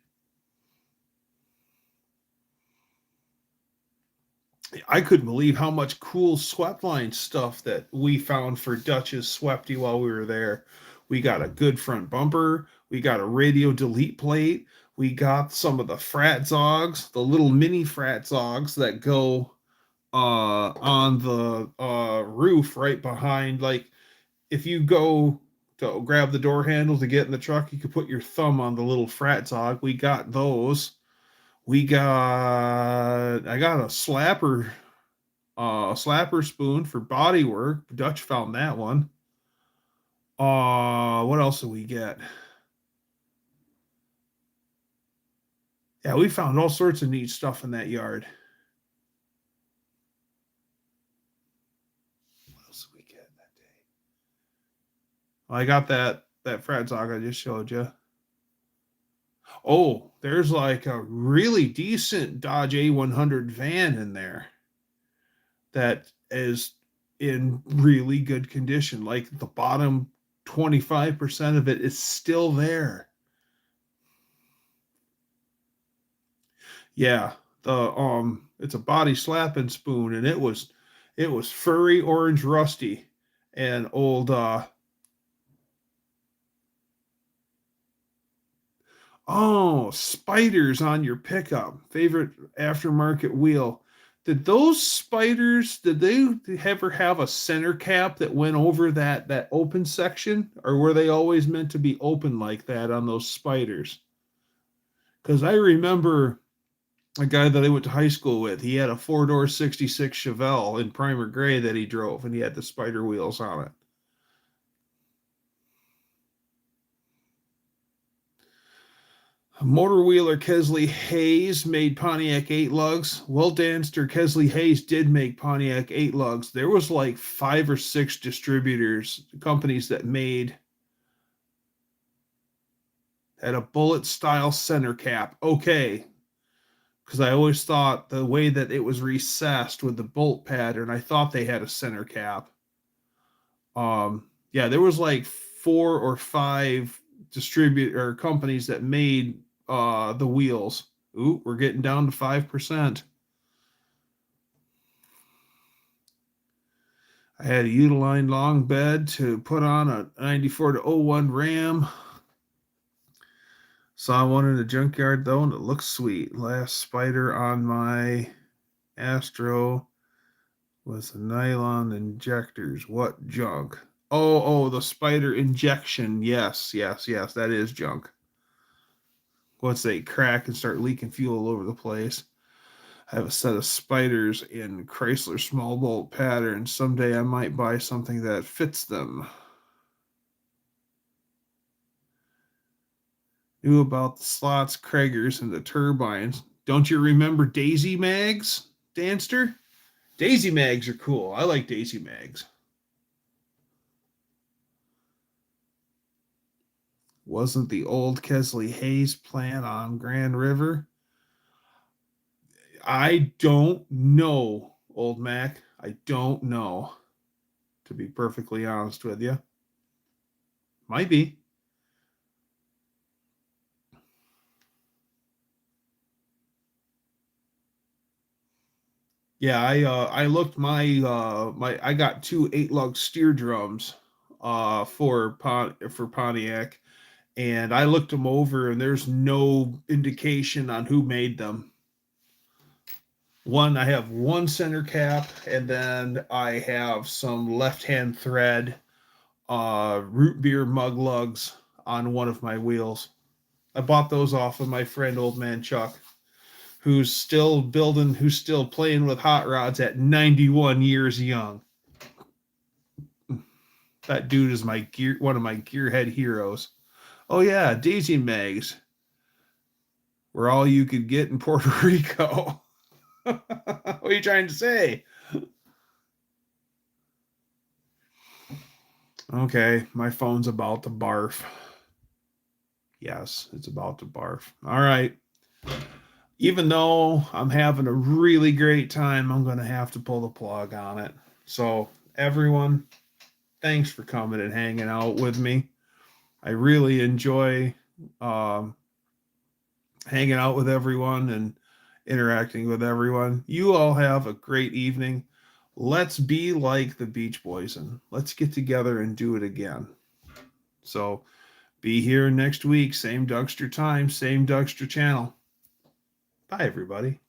S1: I couldn't believe how much cool swept line stuff that we found for Dutch's Swepty while we were there. We got a good front bumper. We got a radio delete plate. We got some of the frat zogs, the little mini frat zogs that go on the roof right behind. Like if you go to grab the door handle to get in the truck, you could put your thumb on the little frat zog. We got those. I got a slapper spoon for body work. Dutch found that one. What else did we get? Yeah, we found all sorts of neat stuff in that yard. What else did we get that day? Well, I got that frat zog I just showed you. Oh, there's like a really decent Dodge A100 van in there that is in really good condition. Like the bottom 25% of it is still there. Yeah, it's a body slapping spoon, and it was furry orange rusty and old oh, spiders on your pickup. Favorite aftermarket wheel. Did they ever have a center cap that went over that open section, or were they always meant to be open like that on those spiders? Because I remember a guy that I went to high school with, he had a four-door 66 Chevelle in primer gray that he drove, and he had the spider wheels on it. Motor Wheeler Kesley Hayes made Pontiac 8 lugs. Well, Danster, Kesley Hayes did make Pontiac 8 lugs. There was like 5 or 6 distributors, companies that had a bullet style center cap. Okay. Because I always thought the way that it was recessed with the bolt pattern, I thought they had a center cap. Yeah, there was like 4 or 5 distributor companies that made the wheels. Ooh, we're getting down to 5%. I had a Uline long bed to put on a 94 to 01 Ram. Saw one in the junkyard though, and it looks sweet. Last spider on my Astro was the nylon injectors. What junk? Oh, the spider injection. Yes, that is junk. Once they crack and start leaking fuel all over the place. I have a set of spiders in Chrysler small bolt patterns. Someday I might buy something that fits them. Knew about the slots, Kraggers, and the turbines. Don't you remember Daisy Mags, Danster? Daisy Mags are cool. I like Daisy Mags. Wasn't the old Kesley Hayes plant on Grand River? I don't know, old Mac. I don't know, to be perfectly honest with you. Might be. Yeah, I looked my I got 2 8-lug steer drums for Pontiac, and I looked them over and there's no indication on who made them. I have one center cap, and then I have some left-hand thread root beer mug lugs on one of my wheels. I bought those off of my friend Old Man Chuck, who's still playing with hot rods at 91 years young. That dude is one of my gearhead heroes. Oh yeah, Daisy Mags were all you could get in Puerto Rico. What are you trying to say? Okay, my phone's about to barf. Yes, it's about to barf. All right. Even though I'm having a really great time, I'm going to have to pull the plug on it. So, everyone, thanks for coming and hanging out with me. I really enjoy hanging out with everyone and interacting with everyone. You all have a great evening. Let's be like the Beach Boys and let's get together and do it again. So, be here next week. Same Dougster time, same Dougster channel. Bye, everybody.